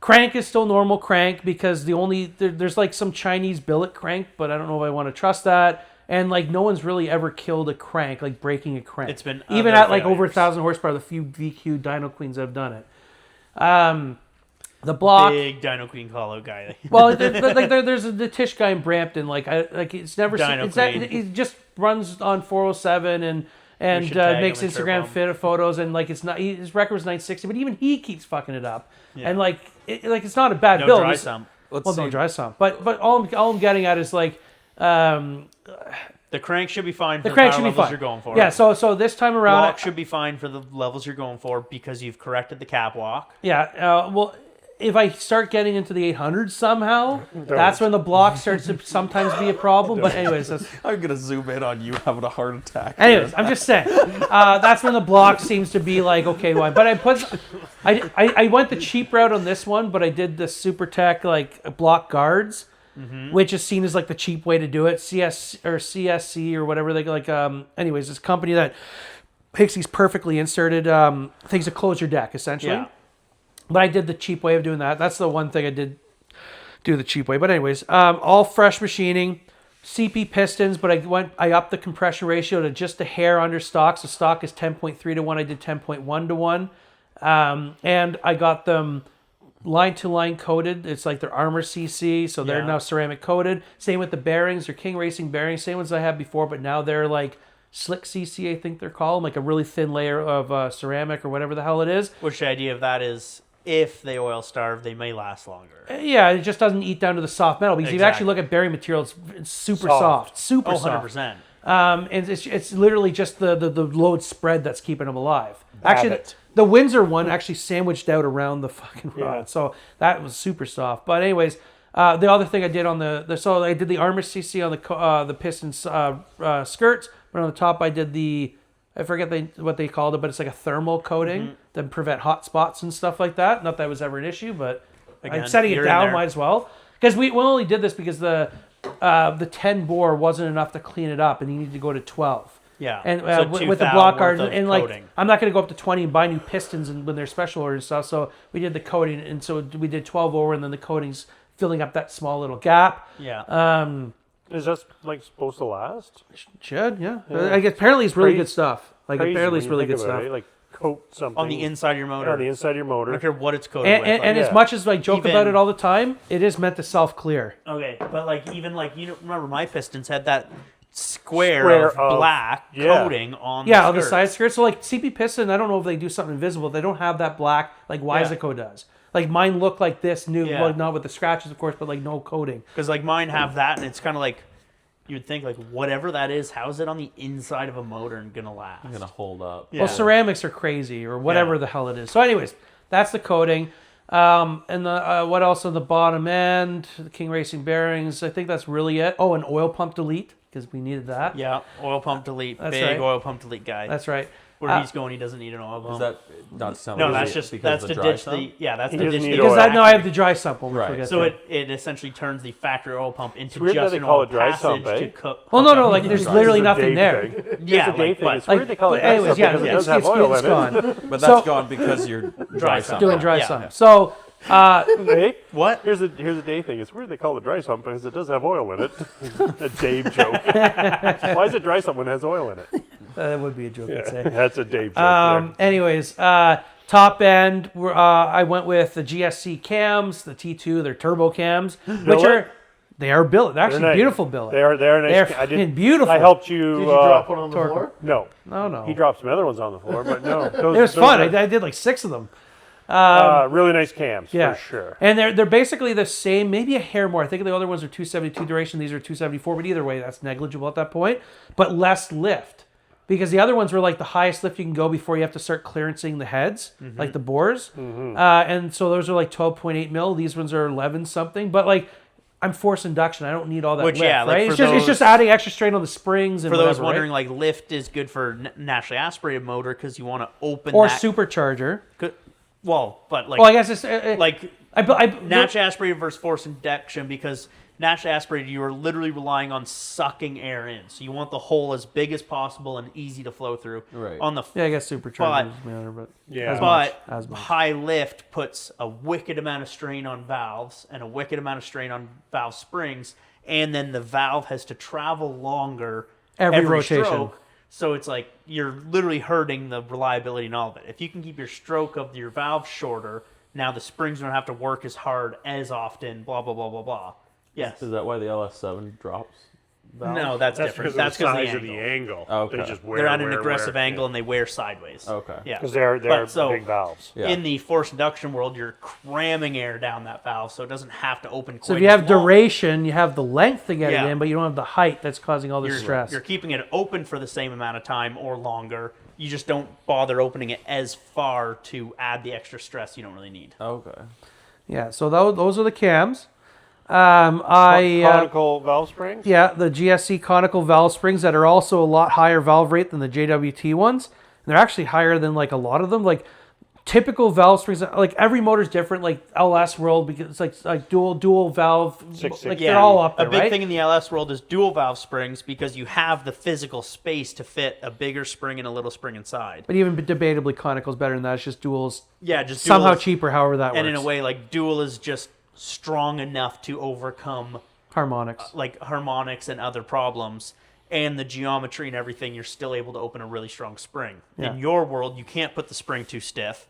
Crank is still normal crank because there's like some Chinese billet crank, but I don't know if I want to trust that. And like no one's really ever killed a crank, like breaking a crank. It's been even other at like over failures. 1,000 horsepower. The few VQ dyno queens have done it. The block. Big Dino Queen call out guy. Well, there's the Tish guy in Brampton. It's never seen. Dino It's that, Queen. he just runs on 407 and should tag makes him and Instagram chirp fit photos and like it's not his record was 960, but even he keeps fucking it up. Yeah. And like it's not a bad No build. dry It's- sump. Well, no dry sump. But all I'm getting at is like. The crank should be fine for The crank power should be levels fine. you're going for. Yeah, so this time around, Block should be fine for the levels you're going for because you've corrected the cap walk. well, if I start getting into the 800s somehow, that's when the block starts to sometimes be a problem. But anyways, I'm gonna zoom in on you having a heart attack. I'm just saying that's when the block seems to be like okay, why? But I went the cheap route on this one, but I did the Super Tech like block guards. Which is seen as like the cheap way to do it. CSC or whatever they like. Anyways, this company that makes these perfectly inserted things to close your deck essentially. Yeah. But I did the cheap way of doing that. That's the one thing I did do the cheap way. But anyways, all fresh machining, CP pistons. But I upped the compression ratio to just a hair under stock. So stock is 10.3 to 1. I did 10.1 to 1, and I got them line to line coated. It's like their Armor CC, so they're now ceramic coated. Same with the bearings. They're King Racing bearings, same ones I had before, but now they're like Slick CC, I think they're called, like a really thin layer of ceramic or whatever the hell it is. Which the idea of that is if they oil starve, they may last longer. Yeah, it just doesn't eat down to the soft metal because if you actually look at bearing material, it's super soft, super soft. 100%. And it's literally just the load spread that's keeping them alive. Actually, the Windsor one actually sandwiched out around the fucking rod, so that was super soft. But anyways, the other thing I did on so I did the Armor CC on the piston skirts, but on the top I did I forget what they called it, but it's like a thermal coating that prevent hot spots and stuff like that. Not that was ever an issue, but Again, setting it you're in down there. might as well because we only did this because the 10 bore wasn't enough to clean it up, and you need to go to 12. Yeah. And So with the 2,000 block guard, worth of and like coating. I'm not going to go up to 20 and buy new pistons and when they're special order and stuff. So we did the coating, and so we did 12 over, and then the coating's filling up that small little gap. Yeah. Is that like supposed to last? Should yeah. Like, apparently it's really good stuff. Like Crazy apparently when it's you really think good about stuff. it, Like coat something On the inside of your motor. on the inside of your I motor. don't care what it's coated with. And as Yeah. much as I joke about Even- it all the time, it is meant to self-clear. Okay, but like even like remember my pistons had that square Square of of- black yeah. coating on Yeah, the on the skirt. side skirts. So like CP piston, I don't know if they do something invisible. They don't have that black like Wiseco does. Like mine look like this new, Yeah. well, not with the scratches, of course, but like no coating. Because like mine have that, and it's kind of like you would think like whatever that is, how's it on the inside of a motor and gonna last? Gonna hold up. Yeah. Well, ceramics are crazy or whatever Yeah. the hell it is. So, anyways, that's the coating. And the what else on the bottom end? The King Racing bearings. I think that's really it. Oh, an oil pump delete because we needed that. Yeah, oil pump delete, That's big right. oil pump delete guy. That's right. Where he's going, he doesn't need an oil pump. Is that not sound no, like that's it just because that's of to the dry ditch sump? the that's He to doesn't ditch need the oil. Because I know I have factory. the dry sump when we Right. forget So that. it essentially turns the factory oil pump into weird that just they an call oil it dry passage sump, eh? to cook. Well, no, like there's Dry literally It's a nothing Dave there. thing. Yeah, It's a Dave like, thing. but- It's weird they call it dry Anyways, sump yeah, because it it's does have oil it's in it. gone. But So- that's gone because you're dry sump. Doing dry Yeah. sump. So, Hey, What? here's a Dave thing. It's weird they call it dry sump because it does have oil in it. A Dave joke. Why is it dry sump when it has oil in it? that would be a joke, I'd say. That's a Dave joke. Anyways, top end, I went with the GSC cams, the T2, they're turbo cams, which Billet? they are billet. They're actually nice. beautiful billet. They are nice. They're I did. fucking beautiful. I helped you. Did you drop one on the Torque. floor? No, No. he dropped some other ones on the floor, but no. Those, It was those fun. are, I did like 6 of them. really nice cams Yeah, for sure. And they're basically the same, maybe a hair more. I think the other ones are 272 duration. These are 274, but either way, that's negligible at that point. But less lift, because the other ones were like the highest lift you can go before you have to start clearancing the heads, like the bores. And so those are like 12.8 mil. These ones are 11 something. But like, I'm forced induction. I don't need all that Which, lift, yeah, like right? for It's just those- adding extra strain on the springs and For those whatever, wondering, right? like lift is good for naturally aspirated motor because you want to open Or that. supercharger. Well, but like Well, I guess it's like I naturally aspirated versus forced induction because naturally aspirated you are literally relying on sucking air in, so you want the hole as big as possible and easy to flow through. Right. On the Yeah, I guess superchargers matter, but Yeah. as much. high lift puts a wicked amount of strain on valves and a wicked amount of strain on valve springs, and then the valve has to travel longer Every rotation. stroke. So it's like you're literally hurting the reliability and all of it. If you can keep your stroke of your valve shorter, now the springs don't have to work as hard as often. Blah blah blah blah blah. Yes. Is that why the LS7 drops? valve? No, that's different. That's because because of the angle. Okay. They just wear, They're at an wear, aggressive wear. angle and they wear sideways. Okay. Yeah. Because they're But so- big valves. Yeah. In the forced induction world, you're cramming air down that valve, so it doesn't have to open. So quite if you as have long. duration, you have the length to get Yeah. it in, but you don't have the height that's causing all this you're, stress. you're keeping it open for the same amount of time or longer. You just don't bother opening it as far to add the extra stress you don't really need. Okay. Yeah, so those are the cams. I Conical valve springs. yeah, the GSC conical valve springs that are also a lot higher valve rate than the JWT ones. And they're actually higher than like a lot of them. Like typical valve springs, like every motor's different. Like LS world, because it's like dual valve. Like they're all up there, A big right? thing in the LS world is dual valve springs because you have the physical space to fit a bigger spring and a little spring inside. But even debatably, conical's better than that. It's just duals. Yeah, just Somehow dual is- cheaper, however that And works. in a way, like dual is just strong enough to overcome harmonics. like harmonics and other problems, and the geometry and everything. You're still able to open a really strong spring. Yeah. In your world, you can't put the spring too stiff,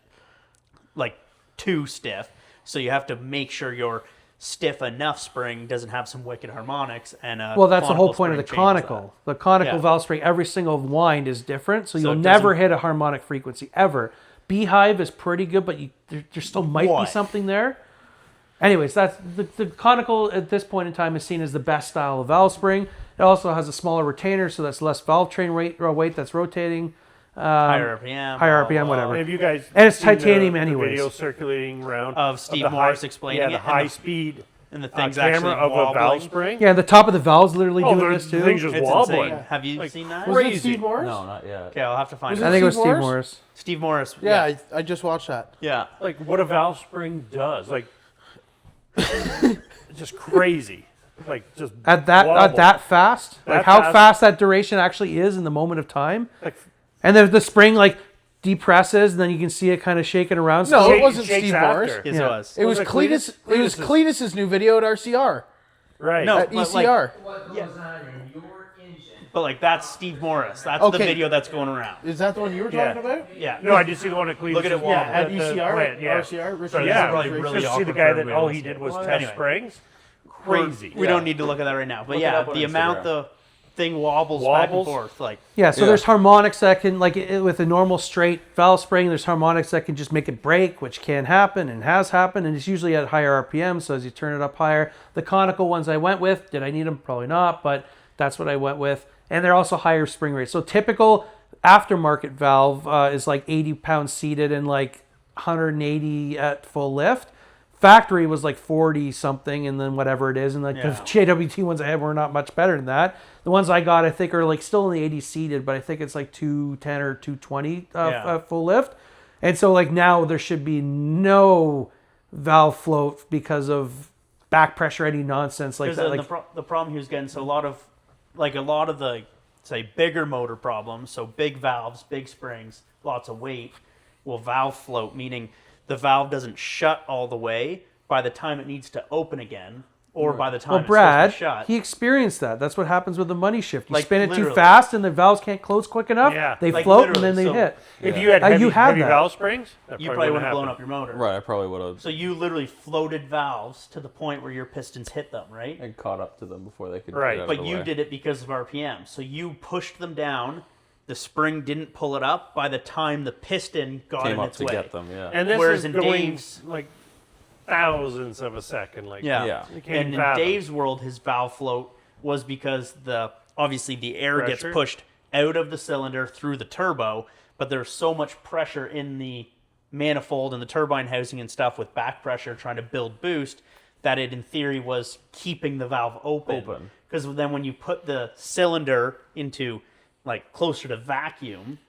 so you have to make sure your stiff enough spring doesn't have some wicked harmonics. And Well, that's the whole conical point of the spring changes conical. The conical Yeah. valve spring, every single wind is different, so So you'll it never doesn't- hit a harmonic frequency ever. Beehive is pretty good, but there still might What? be something there. Anyways, that's the conical at this point in time is seen as the best style of valve spring. It also has a smaller retainer, so that's less valve train weight that's rotating. Higher RPM. higher blah, blah, RPM, blah. whatever. Have you guys And it's seen the- titanium the anyways. video circulating around Of Steve the Morris high, explaining yeah, it the and high the- speed And the thing's camera actually of a wobbling. valve spring? Yeah, the top of the valve's literally Oh, doing the this too. thing's just It's wobbling. insane. Have you Like, seen that? Was it Crazy. Steve Morris? No, not yet. Okay, I'll have to find Was it. I think it was Steve Steve Morris? Morris. Steve Morris. Yeah, I just watched that. Yeah. Like what a valve spring does, like it's just crazy. Like just At wobble. that fast, like That how fast. fast that duration actually is in the moment of time. Like, And the spring like depresses, and then you can see it kind of shaking around. No, shake- it wasn't shakes Steve after. Morris. Yes, Yeah. it was. It was Was it Cletus. It was Cletus's new video at RCR. right. No. At But, ECR. What goes on in your engine But like that's Steve Morris. That's the Okay. video that's going around. Is that the one you were Yeah. talking about? Yeah. No, I did see the one at Cleveland. Look at it Yeah, wobble. at The ECR, plant, yeah. RCR. Richard So, Young yeah, probably racing. really just to see the awkward guy for that everybody all to he listen did to. was Well, test anyway. springs. Crazy. We don't need to look at that right now. But it yeah, up on the amount Instagram. the thing wobbles back and Wobbles? forth. Like Yeah, so Yeah. there's harmonics that can, like with a normal straight valve spring, there's harmonics that can just make it break, which can happen and has happened, and it's usually at higher RPM, so as you turn it up higher. The conical ones I went with, did I need them? Probably not, but that's what I went with. And they're also higher spring rates. So typical aftermarket valve is like 80 pounds seated and like 180 at full lift. Factory was like 40 something, and then whatever it is, and like the JWT ones I had were not much better than that. The ones I got, I think, are like still in the 80 seated, but I think it's like 210 or 220 full lift. And so like now there should be no valve float because of back pressure, any nonsense like that. Like, the problem he was getting, so a lot of the say bigger motor problems, so big valves, big springs, lots of weight, will valve float, meaning the valve doesn't shut all the way by the time it needs to open again, or by the time well, it's Brad, supposed to shut. he experienced that. That's what happens with the money shift. You Like, spin it too literally. fast, and the valves can't close quick enough. Yeah. They Like, float, and then literally, they so hit. If you had You heavy, had heavy that. valve springs, that You probably wouldn't have blown happened. up your motor. Right, I probably would have. So you literally floated valves to the point where your pistons hit them, right? And caught up to them before they could. Right. get out But of the you way. did it because of RPM. So you pushed them down. The spring didn't pull it up by the time the piston got Came in up its to way. get them. Yeah. And this Whereas is in going Dave's- like thousandths of a second. Like Yeah. Yeah. you can't And in fathom. Dave's world, his valve float was because obviously the air gets Pressure. pushed out of the cylinder through the turbo, but there's so much pressure in the manifold and the turbine housing and stuff with back pressure trying to build boost that it in theory was keeping the valve open. Because then when you put the cylinder into like closer to vacuum,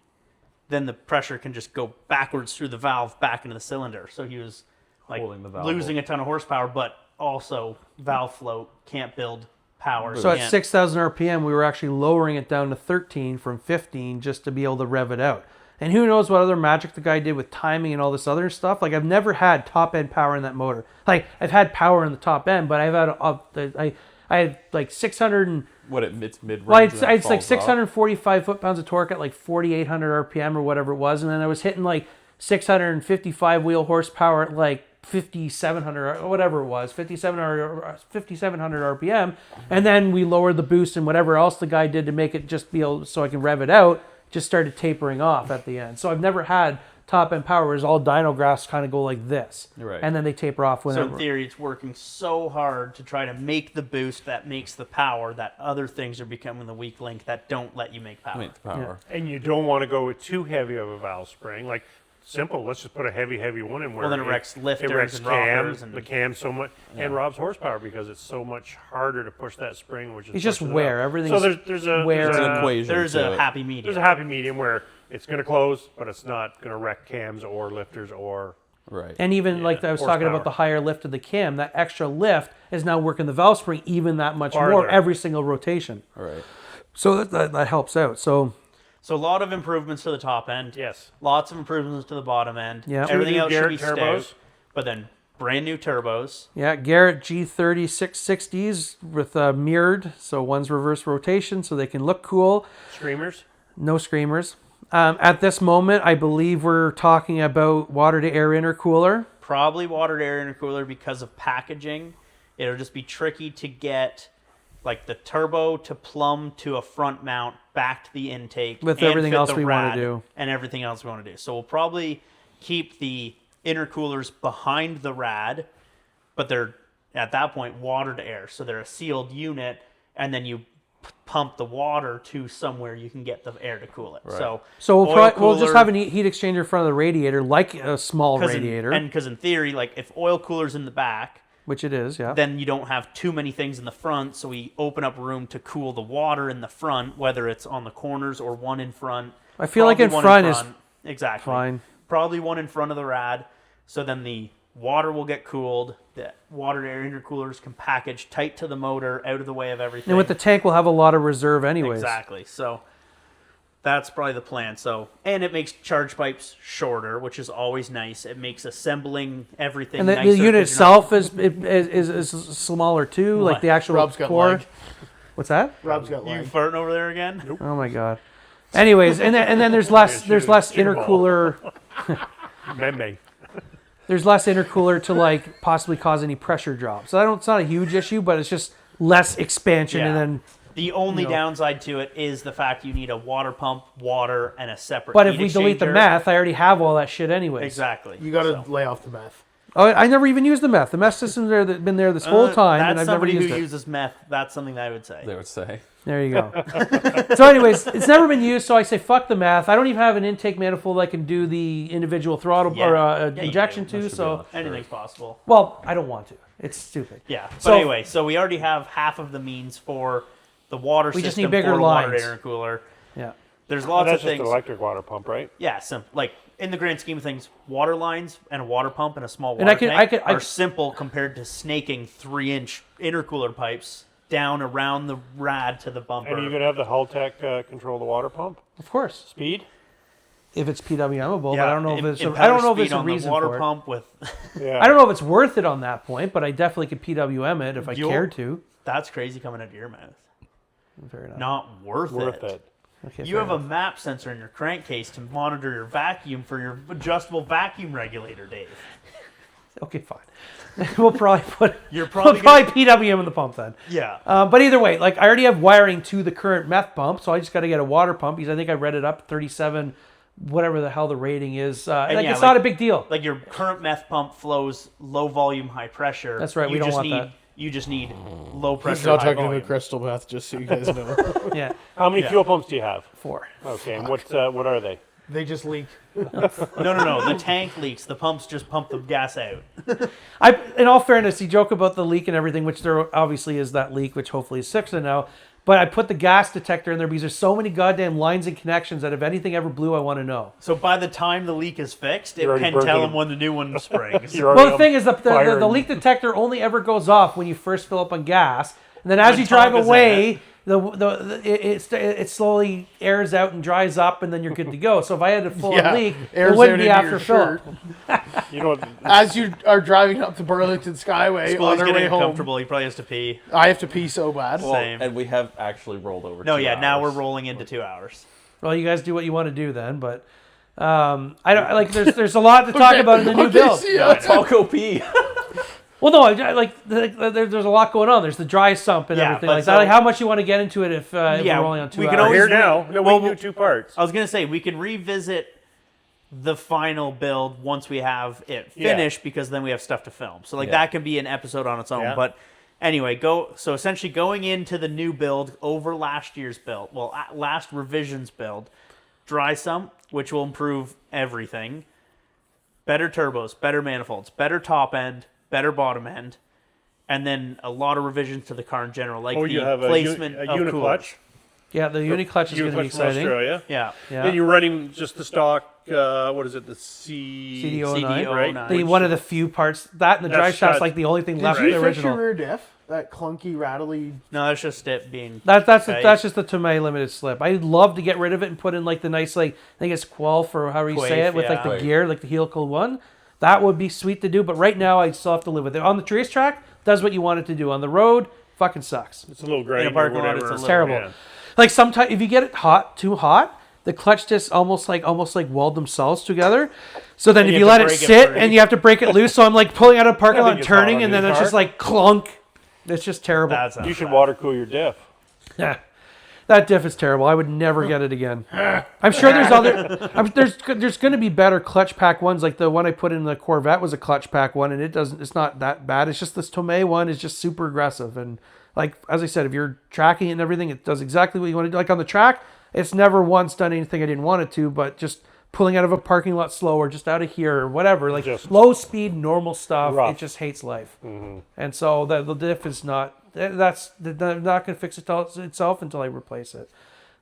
then the pressure can just go backwards through the valve back into the cylinder. So he was like Holding the valve losing a ton of horsepower, but also valve float can't build power. So at can't- 6,000 RPM, we were actually lowering it down to 13 from 15 just to be able to rev it out. And who knows what other magic the guy did with timing and all this other stuff. Like, I've never had top end power in that motor. Like, I've had power in the top end, but I've had I had like 600 and It's mid range. well, it's like 645 foot-pounds of torque at like 4,800 RPM or whatever it was, and then I was hitting like 655 wheel horsepower at like 5,700 or whatever it was, 5,700 RPM, and then we lowered the boost and whatever else the guy did to make it just be able so I can rev it out. Just started tapering off at the end. So I've never had top-end power, whereas all dyno graphs kind of go like this, Right. and then they taper off So whenever. in theory, it's working so hard to try to make the boost that makes the power that other things are becoming the weak link that don't let you make power. Make the power. And you don't want to go with too heavy of a valve spring. Like simple, let's just put a heavy one in where Well, then it wrecks lifters it wrecks and rockers and- the cam so much and robs horsepower because it's so much harder to push that spring, which is It's just pushes it wear. up. Everything's So there's a wear. there's It's an a, equation. There's to a it. happy medium. there's a happy medium where it's going to close, but it's not going to wreck cams or lifters or Right. And even like I was talking horsepower. about the higher lift of the cam, that extra lift is now working the valve spring even that much more Farther. every single rotation. Right. So that helps out. So So a lot of improvements to the top end. yes. Lots of improvements to the bottom end. Yeah. Everything Two new else should be Garrett turbos. stout. But then brand new turbos. yeah, Garrett G30 660s with mirrored, so one's reverse rotation, so they can look cool. Screamers. No screamers. At this moment, I believe we're talking about water to air intercooler. Probably water to air intercooler because of packaging. It'll just be tricky to get like the turbo to plumb to a front mount back to the intake With and everything fit else the we wanna rad do. and everything else we want to do. So we'll probably keep the intercoolers behind the rad, but they're at that point water to air, so they're a sealed unit, and then you pump the water to somewhere you can get the air to cool it. So So oil we'll just cooler- have a heat exchanger in front of the radiator, like a small 'cause radiator, because in theory, like if oil cooler's in the back, which it is, yeah. then you don't have too many things in the front, so we open up room to cool the water in the front, whether it's on the corners or one in front. I feel like Probably in one front is exactly fine. Probably one in front of the rad, so then the water will get cooled. The water to air intercoolers can package tight to the motor, out of the way of everything. And with the tank, we'll have a lot of reserve anyways. Exactly. So that's probably the plan. So, and it makes charge pipes shorter, which is always nice. It makes assembling everything And the nicer unit 'cause you're not- itself is smaller too, like the actual Rob's got core. leg. What's that? Rob's got You lag. farting over there again? Oh my god. Anyways, and then there's less intercooler. Meme. There's less intercooler to like possibly cause any pressure drop. So it's not a huge issue, but it's just less expansion Yeah. and then. The only downside to it is the fact you need a water pump, water, and a separate But if heat we delete the exchanger. meth, I already have all that shit anyways. Exactly. You got to lay off the meth. Oh, I never even used the meth. The meth system's been there this whole time, That's and I've never somebody used who it. uses meth. That's something that I would say. They would say. There you go. So anyways, it's never been used, so I say fuck the meth. I don't even have an intake manifold I can do the individual throttle Yeah. or Yeah, you injection do. to, so... Anything's possible. Well, I don't want to. It's stupid. Yeah. But So- anyway, so we already have half of the means for the water We system just need bigger for water lines. intercooler. Yeah. There's Oh, lots that's of just things. an electric water pump, right? Yeah, like in the grand scheme of things, water lines and a water pump and a small water And I tank could- are simple compared to snaking 3-inch intercooler pipes down around the rad to the bumper. And are you going to have the Haltech control the water pump? Of course. Speed? If it's PWMable, but I don't know if it's impeller I don't know if speed it's a on the reason water for it. pump with. Yeah. I don't know if it's worth it on that point, but I definitely could PWM it if I You'll- cared to. That's crazy coming out of your mouth. Fair enough. Not worth Worth it. Okay, You fair have a enough. map sensor in your crankcase to monitor your vacuum for your adjustable vacuum regulator, Dave. Okay, fine. We'll probably put. You're probably We'll probably PWM in the pump then. Yeah. But either way, like I already have wiring to the current meth pump, so I just got to get a water pump because I think I read it up 37, whatever the hell the rating is. Like yeah, it's like- not a big deal. Like your current meth pump flows low volume, high pressure. That's right, we You don't just want need, that. You just need low pressure. He's not high talking volume. about crystal meth, just so you guys know. Yeah, How many fuel pumps do you have? 4. Okay, and what are they? They just leak. No. The tank leaks. The pumps just pump the gas out. In all fairness, you joke about the leak and everything, which there obviously is that leak, which hopefully is fixed now. But I put the gas detector in there because there's so many goddamn lines and connections that if anything ever blew, I want to know. So by the time the leak is fixed, it You're already can burnt tell it. them when the new one springs. You're already Well, the on thing is, the fire and- leak detector only ever goes off when you first fill up on gas, and then as When you drive Tonka's away, it slowly airs out and dries up, and then you're good to go. So if I had a full Yeah, leak, it airs wouldn't out be into after your fill. shirt. You know what? As you are driving up the Burlington Skyway Scully's on our getting way home, uncomfortable. He probably has to pee. I have to pee so bad. Well, Same. and we have actually rolled over. No, 2 yeah. Now we're hours. rolling into 2 hours. Well, you guys do what you want to do then, but I don't like. There's a lot to talk about in the new build. See ya. I'll go pee. Well, no, there's a lot going on. There's the dry sump and Yeah, everything but like that. so- like how much you want to get into it if we're rolling on 2 we hours? can always Here now. No, Well, we can do 2 parts. I was gonna say we can revisit the final build once we have it Yeah. finished because then we have stuff to film. So like Yeah. that can be an episode on its own. Yeah. But anyway, so essentially going into the new build over last year's build, last revision's build, dry sump, which will improve everything. Better turbos, better manifolds, better top end, better bottom end, and then a lot of revisions to the car in general, like Oh, the you have placement a of uniclutch. coolers. Yeah, the Uniclutch is going to be Uniclutch from exciting. Australia. Yeah. Yeah. And you're running just the stock. What is it? The CDO09. CDO09. The one of the few parts that and the drive That's shaft's got- like the only thing Did left you of the fix your original. rear diff? That clunky, rattly. No, that's just it being. That's Okay. just the Tomei limited slip. I'd love to get rid of it and put in like the nice I think it's Quelf or however you say Quaif, it with like yeah. the gear, like the helical one. That would be sweet to do, but right now I still have to live with it. On the racetrack, does what you want it to do. On the road, fucking sucks. It's a little grind In a parking or lot, whatever. it's a Terrible. Yeah. Like sometimes if you get it too hot, the clutch discs almost like weld themselves together. So then And if you you have let to it break it sit free. and you have to break it loose, so I'm like pulling out of a parking I lot think and it's hot turning, on and then your it's car. just like clunk. It's just terrible. That's You should water cool your diff. Yeah. That diff is terrible. I would never get it again. I'm sure there's there's going to be better clutch pack ones. Like the one I put in the Corvette was a clutch pack one, and it's not that bad. It's just this Tomei one is just super aggressive. And like as I said, if you're tracking it and everything, it does exactly what you want to do. Like on the track, it's never once done anything I didn't want it to, but just pulling out of a parking lot slower, just out of here or whatever, like Just low speed, normal stuff. rough. It just hates life. And so the diff is not. That's not going to fix itself until I replace it.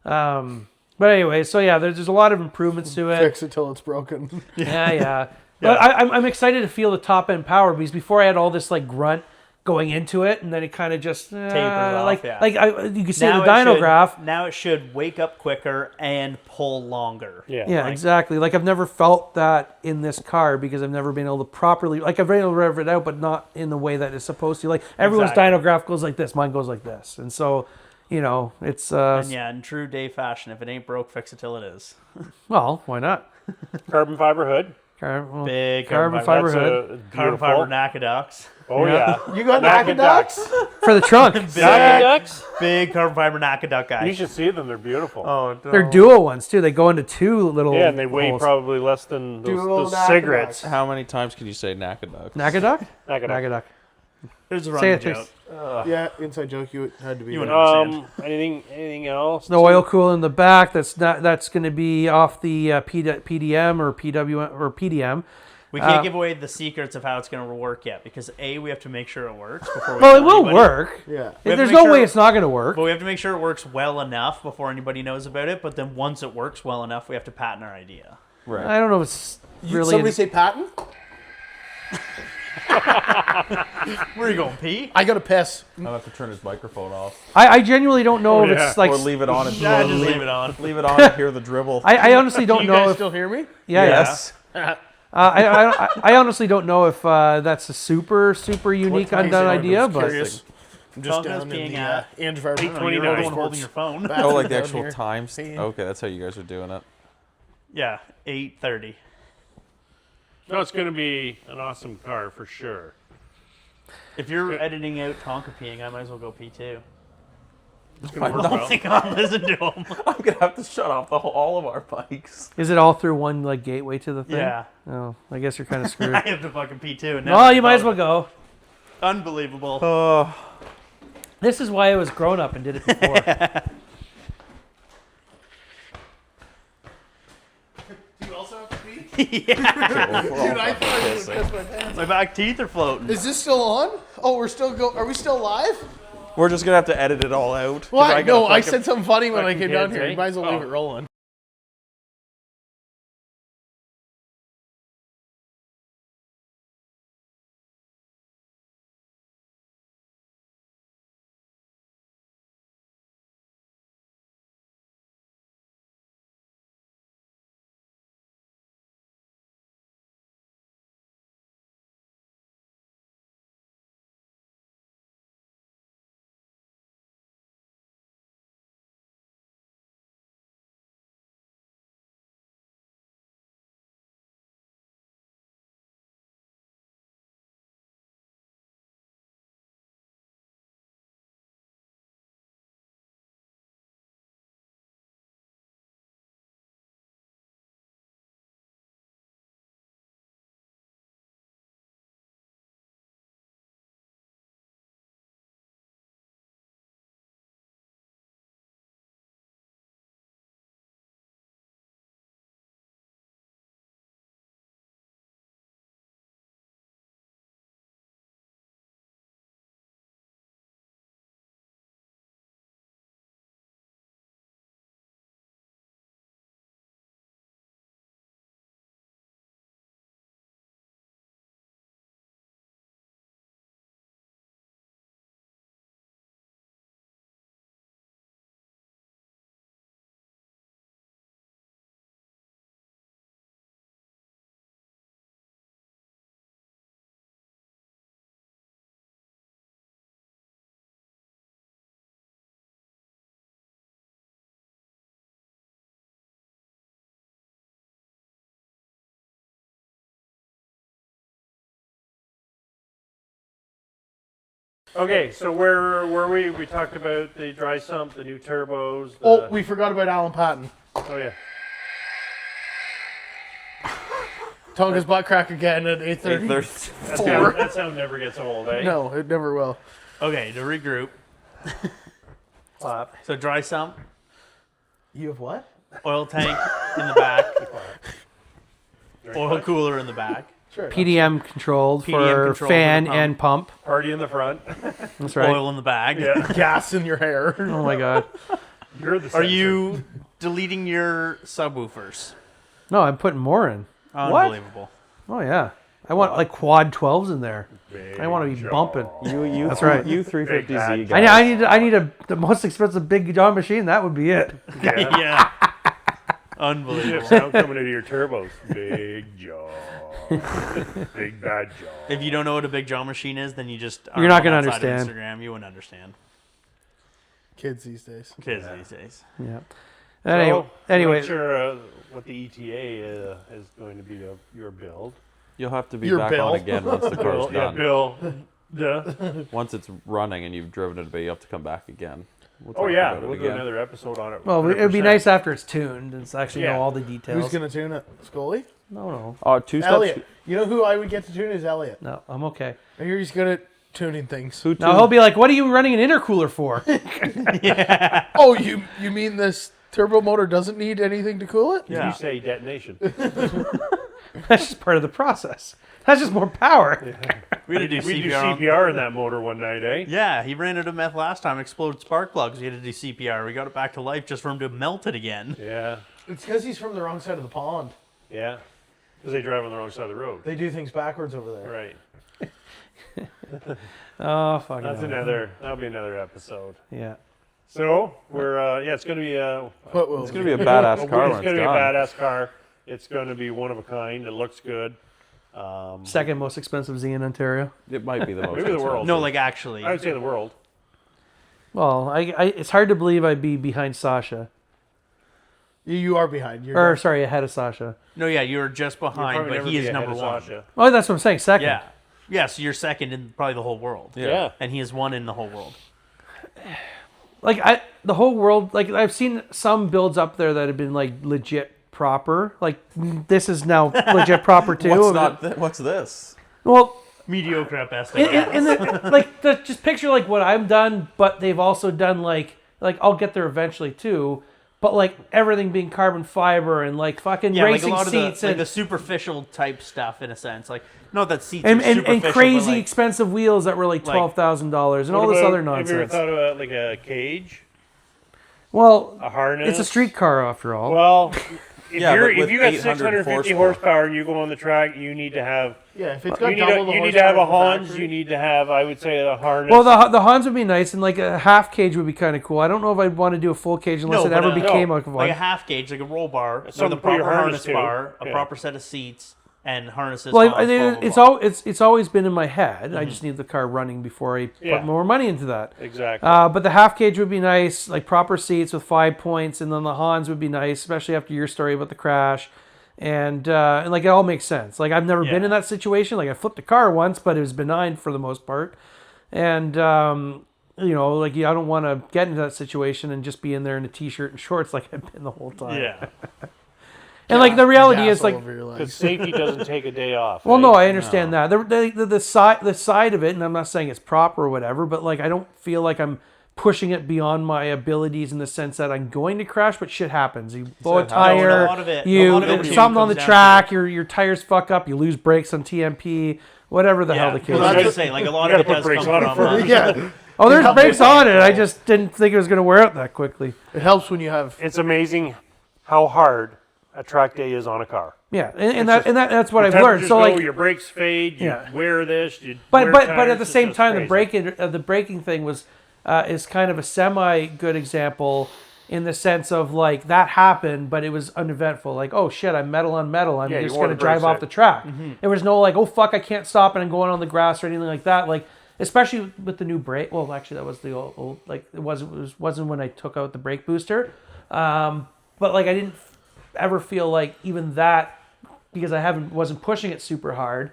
But anyway, so yeah, there's a lot of improvements to it. Fix it till it's broken. Yeah. But I'm excited to feel the top end power because before I had all this like grunt going into it, and then it kind of just Tapers off, like yeah. you can see in the it should- dyno graph. Now it should wake up quicker and pull longer. Yeah. Yeah, exactly. Like I've never felt that in this car because I've never been able to properly like I've been able to rev it out, but not in the way that it's supposed to. Like everyone's Exactly. dyno graph goes like this, mine goes like this, and so you know, it's And yeah, in true Dave fashion, if it ain't broke, fix it till it is. well, why not? Carbon fiber hood. Big carbon fiber That's hood Carbon beautiful. fiber NACA Oh yeah. You got NACA ducks? for the trunk. NACA ducks. Big carbon fiber NACA duck guy. You should see them. They're beautiful. Oh, no. They're dual ones too. They go into two little. Yeah, and they weigh holes. probably less than Dual those NACA cigarettes. ducks. How many times can you say NACA ducks? Naka duck. NACA duck. Naka duck. There's a Say running it. joke. Yeah, inside joke. You had to be. You there. wouldn't Anything else? No oil cooler in the back. That's going to be off the PDM or PWM or PDM. We can't give away the secrets of how it's going to work yet because A, we have to make sure it works before we Well, it tell will anybody. work. Yeah. We have to There's make no sure- way it's not going to work. But we have to make sure it works well enough before anybody knows about it. But then once it works well enough, we have to patent our idea. Right. I don't know if it's really. Somebody say patent? Where are you going, Pete? I got to piss. I'll have to turn his microphone off. I genuinely don't know if yeah. it's like. Or leave it on and Nah, just leave it on. leave it on and hear the dribble. I honestly don't Can you know guys if. still hear me? Yeah, yes. I honestly don't know if that's a super unique What time is undone it? idea, I'm but curious. I'm just Tonka's down in peeing the at Angevaare. I don't know, you're the one holding your phone. Oh, like the Down actual here. times? Okay, that's how you guys are doing it. Yeah, 8:30. No, it's going to be an awesome car for sure. If you're editing out Tonka peeing, I might as well go pee too. It's going to I work don't well. think I'll listen to him. I'm going to have to shut off all of our bikes. is it all through one like gateway to the thing? Yeah, Oh, I guess you're kind of screwed. I have to fucking pee too. And Oh, you might as well go. Unbelievable. Oh, This is why I was grown up and did it before. Do you also have to pee? Yeah, Dude, I thought I was piss my pants. my back teeth are floating. Is this still on? Oh, we're still go. Are we still live? we're just going to have to edit it all out. 'cause What? gotta No, I fucking- said something funny when I fucking came down kids, here. eh? You might as well leave Oh. it rolling. Okay, so where were we? We talked about the dry sump, the new turbos. The, Oh, we forgot about Alan Patton. oh yeah. Tonka's butt crack again at 8:30. That sound never gets old, eh? No, it never will. Okay, to regroup. So dry sump, You have what? oil tank in the back, oil cooler in the back. Sure. PDM controlled PDM for controlled fan for the and pump. Party in the front. That's right. Oil in the bag. Yeah. Gas in your hair. Oh my god. You're the Are sensor. you deleting your subwoofers? No, I'm putting more in. Unbelievable. Oh yeah. I want like quad 12s in there. Big I want to be jaw. bumping. You That's right. You 350Z Big guys. I need the most expensive big John machine. That would be it. Yeah. Yeah. You have Unbelievable. sound coming into your turbos. Big jaw. Big bad jaw. If you don't know what a big jaw machine is, then you just You're not going gonna to understand. Instagram, you wouldn't understand. Kids these days. Kids these days. Yeah. So, Anyway, not sure what the ETA is going to be of your build. You'll have to be Your back bill. on again once the car's done. Bill. Duh. Once it's running and you've driven it a bit, you have to come back again. We'll Oh talk yeah, about it we'll do again. another episode on it. well, it would be 100%. nice after it's tuned and it's actually know Yeah. all the details. Who's gonna tune it? Scully? No. Oh, two steps. Elliot. You know who I would get to tune is Elliot. No, I'm okay. I hear he's good at tuning things. Who Now he'll be like, "What are you running an intercooler for?" Oh, you mean this turbo motor doesn't need anything to cool it? Yeah. You say detonation. That's just part of the process. That's just more power. We had to do We do CPR. CPR in that motor one night, eh? Yeah, he ran into meth last time, exploded spark plugs. We had to do CPR. We got it back to life just for him to melt it again. Yeah, It's because he's from the wrong side of the pond. yeah. Because they drive on the wrong side of the road. They do things backwards over there. Right. Oh, fucking That's hell. that'll be another episode. Yeah. So we're it's gonna be But we'll It's gonna be a badass car it's when gonna it's be a done. badass car. It's gonna be one of a kind. It looks good. Second most expensive Z in Ontario. It might be the most. Maybe the expensive. world. No, like actually. I would say the world. Well, it's hard to believe I'd be behind Sasha. You are behind. You're Or, done. sorry, ahead of Sasha. No, yeah, you were just You'll behind, probably but never he be is ahead number of one. Sasha. Oh, that's what I'm saying. Second. Yeah. Yeah, so you're second in probably the whole world. Yeah. And he is one in the whole world. Like the whole world. Like I've seen some builds up there that have been like legit proper. Like this is now legit proper too. What's this? Well, Mediocre at best. in the just picture like what I've done, but they've also done like I'll get there eventually too. But like everything being carbon fiber and like fucking Yeah, like a racing lot of seats the, like and the superficial type stuff in a sense. Like, not that seats and, are and, superficial, and crazy but like, expensive wheels that were like $12,000 and all this other Have you ever nonsense. thought about like a cage, Well, a harness? it's a street car after all. Well, if Yeah, but if with you got 800 650 horsepower and you go on the track, you need to have Yeah, if it's got you need double the to have a horsepower Hans. factory- You need to have, I would say, a harness. Well, the Hans would be nice, and like a half cage would be kind of cool. I don't know if I'd want to do a full cage unless No, it but, ever no. became like one. like a half gauge, like a roll bar, with a Something to put your proper harness harness to. bar, a Yeah. proper set of seats, and harnesses. Well, Hans, blah, blah, it's blah. all it's always been in my head. I just need the car running before I Yeah. put more money into that. exactly. But the half cage would be nice, like proper seats with 5 points, and then the Hans would be nice, especially after your story about the crash. And like it all makes sense. Like I've never been Yeah. in that situation. Like I flipped a car once, but it was benign for the most part. And you know, like I don't want to get into that situation and just be in there in a t-shirt and shorts like I've been the whole time. Yeah. And like the reality Gas is all like, over your legs. Because safety doesn't take a day off. well, right? no, I understand that. The side of it, and I'm not saying it's proper or whatever, but like I don't feel like I'm pushing it beyond my abilities in the sense that I'm going to crash, but shit happens. You blow a happens. tire, a lot of it something on comes the down track, your tires fuck up, you lose brakes on TMP, whatever the hell the case Well, I was is. gonna say, like a lot You of it gotta does put brakes come on it from. first. Yeah, Oh, there's brakes on it. I just didn't think it was going to wear out that quickly. it helps when you have. It's amazing how hard a track day is on a car. Yeah, and that's what I've Temperatures learned. So go, like, your brakes fade. You Yeah. wear this. You but wear but tires, at the it's same just time, crazy. the braking thing was is kind of a semi good example in the sense of like that happened, but it was uneventful. Like, oh shit, I'm metal on metal. I'm Yeah, you just wore going to the drive brakes off out. the track. There was no like, oh fuck, I can't stop and I'm going on the grass or anything like that. Like, especially with the new brake. Well, actually, that was the old like it wasn't when I took out the brake booster. But like I didn't ever feel like even that, because I wasn't pushing it super hard.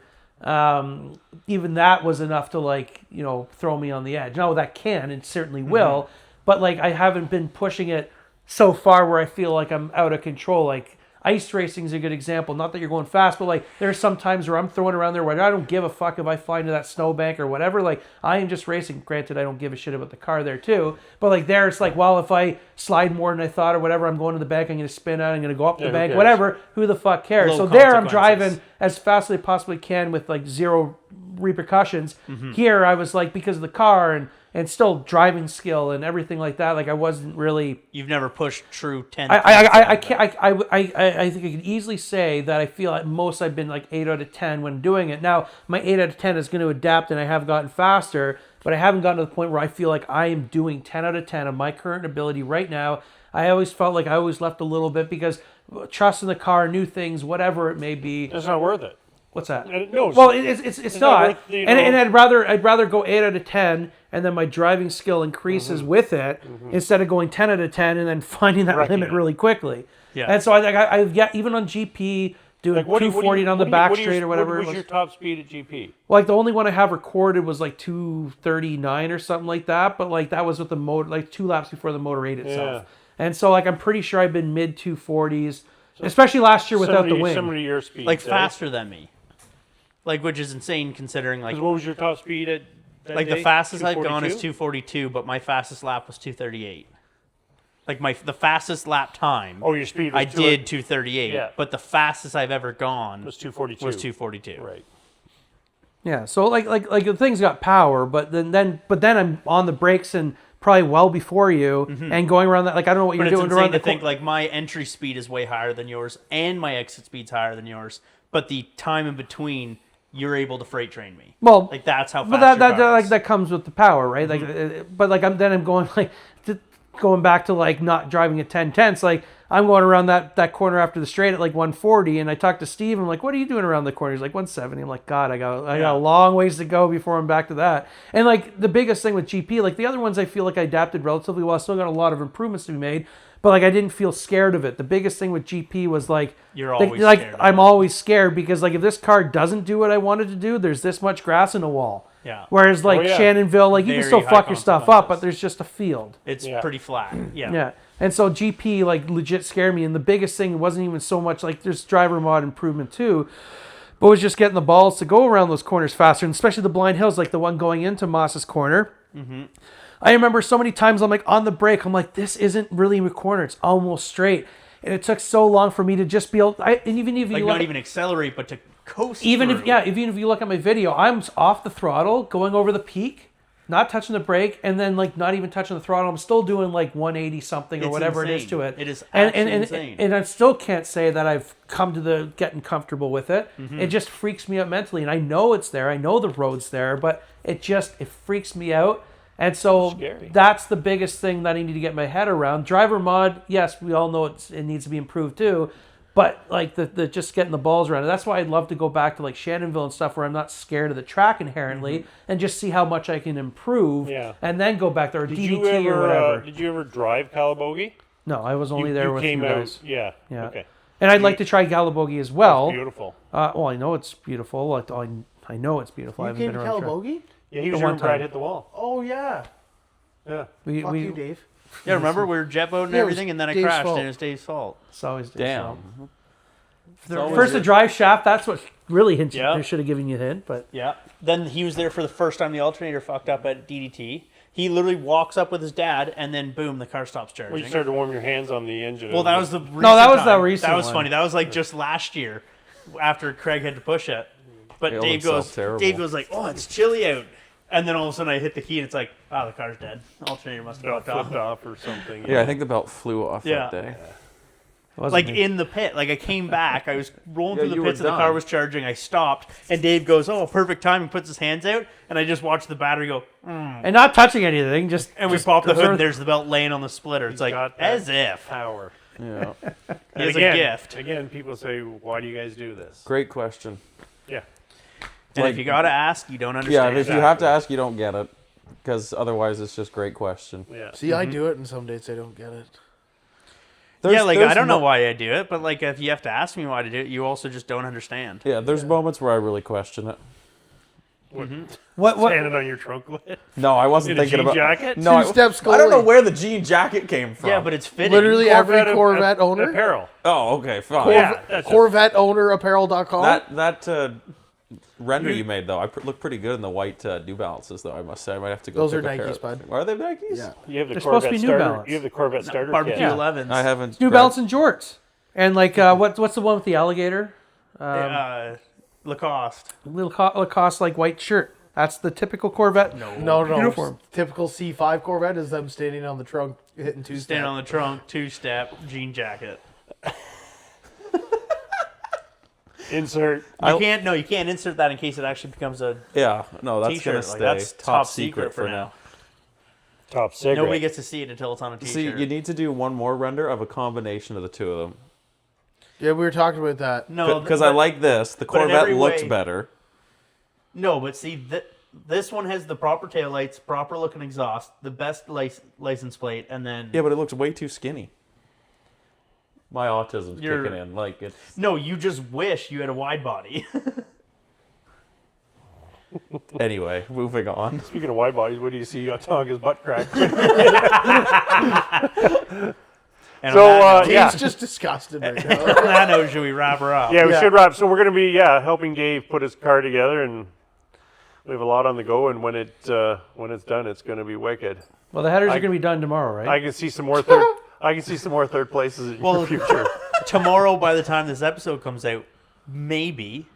Even that was enough to like, you know, throw me on the edge. Now that can and certainly will, but like I haven't been pushing it so far where I feel like I'm out of control. Like ice racing is a good example. Not that you're going fast, but like there's some times where I'm throwing around there where I don't give a fuck if I fly into that snowbank or whatever. Like I am just racing. Granted, I don't give a shit about the car there too. But like there, it's like, well, if I slide more than I thought or whatever, I'm going to the bank. I'm going to spin out. I'm going to go up the who bank. cares? Whatever. Who the fuck cares? Low So there, I'm consequences. driving as fast as I possibly can with like zero repercussions. Here, I was like, because of the car and still driving skill and everything like that. Like I wasn't really. You've never pushed true 10. I think I can easily say that I feel at most I've been like 8 out of 10 when doing it. Now my 8 out of 10 is going to adapt, and I have gotten faster, but I haven't gotten to the point where I feel like I am doing 10 out of 10 of my current ability right now. I always felt like I always left a little bit because trust in the car, new things, whatever it may be. It's not worth it. What's that? No, Well, it's not not. worth the, And I'd rather go 8 out of 10, and then my driving skill increases with it instead of going 10 out of 10 and then finding that Wrecking limit it. really quickly. Yeah. And so I even on GP doing Like, what do you- 240 down the back straight or whatever. What it was your top speed at GP? Like the only one I have recorded was like 239 or something like that, but like that was with the motor, like 2 laps before the Motor 8 itself. Yeah. And so like I'm pretty sure I've been mid 240s, especially last year without the wing. Similar to your speed. Like faster than me. Like, which is insane considering like What was your top speed at that like day? the fastest I've gone is 242? 242, but my fastest lap was 238. Like the fastest lap time. Oh, your speed was I did 238, Yeah. but the fastest I've ever gone was 242. was 242. Right. Yeah, so like the thing's got power, but then I'm on the brakes and probably well before you and going around that, like I don't know what But you're it's doing insane around to the think like my entry speed is way higher than yours and my exit speed's higher than yours, but the time in between you're able to freight train me. Well, Like that's how fast but that your car like is. that comes with the power, right? Like, but like I'm going like going back to like not driving at 10 tenths. Like I'm going around that corner after the straight at like 140, and I talked to Steve. I'm like, "What are you doing around the corner?" He's like, 170. I'm like, "God, I got a long ways to go before I'm back to that." And like the biggest thing with GP, like the other ones, I feel like I adapted relatively well. I still got a lot of improvements to be made, but like I didn't feel scared of it. The biggest thing with GP was like You're always like scared of I'm it. always scared because like if this car doesn't do what I wanted to do, there's this much grass in a wall. Yeah. Whereas like yeah. Shannonville, like you can Very still high fuck your stuff up, but consequences. there's just a field. It's Yeah. pretty flat. Yeah. Yeah. And so GP like legit scared me. And the biggest thing wasn't even so much like there's driver mod improvement too, but was just getting the balls to go around those corners faster, and especially the blind hills, like the one going into Moss's corner. I remember so many times I'm like on the brake, I'm like, this isn't really a corner, it's almost straight. And it took so long for me to just be able, and even if you Like look, not even accelerate, but to coast even through. if you look at my video, I'm off the throttle, going over the peak, not touching the brake, and then like not even touching the throttle. I'm still doing like 180 something or It's whatever it is insane. to it. It is and actually insane. And I still can't say that I've come to the getting comfortable with it. It just freaks me out mentally, and I know it's there. I know the road's there, but it freaks me out. And so Scary. that's the biggest thing that I need to get my head around. Driver mod, yes, we all know it needs to be improved too, but like the just getting the balls around it. That's why I'd love to go back to like Shannonville and stuff where I'm not scared of the track inherently and just see how much I can improve Yeah. and then go back there or Did DDT you ever, or whatever. did you ever drive Calabogie? No, I was only there with you guys. Yeah. Yeah. Okay. And I'd like to try Galabogie as well. Beautiful. Well, I know it's beautiful. Like, I know it's beautiful. I You haven't came been to around the track. Calabogie? Yeah, he was The one your Brad time. hit the wall. Oh yeah. Yeah. We, Fuck we, you, Dave. Yeah, remember we were jet boating and Yeah, it was everything, and then I Dave's crashed, fault. and it was Dave's fault. It's always Damn. First, the drive shaft. That's what really hinted. Yeah. I should have given you a hint, but Yeah. Then he was there for the first time the alternator fucked up at DDT. He literally walks up with his dad, and then boom, the car stops charging. Well, you started to warm your hands on the engine. Well, that was the recent that was time. the recent That was one. funny. That was like just last year, after Craig had to push it. But Hailed Dave himself goes, terrible. Dave goes like, "Oh, it's chilly out," and then all of a sudden I hit the key, and it's like, "Wow, the car's dead. Alternator must have got fucked flipped off." off or something. Yeah, I think the belt flew off Yeah. that day. it wasn't Like me. in the pit, like I came back, I was rolling Yeah, through the you pits, were and the car done. was charging. I stopped, and Dave goes, "Oh, perfect time," and puts his hands out, and I just watched the battery go, and not touching anything, just and we just pop the hood, observe- and there's the belt laying on the splitter. It's like got that as if power. Yeah. it's again, a gift. Again, people say, "Why do you guys do this?" Great question. Yeah. And like- if you gotta ask, you don't Yeah, understand. if you have to ask, you don't get it. Because otherwise, it's just great question. Yeah. See, I do it, and some days I don't get it. Yeah, like I there's don't know mo- why I do it, but like if you have to ask me why to do it, you also just don't understand. Yeah, there's moments where I really question it. what Standing on your trunk lid. No, I wasn't In a thinking jean about. jacket? No, I, Two-step I don't know Scully. where the jean jacket came from. Yeah, but it's fitting. Literally every Corvette owner. Apparel. Oh, okay, fine. Yeah, that's Corvette owner apparel.com. That render you made though, I look pretty good in the white New Balances though. I must say, I might have to go. Those pick are a pair Nikes, of- bud. Are they Nikes? Yeah. You have the They're supposed to Corvette be New starter. Balance. You have the Corvette starter barbecue kit. 11s. I haven't. New grabbed- Balance and jorts, and like what's the one with the alligator? Lacoste. Lacoste like white shirt. That's the typical Corvette. No. Uniform. Typical C5 Corvette is them standing on the trunk hitting two Stand on the trunk, 2-step, jean jacket. Insert. You can't insert that in case it actually becomes a Yeah, no, that's t-shirt. gonna Like, stay that's top secret for now. Top secret. Nobody gets to see it until it's on a See, t-shirt. you need to do one more render of a combination of the two of them. Yeah, we were talking about that. No, Because I like this. The but in Corvette every looks way- better. No, but see, this one has the proper taillights, proper looking exhaust, the best license plate, and then Yeah, but it looks way too skinny. My autism's You're- kicking in. Like it's no, you just wish you had a wide body. anyway. Moving on. Speaking of wide bodies, what do you see on Tonga's butt crack? And So, on that note- yeah. Dave's just disgusted right now. on that note, should we wrap her up? Yeah, we Yeah. should wrap. So we're going to be helping Dave put his car together, and we have a lot on the go. And when it's done, it's going to be wicked. Well, the headers are going to be done tomorrow, right? I can see some more third. I can see some more third places in Well, your future. Tomorrow, by the time this episode comes out, maybe.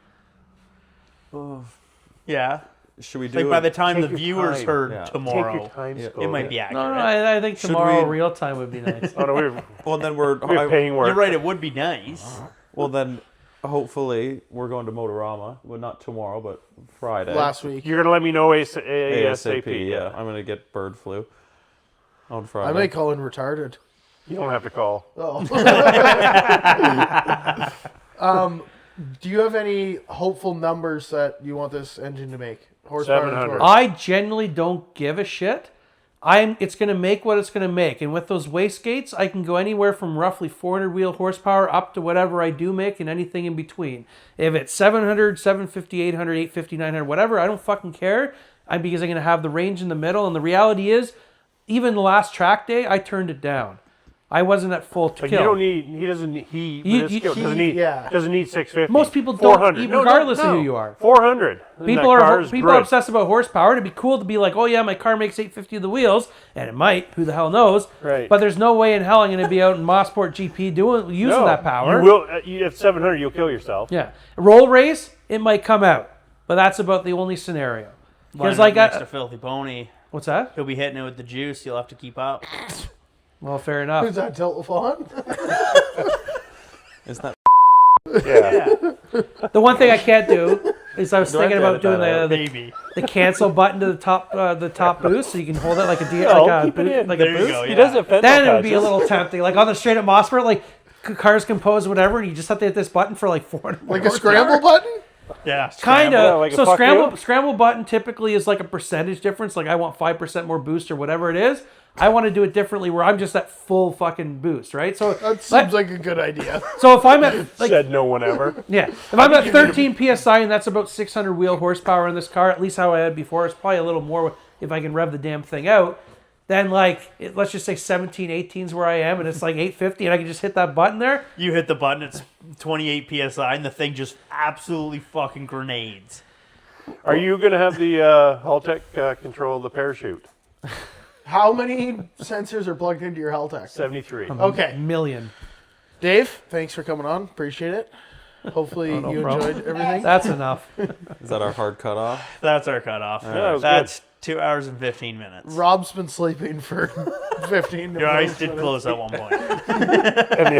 Yeah. Should we do Like by it? the time Take the your viewers time. heard Yeah. Take tomorrow, your time, Yeah. Scott. it might be accurate. no, I think Should tomorrow we- real time would be nice. Oh no, we're Well, then we're paying work. You're right. It would be nice. well then. Hopefully, we're going to Motorama. Well, not tomorrow, but Friday. Last week. You're going to let me know ASAP. ASAP. Yeah, I'm gonna get bird flu on Friday. I may call in retarded. You don't have to call. Oh. Do you have any hopeful numbers that you want this engine to make? Horsepower and 700. torque? I genuinely don't give a shit. It's going to make what it's going to make. And with those wastegates, I can go anywhere from roughly 400 wheel horsepower up to whatever I do make and anything in between. If it's 700, 750, 800, 850, 900, whatever, I don't fucking care. Because I'm going to have the range in the middle. And the reality is, even the last track day, I turned it down. I wasn't at full But kill. you don't need. He doesn't. He with his skill, doesn't need. yeah. Doesn't need 650. Most people don't, 400. even regardless of who you are. 400. People are obsessed about horsepower. It'd be cool to be like, oh yeah, my car makes 850 of the wheels, and it might. Who the hell knows? Right. But there's no way in hell I'm going to be out in Mosport GP using that power. You will. At 700, you'll kill yourself. Yeah, roll race, it might come out, but that's about the only scenario. Because Line up like, next to Filthy Pony, what's that? he'll be hitting it with the juice. You'll have to keep up. Well, fair enough. Who's that, Tiltlefon? Is that? Yeah. The one thing I can't do is I was Do I have thinking to about edit doing that out? Maybe. the cancel button to the top boost, so you can hold it like a keep it in. like There a you boost. go. He Yeah. doesn't have Then it would be a little tempting, like on the straight up Mosport, like cars compose whatever, and you just have to hit this button for like 400. Like a scramble button? Yeah. Kind Yeah, of. like a So fuck scramble button typically is like a percentage difference. Like I want 5% more boost or whatever it is. I want to do it differently where I'm just at full fucking boost, right? So That seems like a good idea. so if I'm at like Said no one ever. yeah, if I'm at 13 psi and that's about 600 wheel horsepower in this car, at least how I had before, it's probably a little more if I can rev the damn thing out. Then let's just say 17, 18 is where I am, and it's like 850, and I can just hit that button there. You hit the button, it's 28 psi, and the thing just absolutely fucking grenades. Are you going to have the Haltech control the parachute? How many sensors are plugged into your Haltech? 73. Okay. Million. Dave, thanks for coming on. Appreciate it. Hopefully you problem. enjoyed everything. That's enough. Is that our hard cutoff? That's our cutoff. that was That's 2 hours and 15 minutes. Rob's been sleeping for 15 to Your eyes 20 did minutes. close at one point. And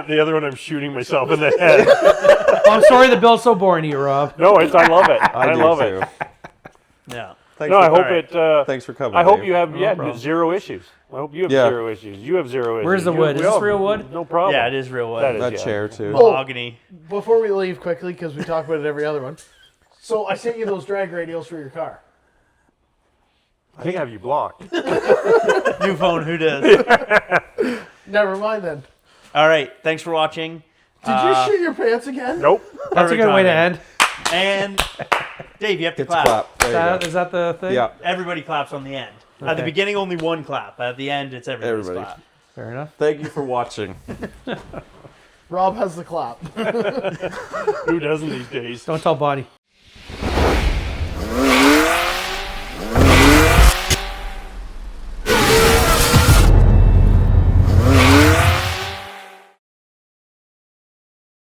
the other one, I'm shooting myself in the head. Oh, I'm sorry the bill's so boring to you, Rob. No, I love it. I do love too. it. Yeah. Thanks No, for, I hope Alright. it. Thanks for coming. I hope Dave. you have problem. zero issues. I hope you have Yeah. zero issues. You have zero issues. Where's the wood? Is this real wood? No problem. Yeah, it is real wood. That is, that yeah. chair too. Mahogany. Before we leave quickly, because we talk about it every other one. So I sent you those drag radials for your car. I think I have you blocked. New phone, who does? Never mind then. All right. Thanks for watching. Did you shit your pants again? Nope. That's a good way to end. And Dave, you have to It's clap. clap. There you go. Is that the thing? Yeah. Everybody claps on the end. At the Okay. beginning, only one clap. At the end, it's everybody's Everybody. clap. Fair enough. Thank you for watching. Rob has the clap. Who doesn't these days? Don't tell Bonnie.